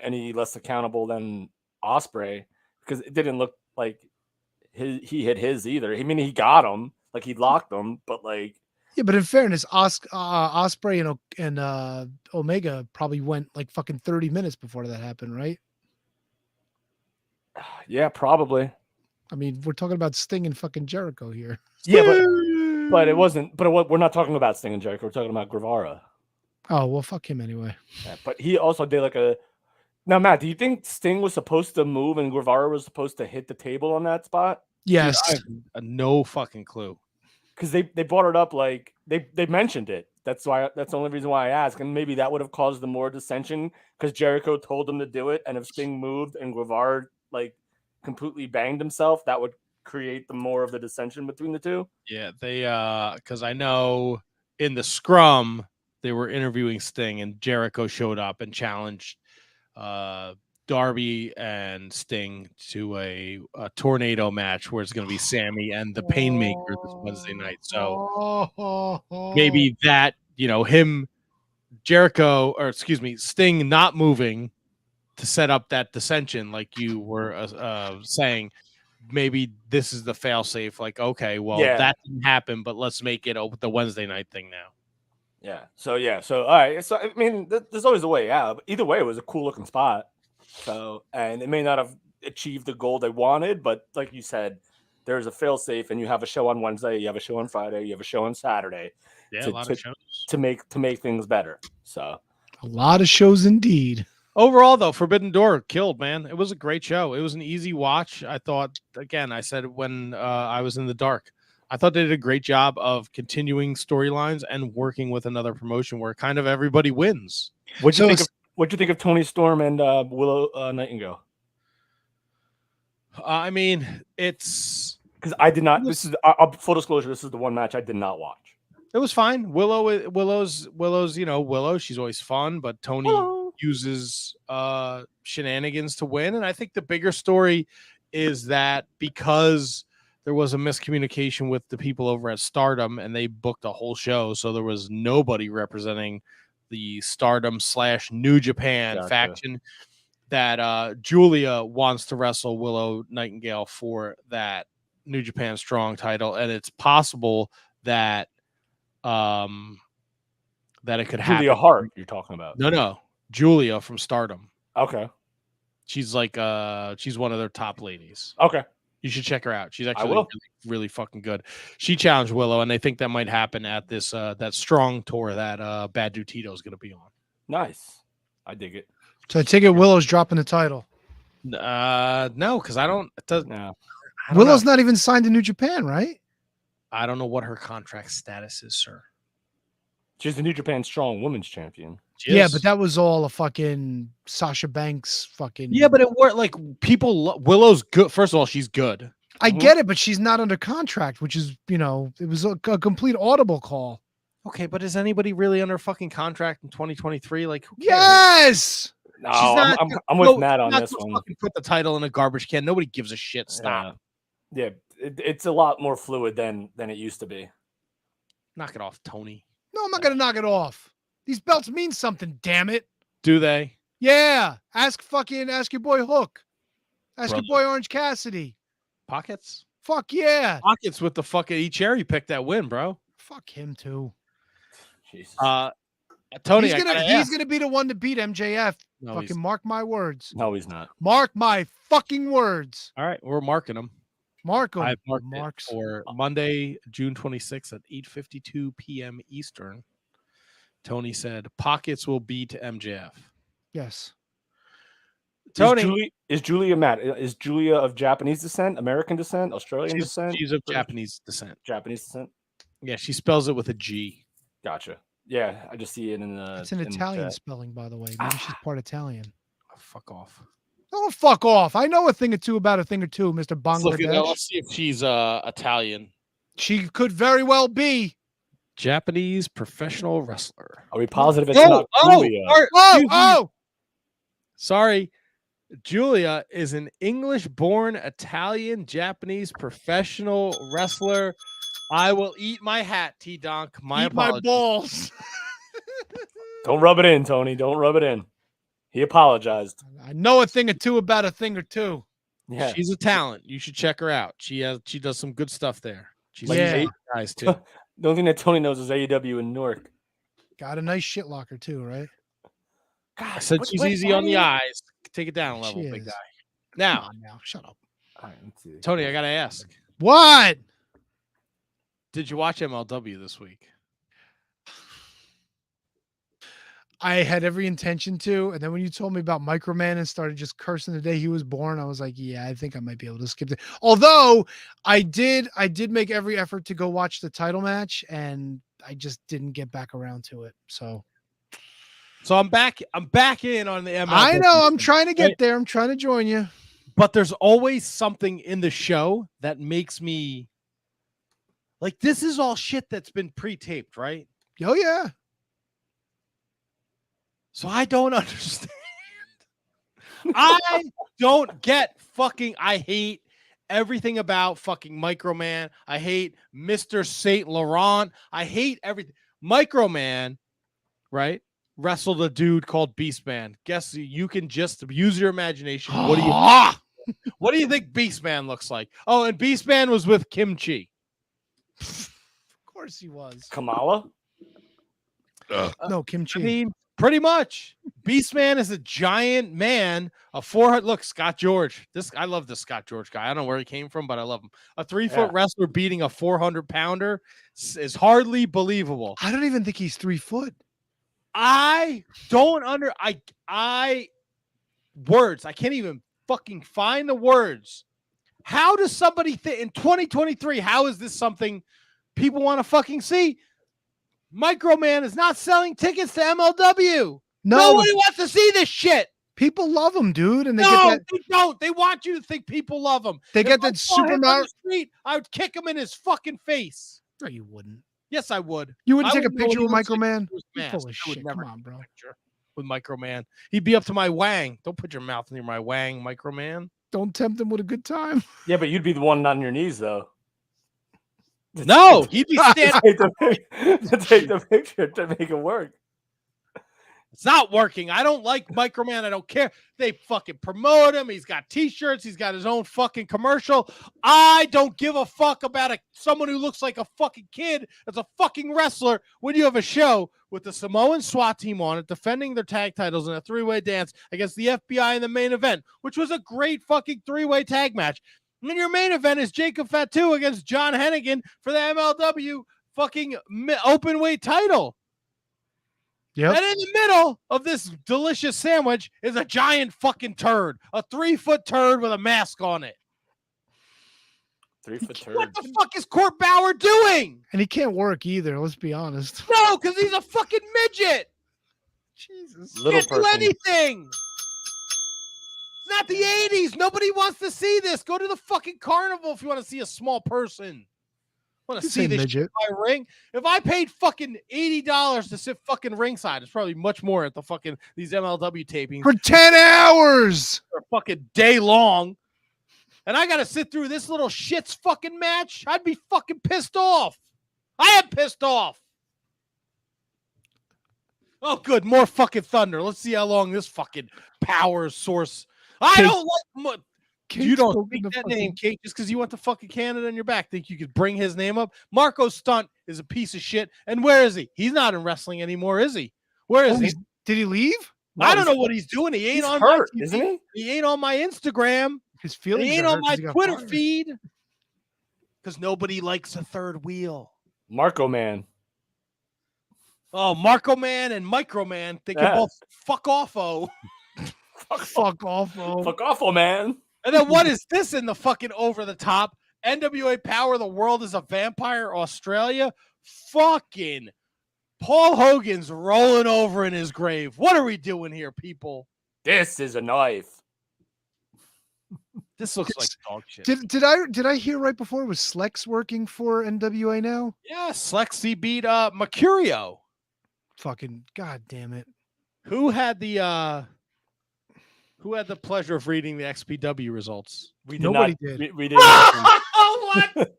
any less accountable than Osprey, because it didn't look like he hit his either. I mean, he got him, like he locked him, but like but in fairness, Osprey and Omega probably went like fucking 30 minutes before that happened, right? Yeah, probably. I mean, we're talking about Sting and fucking Jericho here. Yeah, but it wasn't. But we're not talking about Sting and Jericho. We're talking about Guevara. Oh, well, fuck him anyway. Yeah, but he also did like a. Now, Matt, do you think Sting was supposed to move and Guevara was supposed to hit the table on that spot? Yes. Dude, I have no fucking clue. Because they brought it up, like they mentioned it. That's the only reason why I asked. And maybe that would have caused the more dissension because Jericho told him to do it. And if Sting moved and Guevara like completely banged himself, that would create the more of the dissension between the two. Yeah, they because I know in the scrum they were interviewing Sting and Jericho showed up and challenged Darby and Sting to a tornado match where it's going to be Sammy and the Painmaker this Wednesday night. So maybe that, him, Jericho, or excuse me, Sting not moving to set up that dissension, like you were saying. Maybe this is the fail-safe. Like, okay, well, that didn't happen, but let's make it the Wednesday night thing now. Yeah. So all right. So I mean, there's always a way out. But either way, it was a cool looking spot. So, and it may not have achieved the goal they wanted, but like you said, there's a fail-safe, and you have a show on Wednesday, you have a show on Friday, you have a show on Saturday. Yeah, a lot of shows to make things better. So, a lot of shows indeed. Overall, though, Forbidden Door killed, man. It was a great show. It was an easy watch. I thought, again, I said when I was in the dark, I thought they did a great job of continuing storylines and working with another promotion where kind of everybody wins. What'd you think of Tony Storm and Willow Nightingale? I mean, it's because I did not. This is full disclosure. This is the one match I did not watch. It was fine. Willow's. Willow. She's always fun, but Tony uses shenanigans to win. And I think the bigger story is that because there was a miscommunication with the people over at Stardom, and they booked a whole show, so there was nobody representing the Stardom / New Japan faction. That Julia wants to wrestle Willow Nightingale for that New Japan Strong title, and it's possible that that it could happen. Julia Hart, you're talking about? No, Julia from Stardom. Okay, she's like she's one of their top ladies. Okay, you should check her out. She's actually really, really fucking good. She challenged Willow, and they think that might happen at this that Strong tour that Bad Dude Tito is going to be on. Nice, I dig it. So I take it Willow's dropping the title. No, because I don't. It doesn't. No. Willow's not even signed to New Japan, right? I don't know what her contract status is, sir. She's the New Japan Strong Women's Champion. Yeah, but that was all a fucking Sasha Banks fucking. Yeah, but it worked. Like people, Willow's good. First of all, she's good. I get it, but she's not under contract, which is, it was a complete audible call. Okay, but is anybody really under fucking contract in 2023? Like, who cares? Yes. No, I'm with Matt on this one. Fucking put the title in a garbage can. Nobody gives a shit. Stop. Yeah, it's a lot more fluid than it used to be. Knock it off, Tony. No, I'm not gonna knock it off. These belts mean something. Damn it. Do they? Yeah. Ask your boy Hook. Ask your boy Orange Cassidy. Pockets. Fuck yeah. Pockets with the fucking cherry pick that win, bro. Fuck him too. Jesus. Tony, he's gonna be the one to beat MJF. No, fucking mark my words. No, he's not. Mark my fucking words. All right, we're marking them. Mark them. I've marked it for Monday, June 26th at 8:52 p.m. Eastern. Tony said Pockets will beat MJF. Yes. Tony, is Julia Matt? Is Julia of Japanese descent, American descent, Australian descent? She's of Japanese descent. Japanese descent. Yeah, she spells it with a G. Gotcha. Yeah, I just see it in the. It's an Italian spelling, by the way. Maybe she's part Italian. Oh, fuck off. Don't fuck off. I know a thing or two about a thing or two, Mr. Bangladesh. Let's see if she's Italian. She could very well be. Japanese professional wrestler. Are we positive it's not Julia? Sorry. Julia is an English-born Italian Japanese professional wrestler. I will eat my hat, T-Donk. My balls. Don't rub it in, Tony. Don't rub it in. He apologized. I know a thing or two about a thing or two. Yeah, she's a talent. You should check her out. She does some good stuff there. She's guys too. The only thing that Tony knows is AEW in Newark. Got a nice shit locker too, right? God, I said she's easy on the eyes. Take it down a level, big guy. Now, shut up. All right, let's see. Tony, I gotta ask. What? Did you watch MLW this week? I had every intention to, and then when you told me about Microman and started just cursing the day he was born, I was like, yeah, I think I might be able to skip it. Although I did make every effort to go watch the title match, and I just didn't get back around to it. So I'm back in on the MLW. I know. I'm trying to get there. I'm trying to join you. but there's always something in the show that makes me like, this is all shit that's been pre-taped, right? Oh yeah. So I don't understand. I don't get fucking. I hate everything about fucking Microman. I hate Mr. Saint Laurent. I hate everything. Microman, right? Wrestled a dude called Beastman. Guess you can just use your imagination. What do you think Beastman looks like? Oh, and Beastman was with Kimchi. Of course he was. Kamala? No, Kimchi. I mean, pretty much. Beastman is a giant man, a 400. Look, Scott George. I love this Scott George guy. I don't know where he came from, but I love him. A 3-foot wrestler beating a 400-pounder is hardly believable. I don't even think he's 3 foot. I don't words. I can't even fucking find the words. How does somebody in 2023? How is this something people want to fucking see? Microman is not selling tickets to MLW. No, nobody wants to see this shit. People love him, dude, and they No, get that. they don't. They want you to think people love him. They If get I that saw him super on Mario. the street, I would kick him in his fucking face. No, you wouldn't. Yes, I would. You wouldn't I take a wouldn't know picture what with he looks like Microman? through his You're mask. full of I would shit. never Come on, take a bro. picture with Microman. He'd be up to my wang. Don't put your mouth near my wang, Microman. Don't tempt him with a good time. Yeah, but you'd be the one on your knees, though. No, he'd be standing. to take the picture to make it work. It's not working. I don't like Microman. I don't care. They fucking promote him. He's got t-shirts. He's got his own fucking commercial. I don't give a fuck about someone who looks like a fucking kid as a fucking wrestler when you have a show with the Samoan SWAT team on it, defending their tag titles in a 3-way dance against the FBI in the main event, which was a great fucking 3-way tag match. And then your main event is Jacob Fatu against John Hennigan for the MLW fucking open weight title. Yep. And in the middle of this delicious sandwich is a giant fucking turd, a 3-foot turd with a mask on it. 3-foot turd. What the fuck is Court Bauer doing? And he can't work either. Let's be honest. No, because he's a fucking midget. Jesus. Little Can't do person. anything. It's not the 80s. Nobody wants to see this. Go to the fucking carnival if you want to see a small person. Want to You see say this shit midget. in my ring? If I paid fucking $80 to sit fucking ringside, it's probably much more at the fucking these MLW tapings For 10 hours. for a fucking day long. And I gotta sit through this little shit's fucking match. I'd be fucking pissed off. I am pissed off. Oh, good. More fucking thunder. Let's see how long this fucking power source. I Kate- don't like. You Kate's don't spoken speak the that fucking- name, Kate, just because you went to fucking Canada in your back. Think you could bring his name up? Marco Stunt is a piece of shit. And where is he? He's not in wrestling anymore, is he? Where is Oh, he? did he leave? I don't know what he's doing. He ain't He's on hurt, my TV. isn't he? He ain't on my Instagram. His feelings He ain't are on hurt my 'cause he got Twitter fired. feed. Because nobody likes a third wheel. Marco Man. Oh, Marco Man and Micro Man, they can Yeah. both fuck off-o. Fuck off. Oh. Fuck awful, man. And then what is this in the fucking over the top? NWA Power, the world is a vampire, Australia. Fucking Paul Hogan's rolling over in his grave. What are we doing here, people? This is a knife. This looks like dog shit. Did I hear right before, was Slex working for NWA now? Yeah, Slexy beat Mercurio. Fucking god damn it. Who had the pleasure of reading the XPW results? We Nobody not, did. We didn't. listen. What?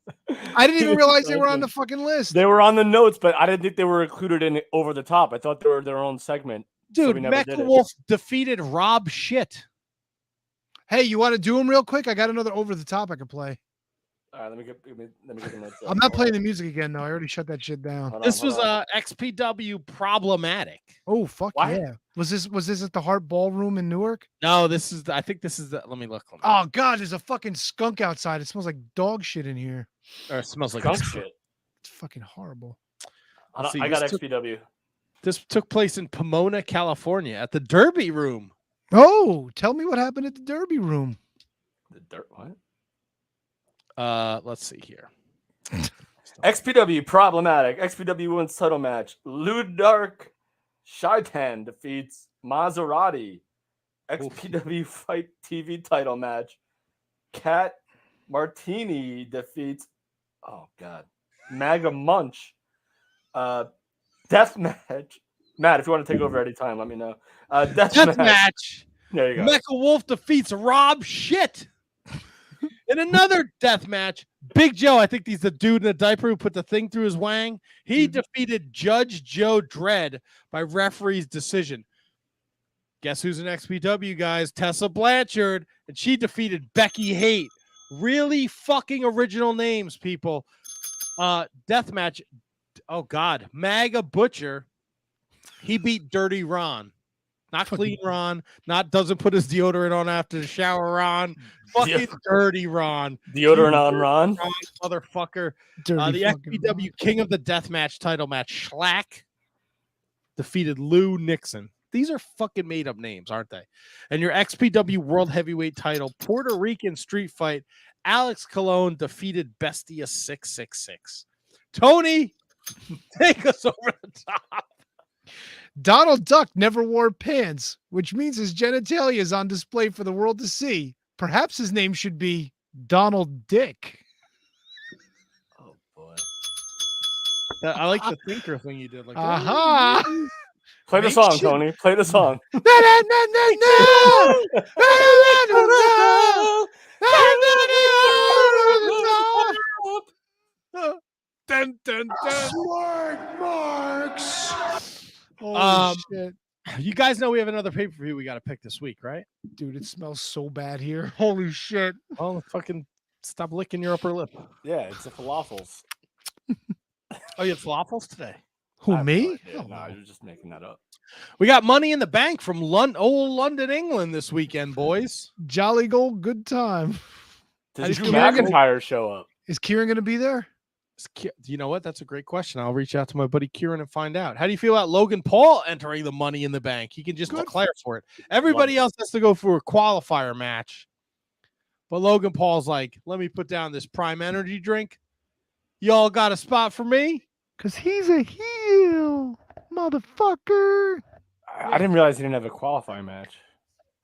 I didn't even realize they were on the fucking list. They were on the notes, but I didn't think they were included in Over the Top. I thought they were their own segment. so Dude, we never did Mecha it. Wolf defeated Rob Shit. Hey, you want to do them real quick? I got another over the top I could play. All right, let me get the notes. I'm not playing the music again though. I already shut that shit down. This was XPW problematic. Oh fuck What? yeah! Was this at the Hart Ballroom in Newark? No, I think this is the. Let me look. Oh god, there's a fucking skunk outside. It smells like dog shit in here. Or it smells like skunk shit. It's fucking horrible. See, I got this XPW. This took place in Pomona, California, at the Derby Room. Oh, tell me what happened at the Derby Room. The dirt. What? Let's see here. XPW problematic. XPW wins title match. Ludark Shaitan defeats Maserati. XPW fight TV title match. Cat Martini defeats, oh God, Maga Munch. Death match. Matt, if you want to take over anytime, let me know. Death match. There you go. Mecha Wolf defeats Rob Shit. In another death match, Big Joe, I think he's the dude in the diaper who put the thing through his wang. He defeated Judge Joe Dredd by referee's decision. Guess who's in XPW, guys? Tessa Blanchard, and she defeated Becky Haight. Really fucking original names, people. Death match. Oh God, Maga Butcher. He beat Dirty Ron. Not clean Ron, not doesn't put his deodorant on after the shower Ron. Fucking Dirty Ron. Deodorant on Ron. Motherfucker. Dirty The fucking XPW King of the Deathmatch title match, Schlack, defeated Lou Nixon. These are fucking made up names, aren't they? And your XPW World Heavyweight title, Puerto Rican Street Fight, Alex Colon defeated Bestia 666. Tony, take us over the top. Donald Duck never wore pants, which means his genitalia is on display for the world to see. Perhaps his name should be Donald Dick. Oh boy. I like the thinker thing you did. Like, Aha! Play the song, Tony. Play the song. Dun, dun, dun. Smart marks. Holy shit. You guys know we have another pay-per-view we got to pick this week, right? Dude, it smells so bad here. Holy shit. Oh, fucking stop licking your upper lip. Yeah, it's the falafels. Oh, you had falafels today? Who, me? No, you're just making that up. We got Money in the Bank from old London, England this weekend, boys. Jolly gold good time. Does Drew McIntyre show up? Is Kieran going to be there? You know what? That's a great question. I'll reach out to my buddy Kieran and find out. How do you feel about Logan Paul entering the Money in the Bank? He can just declare for it. Everybody else has to go for a qualifier match. But Logan Paul's like, let me put down this Prime Energy drink. Y'all got a spot for me? Because he's a heel, motherfucker. I didn't realize he didn't have a qualifying match.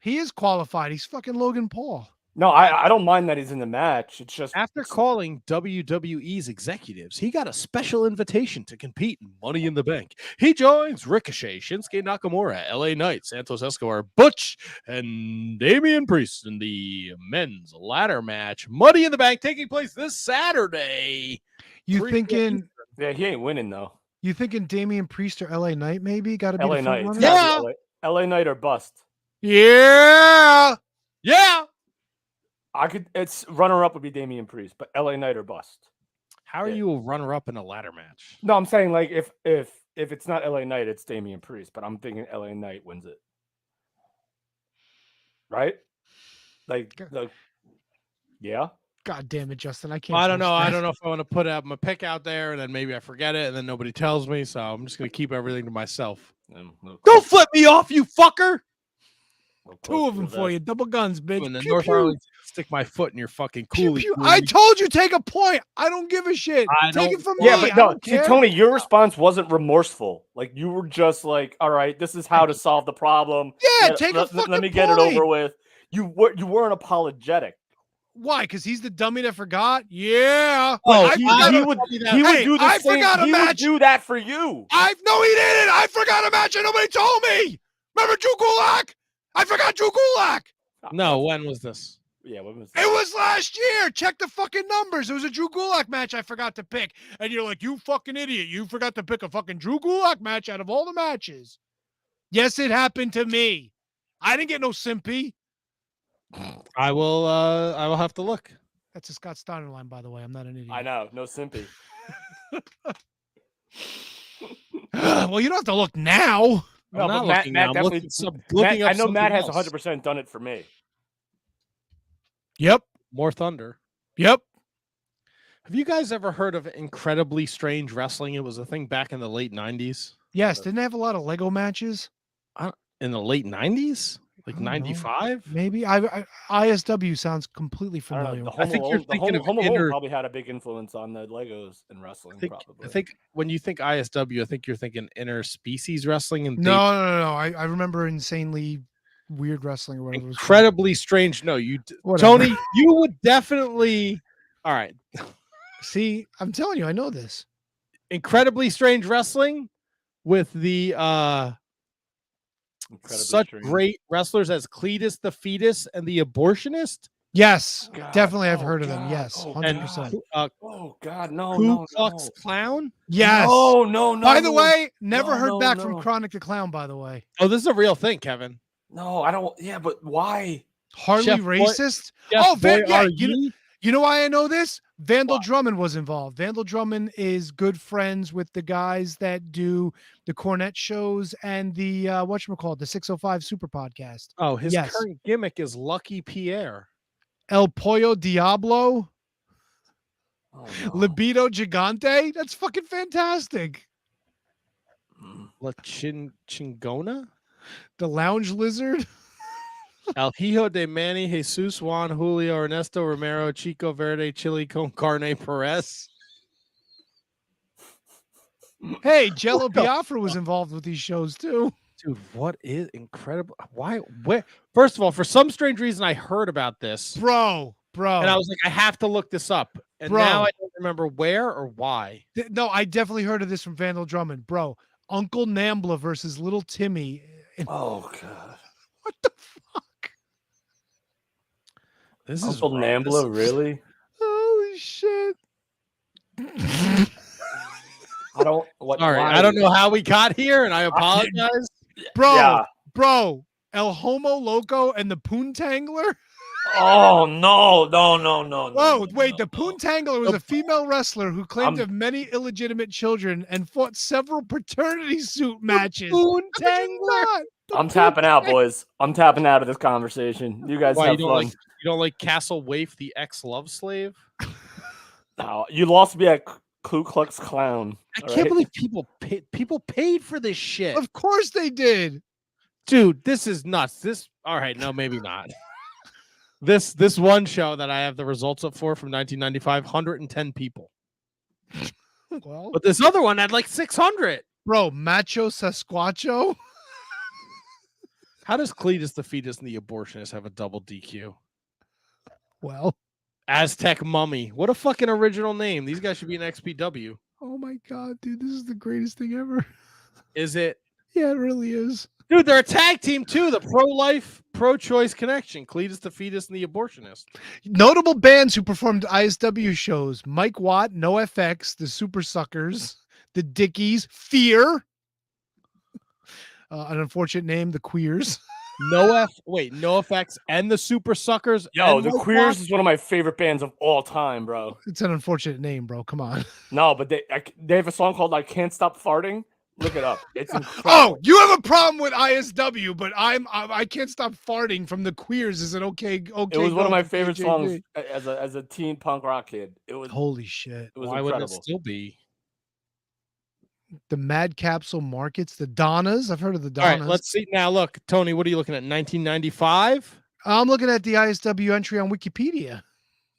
He is qualified. He's fucking Logan Paul. No, I don't mind that he's in the match. It's just after calling WWE's executives, he got a special invitation to compete in Money in the Bank. He joins Ricochet, Shinsuke Nakamura, LA Knight, Santos Escobar, Butch, and Damian Priest in the men's ladder match. Money in the Bank taking place this Saturday. You thinking? Yeah, he ain't winning though. You thinking Damian Priest or LA Knight maybe? Got to be LA Knight. Yeah. LA Knight or bust. Yeah. Yeah. It's runner-up would be Damian Priest, but LA Knight or bust. How are you a runner-up in a ladder match? No, I'm saying like if it's not LA Knight, it's Damian Priest, but I'm thinking LA Knight wins it. Right? Yeah. God damn it, Justin. I can't. Well, I don't know. I don't know if I want to put out my pick out there and then maybe I forget it and then nobody tells me. So I'm just going to keep everything to myself. Don't flip me off, you fucker. Two of them for you. Double guns, bitch. In the Pew, North pew. Arlington, stick my foot in your fucking coolie. Pew, pew. I told you take a point. I don't give a shit. Take it from me. Yeah, but no, see, care. Tony, your response wasn't remorseful. Like you were just like, all right, this is how to solve the problem. Yeah, take a fucking let me get it point. over with. You weren't apologetic. Why? Because he's the dummy that forgot? Yeah. Oh, he would do the same. Forgot a he match. would do that for you. No, he didn't. I forgot a match and nobody told me. Remember Drew Gulak? I forgot Drew Gulak. No, when was this? Yeah, when was that? It was last year. Check the fucking numbers. It was a Drew Gulak match I forgot to pick. And you're like, you fucking idiot. You forgot to pick a fucking Drew Gulak match out of all the matches. Yes, it happened to me. I didn't get no simpy. I will have to look. That's a Scott Steiner line, by the way. I'm not an idiot. I know, no simpy. Well, you don't have to look now. No, not but Matt looking now. I'm definitely. looking up I know Matt has something else. 100% done it for me. Yep. More Thunder. Yep. Have you guys ever heard of Incredibly Strange Wrestling? It was a thing back in the late 90s. Yes. Didn't they have a lot of Lego matches? In the late 90s? Like 95? Maybe. ISW sounds completely I don't familiar. know. I think you're thinking of Home Alone inner- probably had a big influence on the Legos and wrestling. I think when you think ISW, I think you're thinking interspecies wrestling. And No. I remember insanely weird wrestling or whatever. Incredibly strange. No, Whatever. Tony, you would definitely. All right. See, I'm telling you, I know this. Incredibly strange wrestling with the such great wrestlers as Cletus the Fetus and the Abortionist. Yes, God, definitely. I've oh, heard of them. God, Yes, oh, 100%. Oh God, no, Ku no, Klux no. Clown. Yes. No. By the way, never No, heard no, back no. from Chronic the Clown. By the way, Oh, this is a real thing, Kevin. No, I don't. Yeah, but why? hardly Chef Boy- racist. Chef Oh, Boy yeah. R.E.? You know why I know this? Vandal Drummond was involved. Vandal Drummond is good friends with the guys that do the Cornette shows and the whatchamacallit, the 605 Super Podcast. Oh, his Yes. current gimmick is Lucky Pierre. El Pollo Diablo, Oh, no. Libido Gigante. That's fucking fantastic. La Chingona? The Lounge Lizard. El Hijo de Manny, Jesus, Juan, Julio, Ernesto Romero, Chico Verde, Chili con Carne Perez. Hey, Jello Biafra was involved with these shows too. Dude, what is incredible? Why? Where? First of all, for some strange reason, I heard about this, Bro. and I was like, I have to look this up. And Bro. now I don't remember where or why. No, I definitely heard of this from Vandal Drummond. Bro, Uncle Nambla versus Little Timmy. Oh God. What the fuck? This Uncle is Nambla, really? Holy shit. I don't. What? All right, why? I don't know how we got here, and I apologize. Bro, Yeah. bro, El Homo Loco and the Poontangler? Oh no. Whoa, wait, the Poontangler was a female wrestler who claimed to have many illegitimate children and fought several paternity suit matches. Poontangler? I'm tapping out, boys. I'm tapping out of this conversation. You guys Why have you fun. you don't like Castle Waif, the ex-love slave? No, you lost me at Ku Klux Clown. I can't believe people paid for this shit. Of course they did. Dude, this is nuts. All right, no, maybe not. This one show that I have the results up for from 1995, 110 people. Well, But this other one had like 600. bro, Macho Sasquatcho. How does Cletus the Fetus and the Abortionist have a double DQ? Well, Aztec Mummy. What a fucking original name. These guys should be in XPW. oh my God, dude, this is the greatest thing ever. Is it? Yeah, it really is. Dude, they're a tag team too. The pro-life, pro-choice connection. Cletus the Fetus and the Abortionist. Notable bands who performed ISW shows: Mike Watt, NoFX, the Super Suckers, the Dickies, Fear, an unfortunate name, the Queers. NoFX and the Super Suckers. Yo, and the Mike Queers Watt? is one of my favorite bands of all time, bro. It's an unfortunate name, bro. Come on. No, but they have a song called "I Can't Stop Farting." Look it up. It's incredible. Oh, you have a problem with ISW, but I can't stop farting from the Queers. Is it okay? It was one of my favorite songs as a teen punk rock kid. It was Holy shit! It was Why would incredible. it still be? The Mad Capsule Markets, the Donnas. I've heard of the All Donnas. right, let's see. Now, look, Tony, what are you looking at? 1995? I'm looking at the ISW entry on Wikipedia.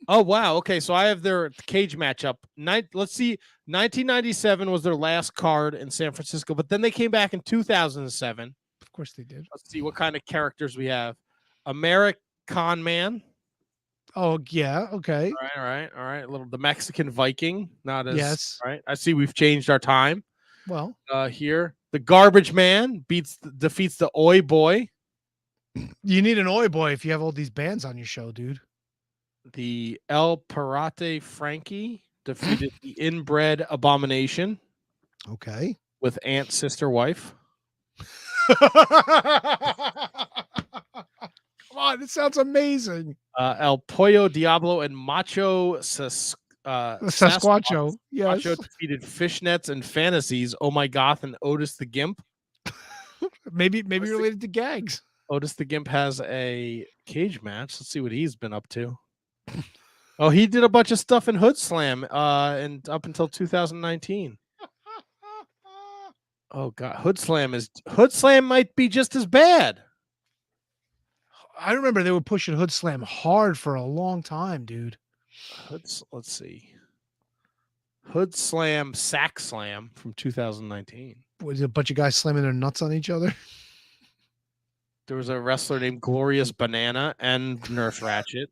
Oh, wow. Okay, so I have their cage matchup. Let's see. 1997 was their last card in San Francisco, but then they came back in 2007. Of course they did. Let's see what kind of characters we have. American Man. Oh yeah, okay. All right. The Mexican Viking. Not as Yes. All right. I see we've changed our time. Well, Here. The Garbage Man defeats the Oi Boy. you need an Oi boy if you have all these bands on your show, dude. The El Parate Frankie defeated the Inbred Abomination Okay. with Aunt, Sister, Wife. Come on, this sounds amazing. El Pollo Diablo and Macho Sasquatcho. Yes. Macho defeated Fishnets and Fantasies, Oh My Goth, and Otis the Gimp. Maybe related to gags. Otis the Gimp has a cage match. Let's see what he's been up to. Oh, he did a bunch of stuff in Hood Slam and up until 2019. Oh God, Hood Slam might be just as bad. I remember they were pushing Hood Slam hard for a long time, dude. Let's see. Hood Slam, Sack Slam from 2019. Was it a bunch of guys slamming their nuts on each other? There was a wrestler named Glorious Banana and Nurse Ratchet.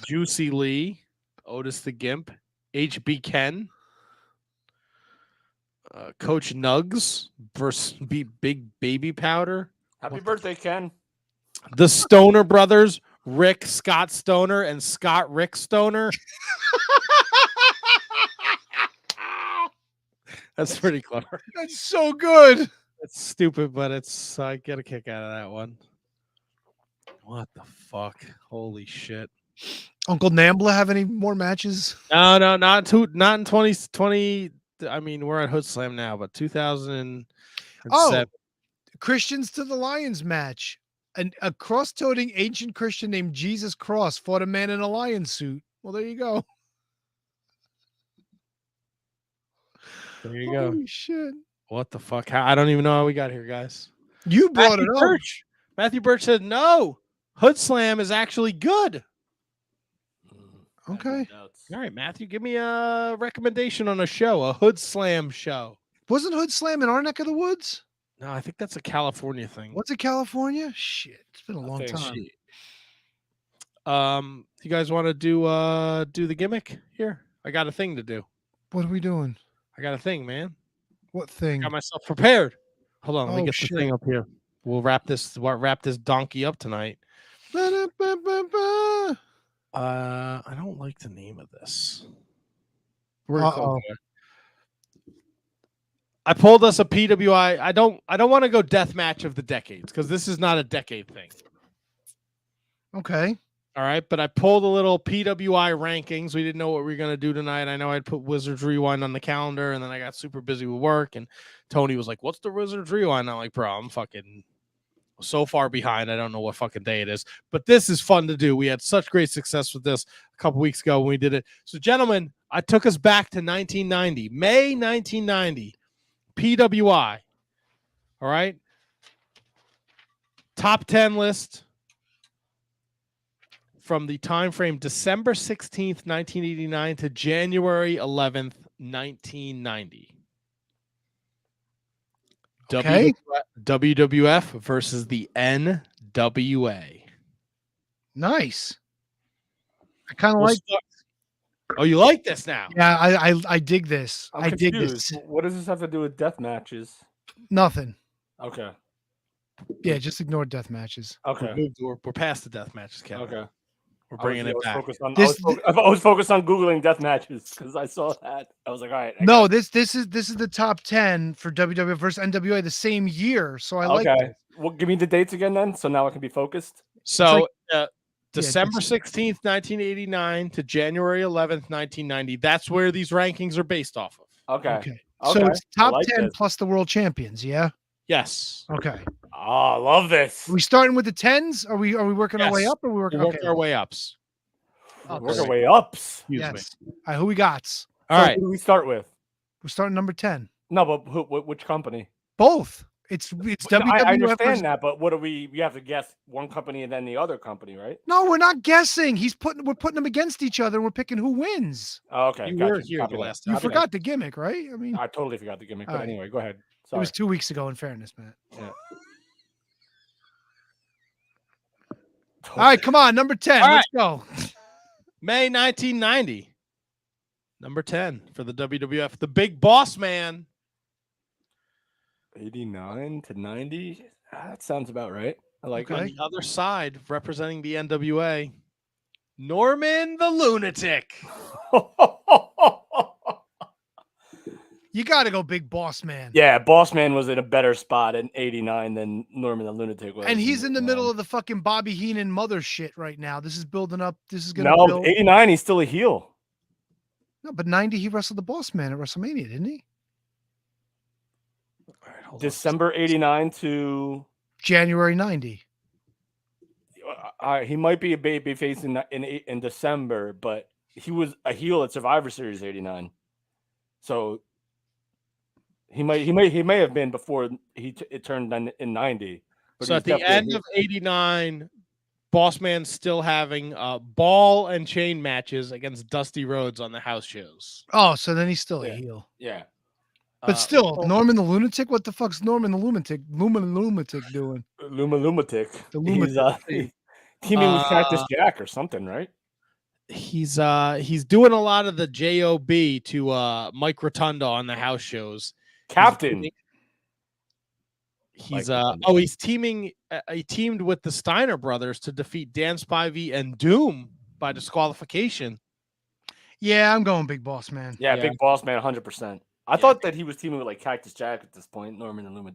Juicy Lee, Otis the Gimp, HB Ken, Coach Nugs versus Big Baby Powder. Happy birthday, Ken. The Stoner Brothers, Rick Scott Stoner and Scott Rick Stoner. That's pretty clever. That's so good. It's stupid, but I get a kick out of that one. What the fuck? Holy shit. Uncle Nambla have any more matches? No, not in 2020. I mean, we're at Hood Slam now, but 2007. Oh, Christians to the Lions match. A cross-toting ancient Christian named Jesus Cross fought a man in a lion suit. Well, there you go. There you go. Holy shit. What the fuck? I don't even know how we got here, guys. You brought it up. Matthew Birch said, no, Hood Slam is actually good. Okay. All right, Matthew, give me a recommendation on a show, a Hood Slam show. Wasn't Hood Slam in our neck of the woods? No, I think that's a California thing. What's it, California? Shit, it's been a long time. Shit. You guys want to do the gimmick here? I got a thing to do. What are we doing? I got a thing, man. What thing? Got myself prepared. Hold on, let me Oh, get shit. the thing up here. We'll wrap this donkey up tonight. Ba-da-ba-ba-ba. I don't like the name of this. We're gonna call it. I pulled us a PWI. I don't want to go death match of the decades because this is not a decade thing. Okay. All right, but I pulled a little PWI rankings. We didn't know what we were gonna do tonight. I know I'd put Wizards Rewind on the calendar, and then I got super busy with work. And Tony was like, "What's the Wizards Rewind?" I'm like, "Bro, I'm fucking so far behind. I don't know what fucking day it is." But this is fun to do. We had such great success with this a couple weeks ago when we did it. So, gentlemen, I took us back to 1990, May 1990. PWI. All right. Top 10 list from the time frame December 16th, 1989 to January 11th, 1990. Okay. WWF versus the NWA. Nice. I kind of like. Oh, you like this now? Yeah, I dig this. I'm I dig confused. this. What does this have to do with death matches? Nothing. Okay. Yeah, just ignore death matches. Okay. We're past the death matches, Kevin. Okay. We're bringing it back. I was focused on Googling death matches because I saw that. I was like, all right. No, this is the top 10 for WWF versus NWA the same year. So I like Okay. this. Well, give me the dates again then, so now I can be focused. So December 16th, 1989 to January 11th, 1990. That's where these rankings are based off of. Okay. So it's top like 10 this. plus the world champions, yeah? Yes. Okay. Oh, I love this. Are we starting with the 10s? Are we working our way Yes. up or are we working We're working our way ups. Work our way ups. Excuse Yes. me. All right, who we got? All right. Who do we start with? We're starting number 10. No, but which company? Both. It's WWF. I understand versus- that, but what do we have to guess one company and then the other company, right? No, we're not guessing. We're putting them against each other and we're picking who wins. Oh, okay. You gotcha. were here Copy the that. last You time. Copy forgot the gimmick, right? I mean, that. I totally forgot the gimmick. But All right. anyway, go ahead. it Sorry. was 2 weeks ago, in fairness, Matt. Yeah. All right, come on, number 10. All Let's go. May 1990. Number 10 for the WWF. The Big Boss Man. 89 to 90. That sounds about right. I like On Okay. the other side, representing the NWA, Norman the Lunatic. it. You got to go Big Boss Man. Yeah, Boss Man was in a better spot in 89 than Norman the Lunatic was. And he's in the middle of the fucking Bobby Heenan mother shit right now. This is building up. This is going to No, build. 89, he's still a heel. No, but 90, he wrestled the Boss Man at WrestleMania, didn't he? All right, hold on. December 89 to January 90. he might be a baby face in December, but he was a heel at Survivor Series 89. So he may have been before it turned in 90. But So he's at the definitely a end heel. of 89, Boss Man's still having ball and chain matches against Dusty Rhodes on the house shows. Oh, so then he's still a Yeah. heel. Yeah. But still, Norman the Lunatic? What the fuck's Norman the Lunatic doing? Lumatic. The He's teaming with Cactus Jack or something, right? He's doing a lot of the job to Mike Rotunda on the house shows. Captain. He's teaming. He teamed with the Steiner brothers to defeat Dan Spivey and Doom by disqualification. Yeah, I'm going Big Boss Man. Yeah, Big Boss Man, 100%. I thought that he was teaming with like Cactus Jack at this point. Norman and Luma.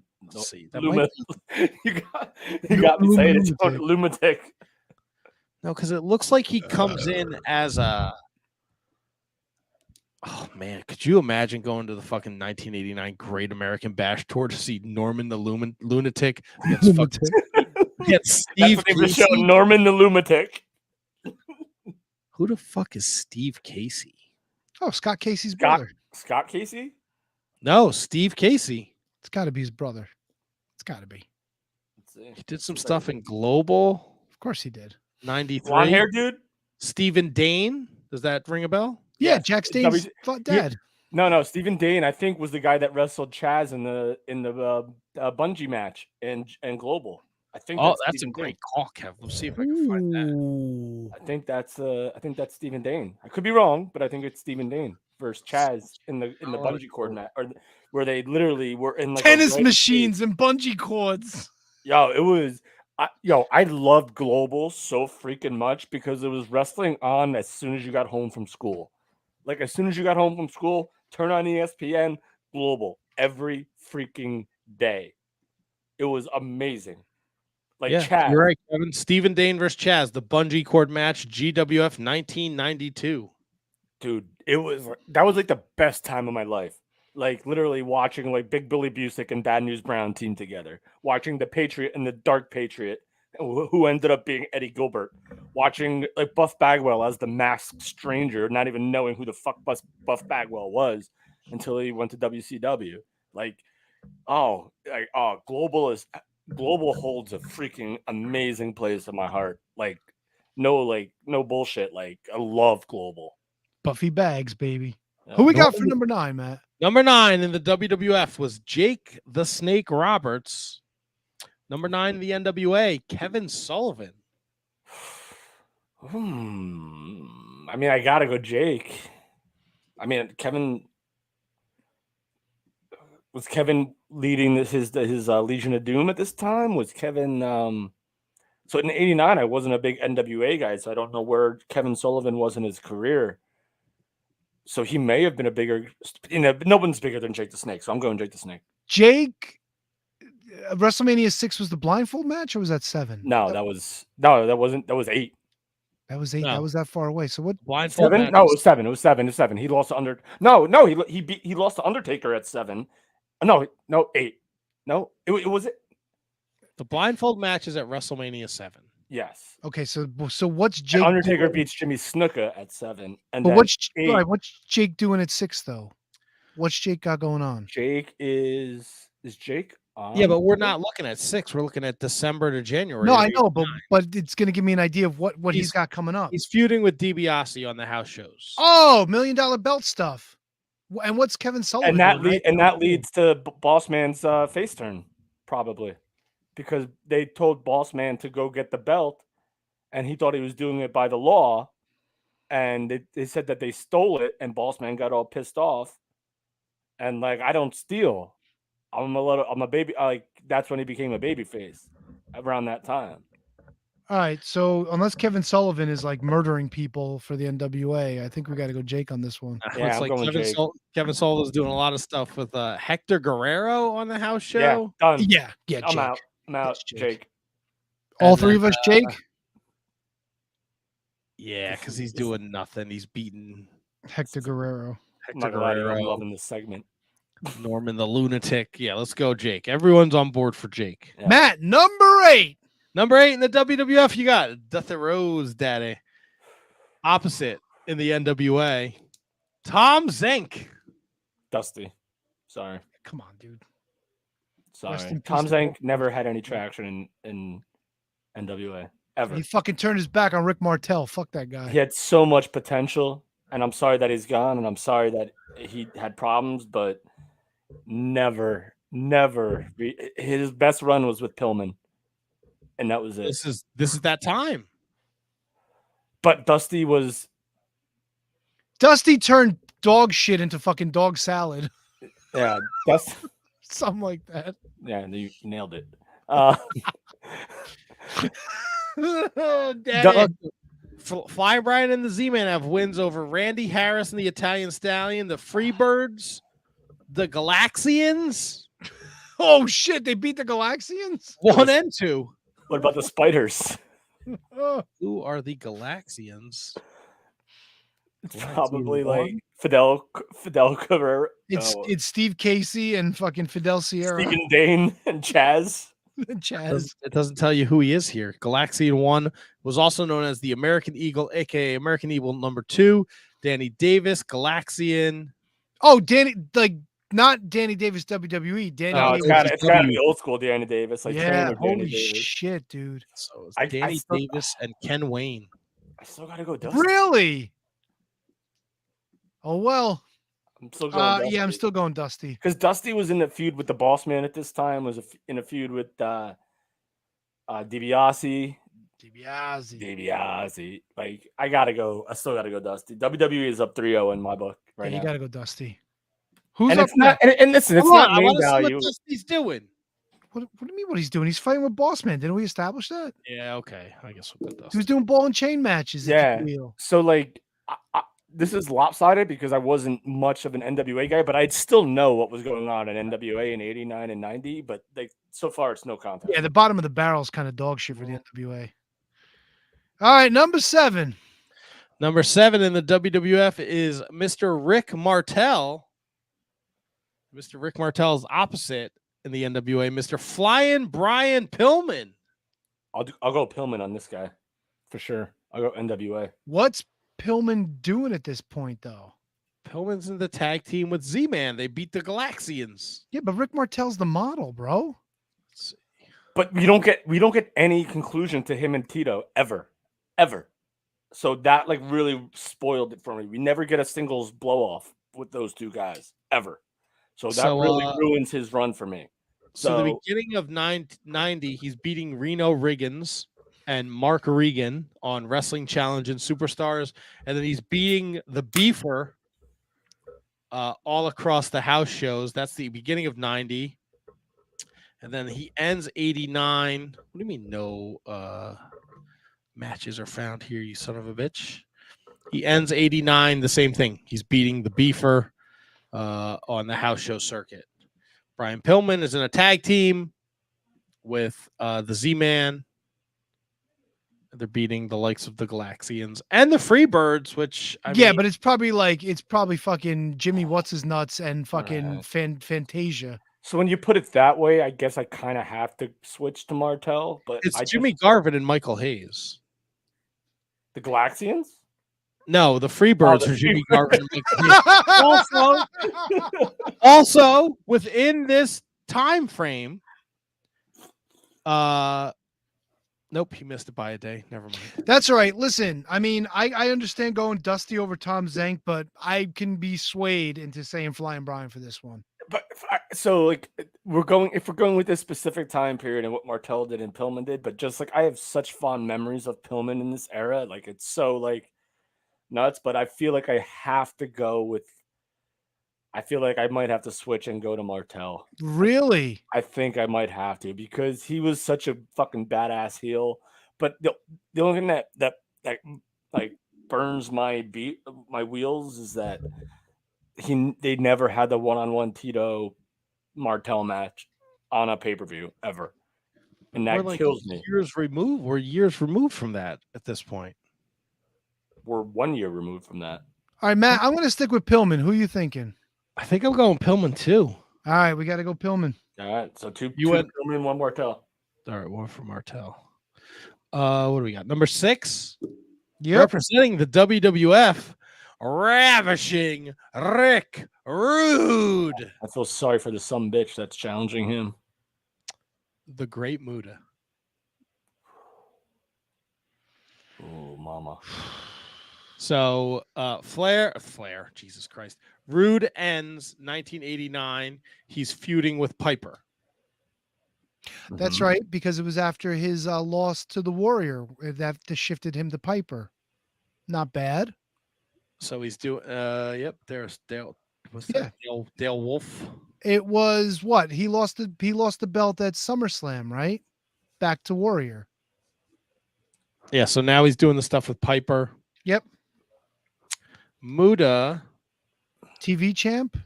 you got me saying it's Lumatic. No, because it looks like he comes in as a. Oh man, could you imagine going to the fucking 1989 Great American Bash tour to see Norman the Lunatic against Steve Casey? Norman the Lunatic. Who the fuck is Steve Casey? Oh, Scott Casey's brother. Scott Casey? No, Steve Casey. It's got to be his brother. It's got to be. He did some stuff in Global. Of course he did. 93. Blonde hair dude? Stephen Dane. Does that ring a bell? Yeah, Jack Stane's dad. No. Stephen Dane, I think, was the guy that wrestled Chaz in the bungee match and Global. I think. Oh, that's a great call, Kev. Let's see if I can find that. I think that's Stephen Dane. I could be wrong, but I think it's Stephen Dane versus Chaz in the bungee cord match, or where they literally were in like tennis machines and bungee cords. Yo, it was. I loved Global so freaking much because it was wrestling on as soon as you got home from school. Like, as soon as you got home from school, turn on ESPN, Global, every freaking day. It was amazing. Like, Chaz. You're right, Kevin. Stephen Dane versus Chaz, the bungee cord match, GWF 1992. Dude, that was like the best time of my life. Like, literally watching like Big Billy Busick and Bad News Brown team together. Watching the Patriot and the Dark Patriot, who ended up being Eddie Gilbert. Watching like Buff Bagwell as the masked stranger, not even knowing who the fuck Buff Bagwell was until he went to WCW. Global holds a freaking amazing place in my heart. Like no bullshit. Like, I love Global. Buffy Bags, baby. Yeah. Who we got for number 9, Matt? Number 9 in the WWF was Jake the Snake Roberts. Number 9 in the NWA, Kevin Sullivan. I mean, I gotta go Jake. I mean, was Kevin leading his Legion of Doom at this time? Was Kevin so in '89 I wasn't a big NWA guy, so I don't know where Kevin Sullivan was in his career. So he may have been a bigger, no one's bigger than Jake the Snake, so I'm going Jake the Snake. Jake, WrestleMania 6 was the blindfold match, or was that 7? That wasn't. That was 8. That was 8. No. That was that far away. So what? Blindfold 7? No, it was 7. It was 7. It was 7. He lost to he lost to Undertaker at 7. No, 8. No, it was it. The blindfold match is at WrestleMania 7. Yes. Okay, so what's Jake? Undertaker beats Jimmy Snuka at 7, and what's Jake doing at 6 though? What's Jake got going on? Jake is Jake on? Yeah, but we're not looking at 6. We're looking at December to January. No, I know, but it's going to give me an idea of what he's got coming up. He's feuding with DiBiase on the house shows. Oh, $1 Million Belt stuff. And what's Kevin Sullivan? And that leads to Boss Man's face turn, probably. Because they told Boss Man to go get the belt, and he thought he was doing it by the law, and they said that they stole it, and Boss Man got all pissed off, and like, I don't steal, I'm a baby. Like, that's when he became a baby face around that time. All right, so unless Kevin Sullivan is like murdering people for the NWA, I think we got to go Jake on this one. Yeah, it's like Kevin Sullivan's doing a lot of stuff with Hector Guerrero on the house show. Yeah, done. Yeah, I'm out. I'm out, Jake. All three of us, Jake? Yeah, because he's doing nothing. He's beating Hector Guerrero. I'm loving this segment. Norman the Lunatic. Yeah, let's go, Jake. Everyone's on board for Jake. Yeah. Matt, number 8. Number 8 in the WWF, you got Dusty Rose Daddy. Opposite in the NWA, Tom Zenk. Dusty. Sorry. Come on, dude. Sorry. Tom Zenk never had any traction in NWA ever. He fucking turned his back on Rick Martel. Fuck that guy. He had so much potential, and I'm sorry that he's gone, and I'm sorry that he had problems, but never. His best run was with Pillman. and that was it. This is that time. But Dusty was Dusty turned dog shit into fucking dog salad. Dusty. Something like that. Yeah, you nailed it. Oh, damn. Fly Brian and the Z-Man have wins over Randy Harris and the Italian Stallion, the Freebirds, the Galaxians. Oh shit, they beat the Galaxians? 1 and 2. What about the Spiders? Who are the Galaxians? It's probably like Fidel Cabrera. It's Steve Casey and fucking Fidel Sierra. Stephen Dane and Chaz. Chaz. It doesn't tell you who he is here. Galaxian 1 was also known as the American Eagle, aka American Eagle number 2. Danny Davis, Galaxian. Oh, Danny, like not Danny Davis WWE. Danny Davis. It's gotta be old school Danny Davis. Like yeah, holy Danny Davis. shit, dude. So it's Danny Davis and Ken Wayne. I still gotta go Dusty. Really? Oh well. I'm still going Dusty. Yeah, I'm still going Dusty. Because Dusty was in a feud with the Boss Man at this time, was in a feud with DiBiase. DiBiase. Like, I still gotta go Dusty. WWE is up 3-0 in my book right You now. gotta go Dusty. Who's and up it's not and listen, it's not name value. What Dusty's doing. What do you mean what he's doing? He's fighting with Boss Man. Didn't we establish that? Yeah, okay. I guess we'll go He Dusty. was doing ball and chain matches. Yeah. So like this is lopsided because I wasn't much of an NWA guy, but I'd still know what was going on in NWA in 89 and 90. But so far, it's no contest. Yeah, the bottom of the barrel is kind of dog shit for the NWA. All right, number 7. Number 7 in the WWF is Mr. Rick Martel. Mr. Rick Martel's opposite in the NWA, Mr. Flying Brian Pillman. I'll go Pillman on this guy for sure. I'll go NWA. What's Pillman doing at this point, though? Pillman's in the tag team with Z-Man. They beat the Galaxians. Yeah, but Rick Martel's the model, bro. But we don't get any conclusion to him and Tito ever. So that like really spoiled it for me. We never get a singles blow off with those two guys ever. So that really ruins his run for me. So the beginning of 90, he's beating Reno Riggins and Mark Regan on Wrestling Challenge and Superstars, and then he's beating the Beefer all across the house shows. That's the beginning of 90. And then he ends 89. What do you mean no matches are found here, you son of a bitch? He ends 89, the same thing. He's beating the Beefer on the house show circuit. Brian Pillman is in a tag team with the Z-Man. They're beating the likes of the Galaxians and the Freebirds, which I mean, but it's probably fucking Jimmy What's His Nuts and fucking Fantasia. So when you put it that way, I guess I kind of have to switch to Martel. But it's Jimmy Garvin and Michael Hayes. The Galaxians? No, the Freebirds are Jimmy Garvin and Michael Hayes. Also, within this time frame, nope, he missed it by a day. Never mind. That's all right. Listen, I mean, I understand going Dusty over Tom Zank, but I can be swayed into saying Flying Brian for this one. But so like if we're going with this specific time period and what Martel did and Pillman did, but just like I have such fond memories of Pillman in this era, like it's so like nuts. But I feel like I have to go with. I feel like I might have to switch and go to Martel. Really? I think I might have to because he was such a fucking badass heel. But the only thing that like burns my wheels is that they never had the one-on-one Tito Martel match on a pay-per-view ever. And that kills me. We're years removed from that at this point. We're 1 year removed from that. All right, Matt, I'm going to stick with Pillman. Who are you thinking? I think I'm going Pillman too. All right, we got to go Pillman. All right, so two went Pillman, one Martel. All right, one for Martel. What do we got? Number 6. Yep. Representing the WWF, ravishing Rick Rude. I feel sorry for the bitch that's challenging him. The Great Muda. Oh, mama. So Flair, Jesus Christ. Rude ends 1989. He's feuding with Piper. That's Mhm. right, because it was after his loss to the Warrior that shifted him to Piper. Not bad. So he's doing. Yep. There's Dale. What's Yeah. that? Dale Wolf. It was what he lost the belt at SummerSlam, right? Back to Warrior. Yeah. So now he's doing the stuff with Piper. Yep. Muda. TV champ.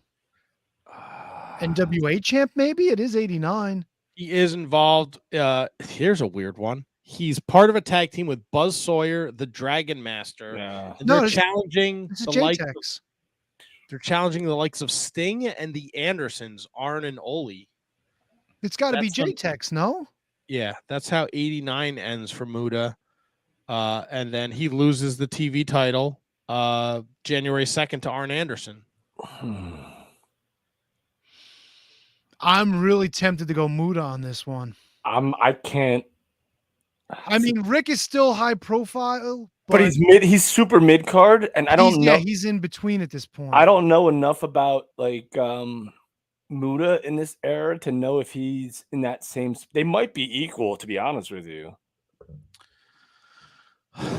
NWA champ, maybe it is 89. He is involved. Here's a weird one. He's part of a tag team with Buzz Sawyer, the Dragon Master. Yeah. And No, they're this- challenging This is the likes. JTEX. They're challenging the likes of Sting and the Andersons, Arn and Ole. It's got to be That's some- JTEX, no? Yeah, that's how 89 ends for Muda. And then he loses the TV title January 2nd to Arn Anderson. I'm really tempted to go Muda on this one. I can't. I mean, Rick is still high profile, But he's super mid card, and I don't know. Yeah, he's in between at this point. I don't know enough about like Muda in this era to know if he's in that same. They might be equal, to be honest with you.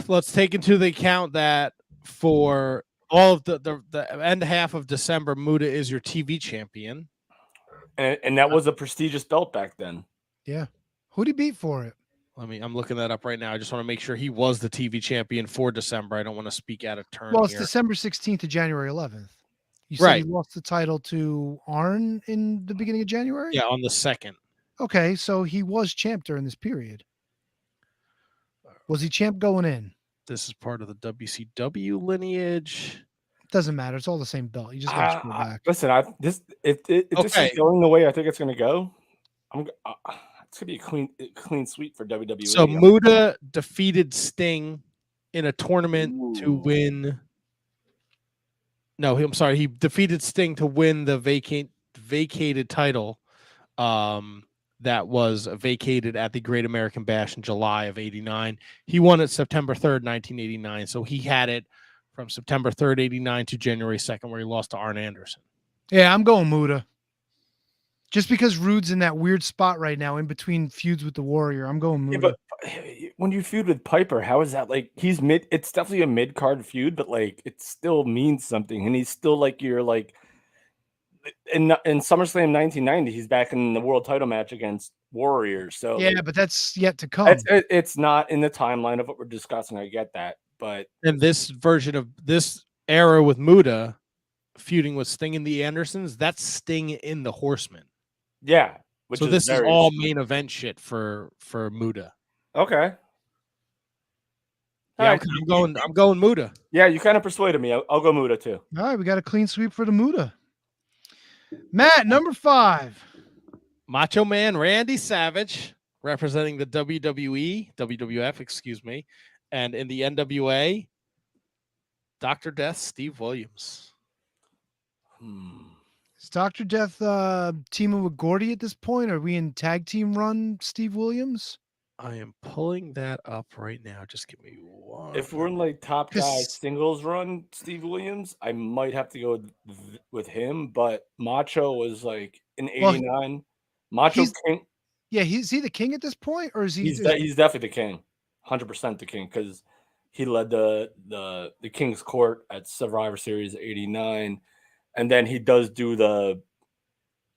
Let's take into the account that for all of the end half of December, Muda is your TV champion. And that was a prestigious belt back then. Yeah. Who'd he beat for it? I'm looking that up right now. I just want to make sure he was the TV champion for December. I don't want to speak out of turn Well, it's here. December 16th to January 11th. You said Right. he lost the title to Arn in the beginning of January? Yeah, on the 2nd. Okay, so he was champ during this period. Was he champ going in? This is part of the WCW lineage. Doesn't matter. It's all the same belt. You just got to go back. Listen, if this Okay. is going the way I think it's going to go, it's going to be a clean sweep for WWE. So Muda defeated Sting in a tournament to Ooh. win. No, I'm sorry. He defeated Sting to win the vacated title that was vacated at the Great American Bash in July of 89. He won it September 3rd, 1989. So he had it from September 3rd, 89 to January 2nd, where he lost to Arn Anderson. Yeah, I'm going Muda. Just because Rude's in that weird spot right now in between feuds with the Warrior, I'm going Muda. Yeah, but when you feud with Piper, how is that like he's mid? It's definitely a mid card feud, but like it still means something, and he's still like you're like in SummerSlam 1990, he's back in the world title match against Warrior. So yeah, like, but that's yet to come. it's not in the timeline of what we're discussing. I get that, but And this version of this era with Muda feuding with Sting and the Andersons, that's Sting in the Horsemen. yeah. So this is all main event shit for Muda. Okay. Yeah, Alright. I'm going Muda. Yeah, you kind of persuaded me. I'll go Muda too. All right, we got a clean sweep for the Muda. Matt, number 5. Macho Man Randy Savage representing the WWF, excuse me, and in the NWA, Dr. Death Steve Williams. Is Dr. Death teaming with Gordy at this point? Are we in tag team run, Steve Williams? I am pulling that up right now. Just give me one. If we're in like top guy 'Cause- singles run, Steve Williams, I might have to go with him. But Macho was like in Well, '89. Macho he's- King. Yeah, is he the king at this point, or is he? He's definitely the king, 100% the king, because he led the King's Court at Survivor Series '89, and then he does do the.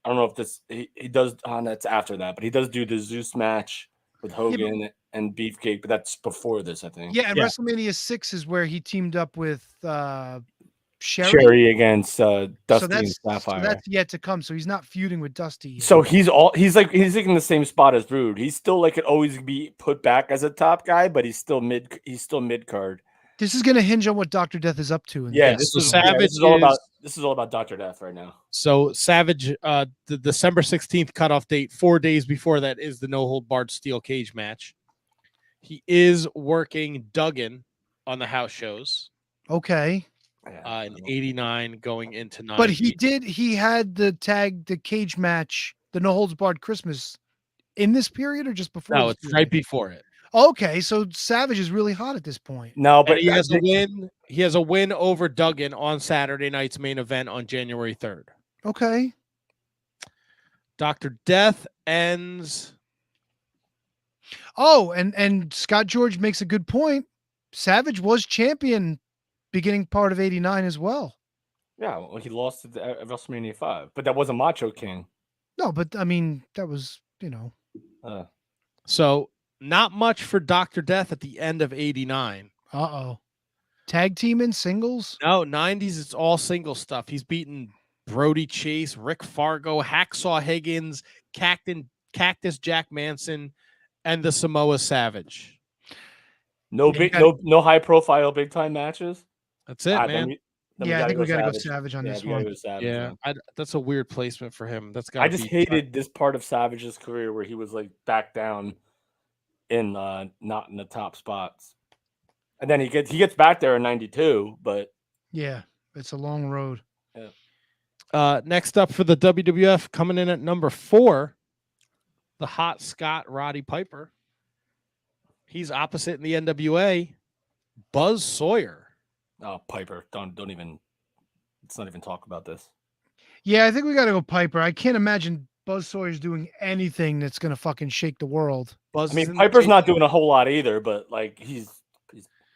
I don't know if this he does on that's after that, but he does do the Zeus match with Hogan and Beefcake, but that's before this, I think. yeah, and Yeah. WrestleMania 6 is where he teamed up with Sherry. Sherry against Dusty So and that's Sapphire. yet to come. So he's not feuding with Dusty yet. So he's like in the same spot as Rude. He's still like could always be put back as a top guy, but he's still mid card. this is going to hinge on what Dr. Death is up to. Yeah, Yes, so Savage this is all about Dr. Death right now. So Savage, the December 16th cutoff date, 4 days before that is the no hold barred steel cage match. He is working Duggan on the house shows Okay. in '89 going into 90. But he had the cage match, the no holds barred Christmas in this period or just before? No, this it's period? right before it. Okay, so Savage is really hot at this point. No, But but he has a win. He has a win over Duggan on Saturday night's main event on January 3rd. Okay. Dr. Death ends Oh, and Scott George makes a good point. Savage was champion beginning part of '89 as well. Yeah, well, he lost at WrestleMania 5, but that wasn't Macho King. No, but I mean that was So not much for Dr. Death at the end of '89. Tag team and singles. No, '90s. It's all single stuff. He's beaten Brody Chase, Rick Fargo, Hacksaw Higgins, Cactus Jack Manson, and the Samoa Savage. No no high profile big time matches. That's it, man. I think we got to go Savage on this one. Yeah, that's a weird placement for him. That's got. I just hated this part of Savage's career where he was like back down in not in the top spots, and then he gets back there in '92. But yeah, it's a long road. Yeah. Next up for the WWF, coming in at number 4, the Hot Scott Roddy Piper. He's opposite in the NWA, Buzz Sawyer. Oh, Piper, don't even. Let's not even talk about this. Yeah, I think we got to go Piper. I can't imagine Buzz Sawyer's doing anything that's gonna fucking shake the world. I mean, Piper's not doing a whole lot either, but like he's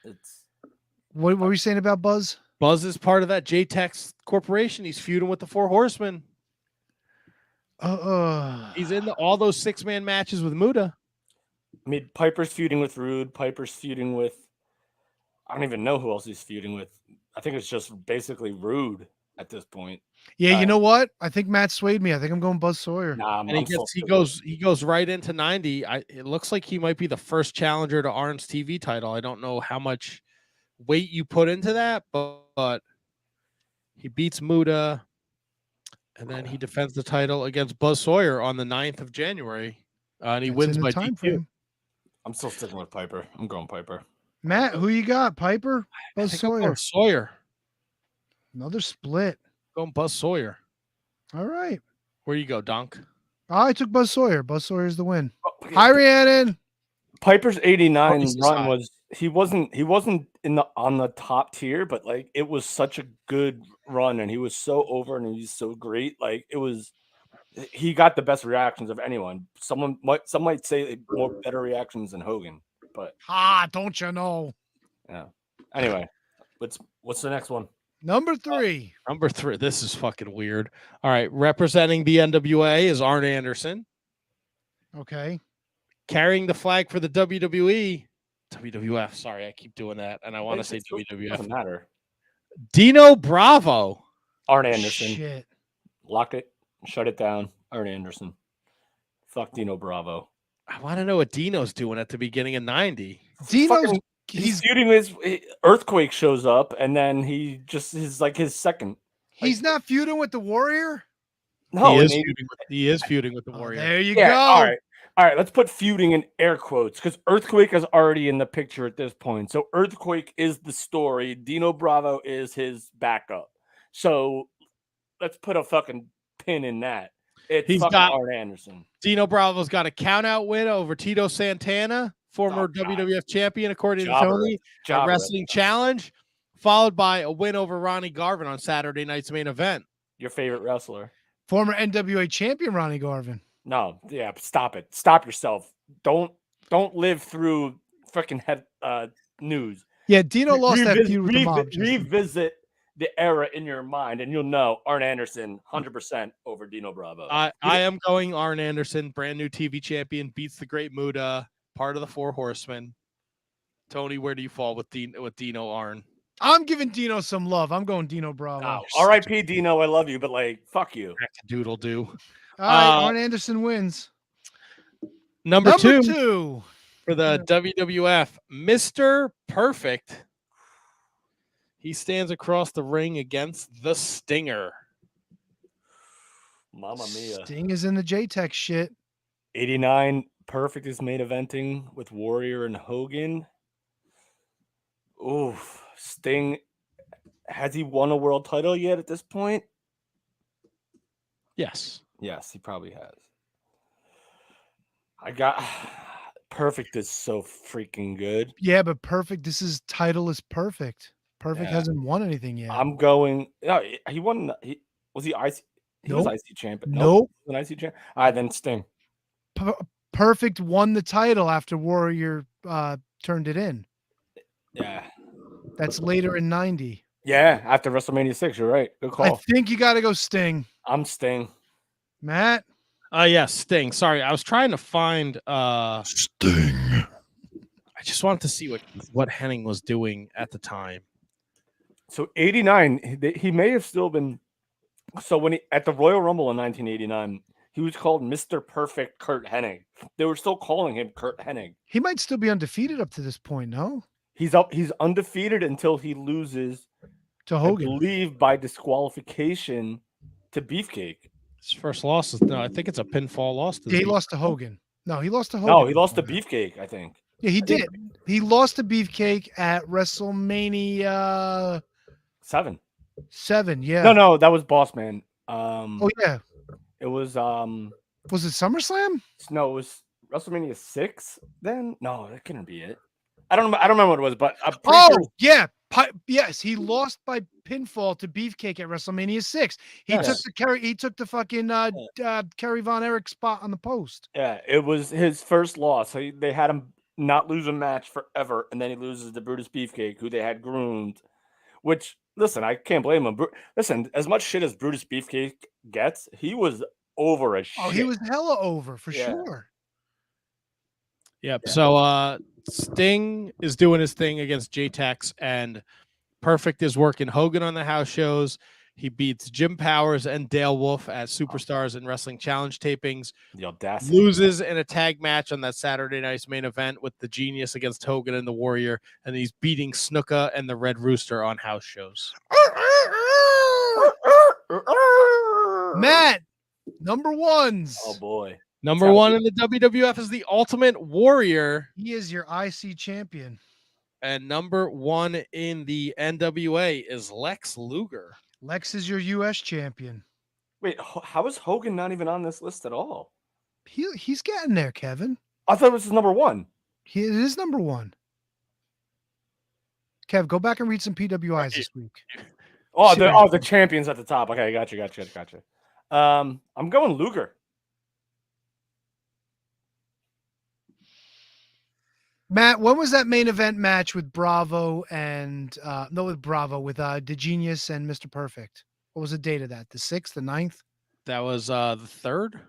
it's. What were you saying about Buzz? Buzz is part of that JTEX Corporation. He's feuding with the Four Horsemen. He's in all those 6-man matches with Muda. I mean, Piper's feuding with Rude. Piper's feuding with. I don't even know who else he's feuding with. I think it's just basically Rude at this point. Yeah, you know what? I think Matt swayed me. I think I'm going Buzz Sawyer. Nah, and he goes right into 90. It looks like he might be the first challenger to Arn's TV title. I don't know how much weight you put into that, but he beats Muda, and then he defends the title against Buzz Sawyer on the 9th of January, and he wins by time DQ. frame. I'm still sticking with Piper. I'm going Piper. Matt, who you got? Piper? Buzz Sawyer? Sawyer. Another split. Going Buzz Sawyer. All right. Where you go, Donk? I took Buzz Sawyer. Buzz Sawyer's the win. Hi, Rhiannon. Piper's '89 run was he wasn't on the top tier, but like it was such a good run, and he was so over and he's so great. Like he got the best reactions of anyone. Some might say more better reactions than Hogan, but don't you know? Yeah. Anyway, what's the next one? Number 3. Number 3. This is fucking weird. All right, representing the NWA is Arn Anderson. Okay. Carrying the flag for the WWF. Sorry, I keep doing that, and I want to say WWF. Doesn't matter. Dino Bravo. Arn Anderson. Shit. Lock it. Shut it down. Arn Anderson. Fuck Dino Bravo. I want to know what Dino's doing at the beginning of '90. He's feuding with Earthquake shows up, and then he just is like his second. He's not feuding with the Warrior? No, he is feuding with the Warrior. There you go. All right. Let's put feuding in air quotes because Earthquake is already in the picture at this point. So Earthquake is the story. Dino Bravo is his backup. So let's put a fucking pin in that. He's got Arn Anderson. Dino Bravo's got a count-out win over Tito Santana, former WWF champion, according to Tony. A wrestling challenge, followed by a win over Ronnie Garvin on Saturday night's main event. Your favorite wrestler. Former NWA champion Ronnie Garvin. No, yeah, stop it. Stop yourself. Don't live through freaking news. Yeah, Dino lost that feud with the mob. Revisit the era in your mind, and you'll know Arn Anderson 100% over Dino Bravo. I am going Arn Anderson, brand new TV champion, beats the Great Muta, part of the Four Horsemen. Tony, where do you fall with Dino Arn? I'm giving Dino some love. I'm going Dino Bravo. Oh, R.I.P. Dino, I love you, but like, fuck you. Doodle do. All right, Arn Anderson wins. Number two for the Yeah. WWF, Mr. Perfect. He stands across the ring against the Stinger. Mamma mia. Sting is in the JTEX shit. 89, Perfect is main eventing with Warrior and Hogan. Oof. Sting, has he won a world title yet at this point? Yes. Yes, he probably has. I got Perfect is so freaking good. Yeah, but Perfect, this is title is Perfect. Perfect hasn't won anything yet. I'm going. No, he won. Was he IC? He was IC champion. Nope. He was an IC champion. All right, then Sting. Perfect won the title after Warrior turned it in. Yeah. That's later in 90. Yeah, after WrestleMania 6, you're right. Good I call. think you got to go Sting. I'm Sting. Matt? Yeah, Sting. Sorry, I was trying to find Sting. I just wanted to see what Henning was doing at the time. So 89, he may have still been. So when at the Royal Rumble in 1989, he was called Mr. Perfect Kurt Hennig. They were still calling him Kurt Hennig. He might still be undefeated up to this point, no? He's undefeated until he loses To Hogan. I believe by disqualification to Beefcake. His first loss is I think it's a pinfall loss. Yeah, he lost to Hogan. No, he lost to Hogan. No, he lost to Beefcake, I think. Yeah, he did. He lost to Beefcake at WrestleMania 7. 7, yeah. No, that was Boss Man. Oh yeah. It was Was it SummerSlam? No, it was WrestleMania 6 then? No, that couldn't be it. I don't remember what it was, but I'm pretty sure. Yeah. Yes, he lost by pinfall to Beefcake at WrestleMania 6. He took the fucking Kerry Von Erich spot on the post. Yeah, it was his first loss. So they had him not lose a match forever, and then he loses to Brutus Beefcake, who they had groomed. Which, listen, I can't blame him. Listen, as much shit as Brutus Beefcake gets, he was over as shit. Oh, he was hella over for sure. Yep. Yeah. So Sting is doing his thing against J-Tex, and Perfect is working Hogan on the house shows. He beats Jim Powers and Dale Wolf at Superstars and Wrestling Challenge tapings. The audacity. Loses in a tag match on that Saturday night's main event with the Genius against Hogan and the Warrior, and he's beating Snuka and the Red Rooster on house shows. Matt, number ones. Oh boy. Number one in the WWF is the Ultimate Warrior. He is your IC champion. And number one in the NWA is Lex Luger. Lex is your US champion. Wait, how is Hogan not even on this list at all? He's getting there, Kevin. I thought it was his number one. It is number one. Kev, go back and read some PWIs this week. Oh, the champions at the top. Okay, gotcha. I'm going Luger. Matt, when was that main event match with Bravo and with the Genius and Mr. Perfect? What was the date of that? The 6th, the 9th? That was the 3rd.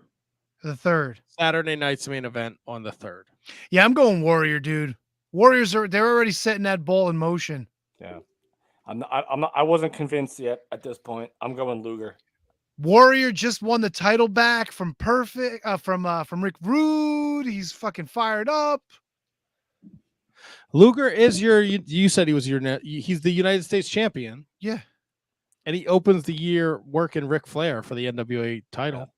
The 3rd. Saturday night's main event on the 3rd. Yeah, I'm going Warrior, dude. Warriors they're already setting that ball in motion. Yeah. I wasn't convinced yet at this point. I'm going Luger. Warrior just won the title back from Rick Rude. He's fucking fired up. Luger is you said he's the United States champion. Yeah. And he opens the year working Ric Flair for the NWA title.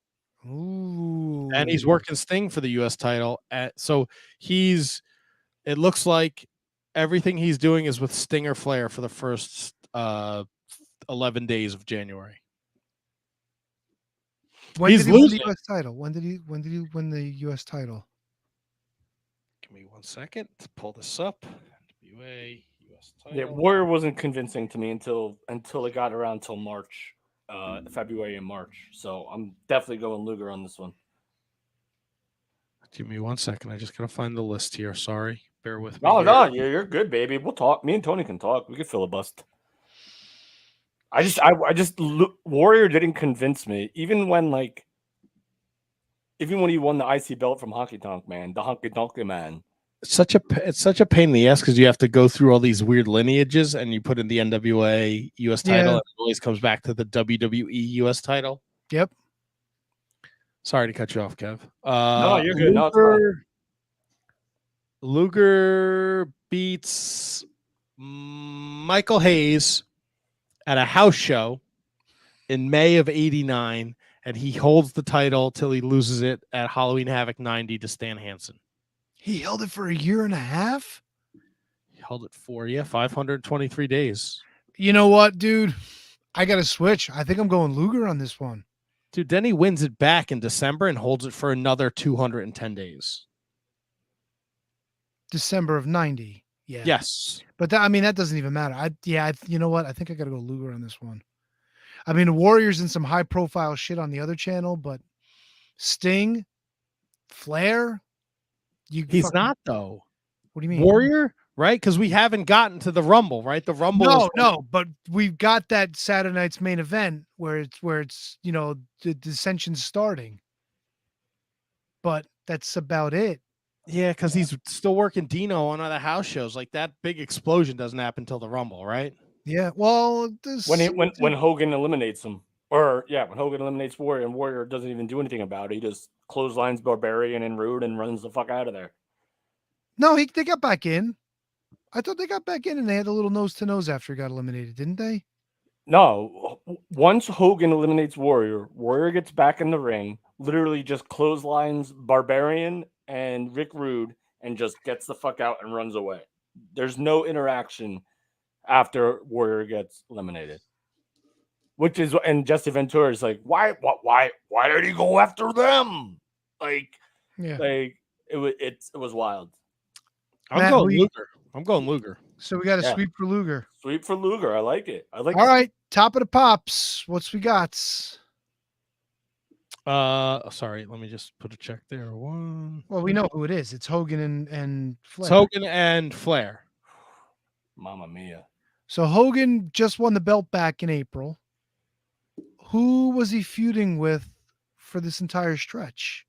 Ooh. And he's working Sting for the US title. So it looks like everything he's doing is with Stinger Flair for the first 11 days of January. When did he win the US title? When did he win the US title? Give me 1 second to pull this up. NWA US title. Yeah, Warrior wasn't convincing to me until it got around till March, February and March. So I'm definitely going Luger on this one. Give me 1 second. I just gotta find the list here. Sorry, bear with me. No, you're good, baby. We'll talk. Me and Tony can talk. We can filibust. Warrior didn't convince me, even when he won the IC belt from Honky Tonk Man, the Honky Tonk Man. It's such a pain in the ass because you have to go through all these weird lineages, and you put in the NWA US title, and it always comes back to the WWE US title. Yep. Sorry to cut you off, Kev. No, you're good. No, it's fine. Luger beats Michael Hayes at a house show in May of '89, and he holds the title till he loses it at Halloween Havoc 90 to Stan Hansen. He held it for a year and a half? He held it for 523 days. You know what, dude? I got to switch. I think I'm going Luger on this one. Dude, then he wins it back in December and holds it for another 210 days. December of 90. Yeah. Yes. But that doesn't even matter. You know what? I think I got to go Luger on this one. I mean, the Warriors in some high profile shit on the other channel, but Sting, Flair, He's fucking- not though. What do you mean? Warrior, right? Because we haven't gotten to the Rumble, right? The Rumble is No, but we've got that Saturday night's main event where it's the dissension's starting. But that's about it. Yeah, because he's still working Dino on other house shows. Like that big explosion doesn't happen until the Rumble, right? Yeah. Well, When Hogan eliminates him, when Hogan eliminates Warrior and Warrior doesn't even do anything about it, he just clotheslines Barbarian and Rude and runs the fuck out of there. No, they got back in. I thought they got back in and they had a little nose to nose after he got eliminated, didn't they? No, once Hogan eliminates Warrior, Warrior gets back in the ring, literally just clotheslines Barbarian and Rick Rude and just gets the fuck out and runs away. There's no interaction after Warrior gets eliminated. And Jesse Ventura is like, why did he go after them? Like it was wild. I'm going Luger. So we got a Yeah. sweep for Luger. Sweep for Luger. I like it. All right, top of the pops. What's we got? Sorry, let me just put a check there. One. Well, we know who it is. It's Hogan and Flair. It's Hogan and Flair. Mamma mia. So Hogan just won the belt back in April. Who was he feuding with for this entire stretch?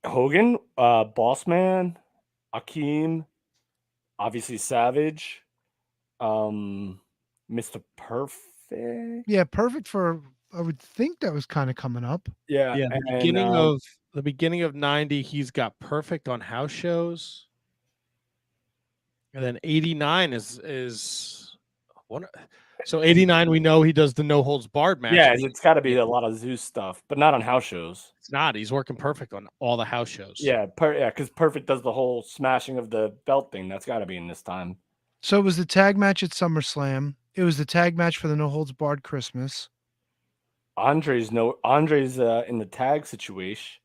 Hogan, Boss Man, Akeem, obviously Savage, Mr. Perfect. Yeah, perfect for. I would think that was kind of coming up. Yeah, The beginning of '90, he's got Perfect on house shows, and then '89 is one. So '89, we know he does the no holds barred match. Yeah, it's got to be a lot of Zeus stuff, but not on house shows. It's not. He's working Perfect on all the house shows. Yeah, because Perfect does the whole smashing of the belt thing. That's got to be in this time. So it was the tag match at SummerSlam. It was the tag match for the No Holds Barred Christmas. Andre's in the tag situation.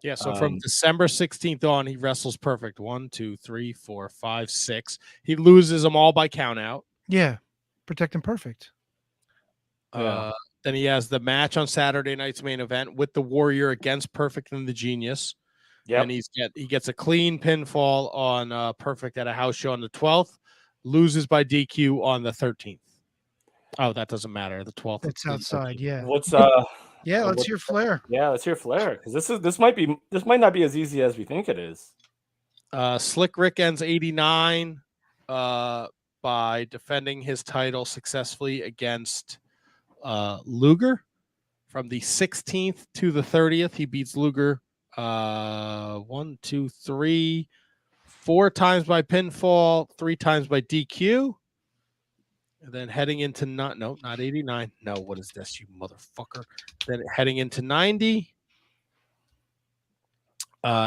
Yeah, so from December 16th on, he wrestles Perfect. 1, 2, 3, 4, 5, 6. He loses them all by count out. Yeah, protecting Perfect. Yeah. Then he has the match on Saturday night's main event with the Warrior against Perfect and the Genius. Yeah, And he gets a clean pinfall on Perfect at a house show on the 12th. Loses by DQ on the 13th. Oh, that doesn't matter. The 12th. It's outside. Yeah. What's Yeah, let's hear Flair. Yeah, let's hear Flair because this might not be as easy as we think it is. Slick Rick ends '89 by defending his title successfully against Luger. From the 16th to the 30th, he beats Luger 1, 2, 3, 4 times by pinfall, 3 times by DQ. And then heading into not 89. No, what is this, you motherfucker? Then heading into 90.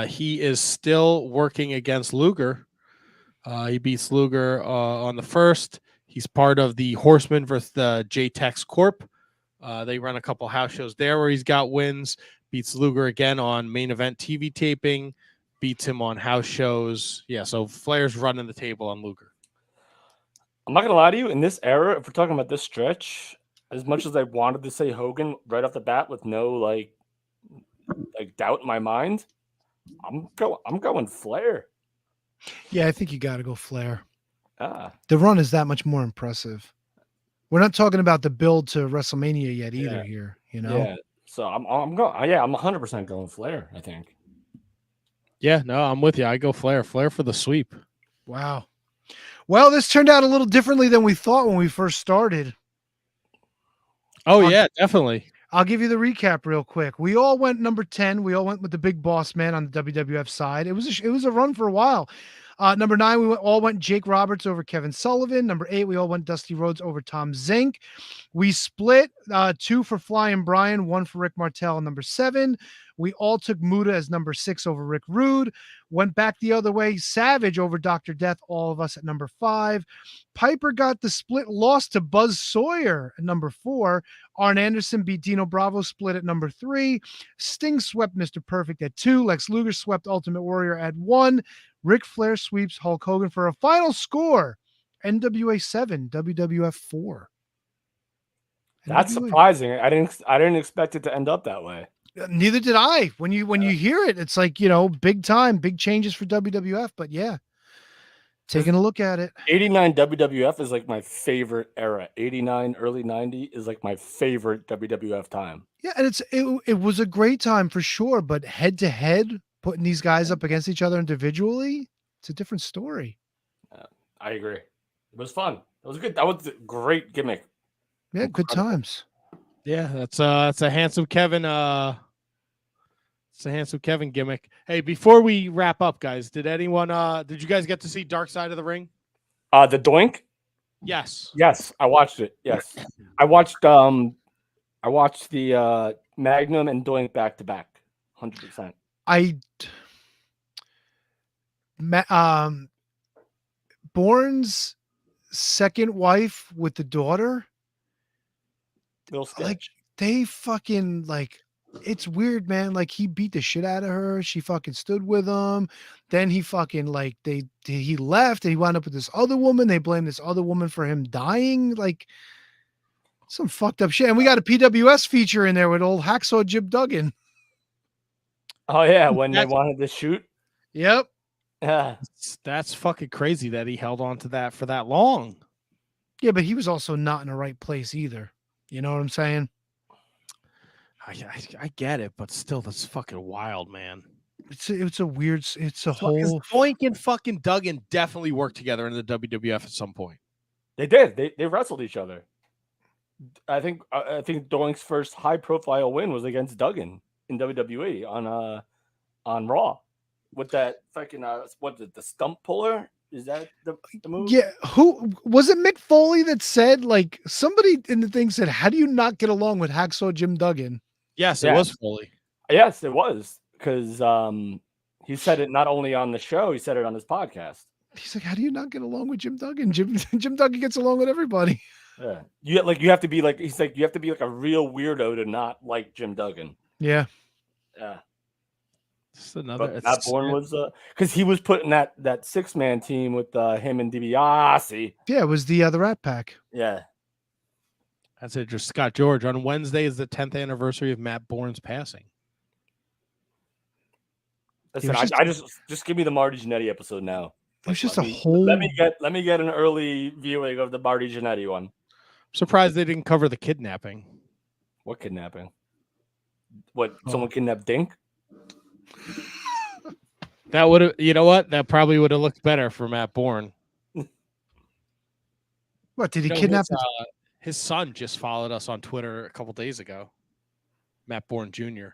He is still working against Luger. He beats Luger on the 1st. He's part of the Horsemen versus the J-Tex Corp. They run a couple house shows there where he's got wins. Beats Luger again on main event TV taping. Beats him on house shows. Yeah, so Flair's running the table on Luger. I'm not gonna lie to you. In this era, if we're talking about this stretch, as much as I wanted to say Hogan right off the bat with no like doubt in my mind, I'm going Flair. Yeah, I think you got to go Flair. Ah, The run is that much more impressive. We're not talking about the build to WrestleMania yet either. Yeah. Here, you know. yeah. So I'm going. Yeah, I'm 100% going Flair. I think. Yeah, no, I'm with you. I go Flair. Flair for the sweep. Wow. Well, this turned out a little differently than we thought when we first started. Oh, yeah, definitely. I'll give you the recap real quick. We all went number 10. We all went with the big boss man on the WWF side. It was a run for a while. Number 9, we all went Jake Roberts over Kevin Sullivan. Number 8, we all went Dusty Rhodes over Tom Zink. We split 2 for Flying Brian, 1 for Rick Martel. Number 7, we all took Muda as number 6 over Rick Rude. Went back the other way, Savage over Dr. Death, all of us at number 5. Piper got the split, lost to Buzz Sawyer at number 4. Arn Anderson beat Dino Bravo, split at number 3. Sting swept Mr. Perfect at 2. Lex Luger swept Ultimate Warrior at 1. Ric Flair sweeps Hulk Hogan for a final score. NWA 7, WWF 4. That's NWA. surprising. I didn't expect it to end up that way. Neither did I. When you hear it, it's like, big time, big changes for WWF. But yeah, taking a look at it. 89 WWF is like my favorite era. 89, early 90 is like my favorite WWF time. Yeah, and it was a great time for sure. But head to head, putting these guys up against each other individually, it's a different story. I agree. It was fun. It was good. That was a great gimmick. Yeah, good times. Yeah, that's a handsome Kevin. It's a handsome Kevin gimmick. Hey, before we wrap up, guys, did you guys get to see Dark Side of the Ring? The Doink? Yes. Yes, I watched it. Yes. I watched the Magnum and Doink back to back. 100%. Bourne's second wife with the daughter, like they fucking like, it's weird, man. Like he beat the shit out of her. She fucking stood with him. Then he fucking like he left and he wound up with this other woman. They blame this other woman for him dying. Like some fucked up shit. And we got a PWS feature in there with old Hacksaw Jim Duggan. Oh yeah, when they wanted to shoot. Yep. Yeah. That's fucking crazy that he held on to that for that long. Yeah, but he was also not in the right place either. You know what I'm saying? I get it, but still, that's fucking wild, man. It's a weird. It's a whole. Doink and fucking Duggan definitely worked together in the WWF at some point. They did. They wrestled each other. I think Doink's first high profile win was against Duggan in WWE on Raw with that fucking the stump puller. Is that the move? Yeah, who was it? Mick Foley that said, like, somebody in the thing said, "How do you not get along with Hacksaw Jim Duggan?" Yes, it was Foley. Yes, it was, because he said it not only on the show, he said it on his podcast. He's like, "How do you not get along with Jim Duggan? Jim Duggan gets along with everybody." Yeah, you have to be like, he's like, you have to be like a real weirdo to not like Jim Duggan. Yeah. Yeah. Another. Matt Bourne was because he was put in that 6-man team with him and DiBiase. Yeah, it was the Rat Pack. Yeah. That's it. Just Scott George. On Wednesday is the 10th anniversary of Matt Bourne's passing. Listen, I just give me the Marty Jannetty episode now. It was just whole. Let me get an early viewing of the Marty Jannetty one. I'm surprised they didn't cover the kidnapping. What kidnapping? What? Someone kidnapped Dink? That would have, you know what? That probably would have looked better for Matt Bourne. What, did he kidnap his son? Just followed us on Twitter a couple days ago. Matt Bourne Jr.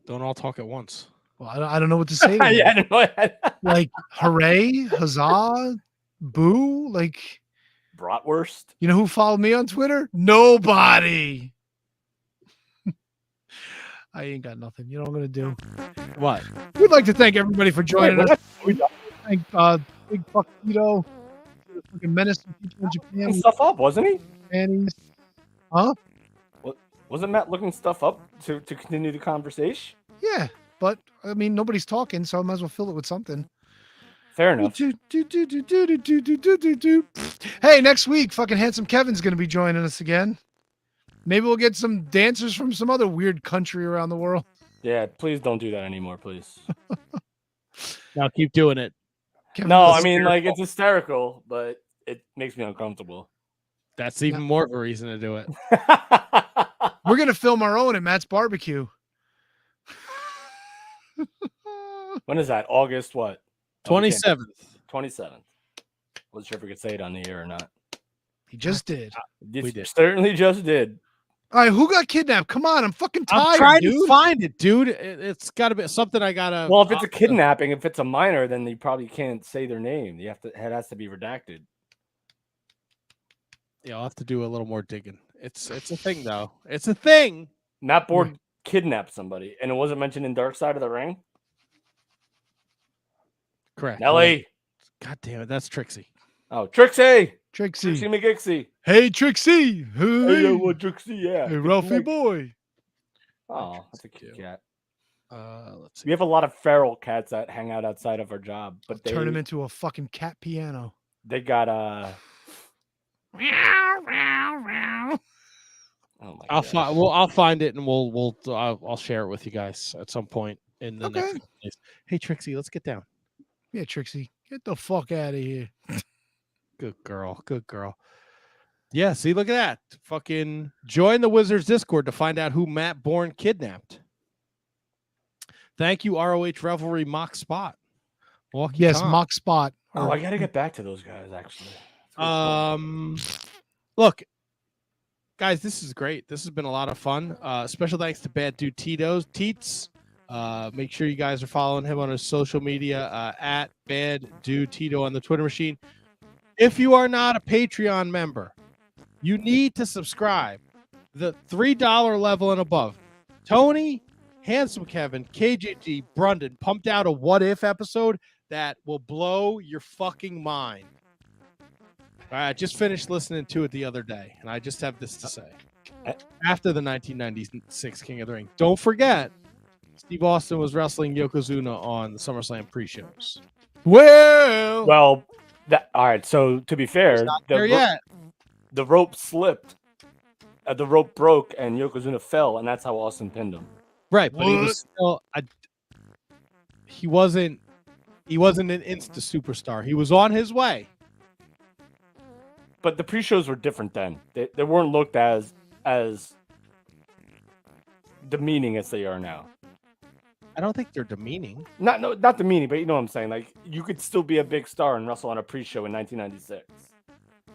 Don't all talk at once. Well, I don't know what to say. Yeah, I don't know. Like, hooray, huzzah, boo, like bratwurst. You know who followed me on Twitter? Nobody. I ain't got nothing. You know what I'm gonna do? What? We'd like to thank everybody for joining us. Thank Big Fuck Tito, fucking menacing people in Japan. Stuff up, wasn't he? Panties. Huh? Wasn't Matt looking stuff up to continue the conversation? Yeah, but I mean nobody's talking, so I might as well fill it with something. Fair enough. Hey, next week, fucking Handsome Kevin's gonna be joining us again. Maybe we'll get some dancers from some other weird country around the world. Yeah, please don't do that anymore, please. Now keep doing it. No, I mean, like, it's hysterical, but it makes me uncomfortable. That's even more of a reason to do it. We're gonna film our own at Matt's barbecue. When is that? August what? 27th. 27th. Wasn't sure if we could say it on the air or not. He just did. We did. Certainly just did. All right, who got kidnapped? Come on, I'm fucking tired. I'm trying to find it, dude. It's got to be something I gotta. Well, if it's a kidnapping, if it's a minor, then you probably can't say their name. You have to. It has to be redacted. Yeah, I'll have to do a little more digging. It's a thing, though. It's a thing. Matt Bourne kidnapped somebody, and it wasn't mentioned in Dark Side of the Ring. Correct. Nelly. God damn it, that's Trixie. Oh, Trixie McGixie. Trixie. Hey, Trixie. Hey, what Trixie? Yeah. Hey, Ralphie boy. Oh, that's a cute cat. Let's see. We have a lot of feral cats that hang out outside of our job, but they turn him into a fucking cat piano. They got Oh my I'll gosh. find. Well, I'll find it and I'll share it with you guys at some point in the next Okay. couple days. Hey Trixie, let's get down. Yeah, Trixie, get the fuck out of here. Good girl. Good girl. Yeah, see, look at that. Fucking join the Wizards Discord to find out who Matt Bourne kidnapped. Thank you, ROH Revelry Mock Spot. Walkie Yes, Tom. mock spot. Oh, I gotta get back to those guys actually. Look, guys, this is great. This has been a lot of fun. Special thanks to Bad Dude Tito Teats. Make sure you guys are following him on his social media at Bad Dude Tito on the Twitter machine. If you are not a Patreon member, you need to subscribe. The $3 level and above. Tony, Handsome Kevin, KJG, Brundon pumped out a What If episode that will blow your fucking mind. I just finished listening to it the other day, and I just have this to say. After the 1996 King of the Ring, don't forget, Steve Austin was wrestling Yokozuna on the SummerSlam pre-shows. Well, All right. So to be fair, Not there yet. the rope slipped, the rope broke, and Yokozuna fell, and that's how Austin pinned him. Right, but he was still he wasn't an instant superstar. He was on his way. But the pre-shows were different then. They weren't looked as demeaning as they are now. I don't think they're demeaning. Not demeaning, but you know what I'm saying. Like, you could still be a big star and wrestle on a pre-show in 1996.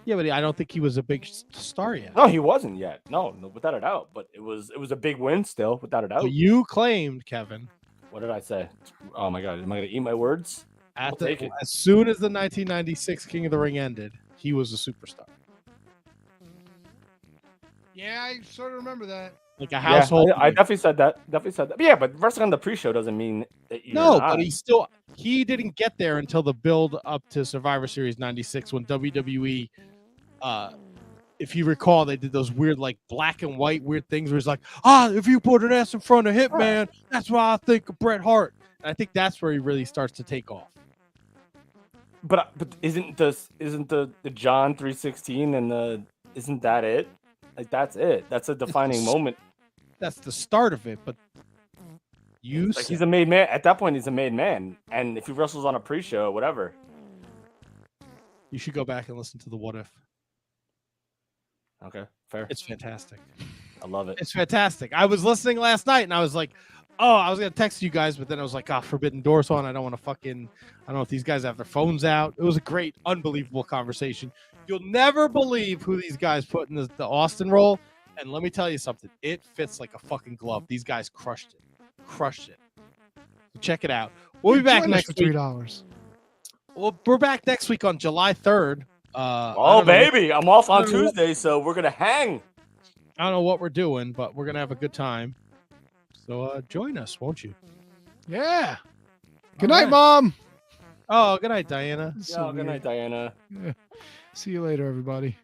Yeah, but I don't think he was a big star yet. No, he wasn't yet. No, without a doubt. But it was a big win still, without a doubt. But you claimed, Kevin. What did I say? Oh my god, am I gonna eat my words? As take it. soon as the 1996 King of the Ring ended, he was a superstar. yeah, I sort of remember that. Like a household. I definitely said that. But yeah, but wrestling on the pre-show doesn't mean that you're No, not. but he didn't get there until the build up to Survivor Series 96 when WWE, if you recall, they did those weird like black and white weird things where it's like, if you put an S in front of Hitman, that's why I think of Bret Hart. And I think that's where he really starts to take off. But isn't the John 316 and isn't that it? Like, that's it. That's a defining moment. That's the start of it, but Like, he's a made man. At that point, he's a made man. And if he wrestles on a pre-show, whatever. You should go back and listen to the What If. Okay, fair. It's fantastic. I love it. It's fantastic. I was listening last night and I was like, I was gonna text you guys, but then I was like, Forbidden Doors on. I don't want to I don't know if these guys have their phones out. It was a great, unbelievable conversation. You'll never believe who these guys put in the Austin role. And let me tell you something. It fits like a fucking glove. These guys crushed it. Check it out. We'll be back next week. $3. Well, we're back next week on July 3rd. Baby, I'm off on Tuesday, so we're gonna hang. I don't know what we're doing, but we're gonna have a good time. So join us, won't you? Yeah. Good night, Mom. Oh, good night, Diana. Yeah, good night, Diana. Yeah. See you later, everybody.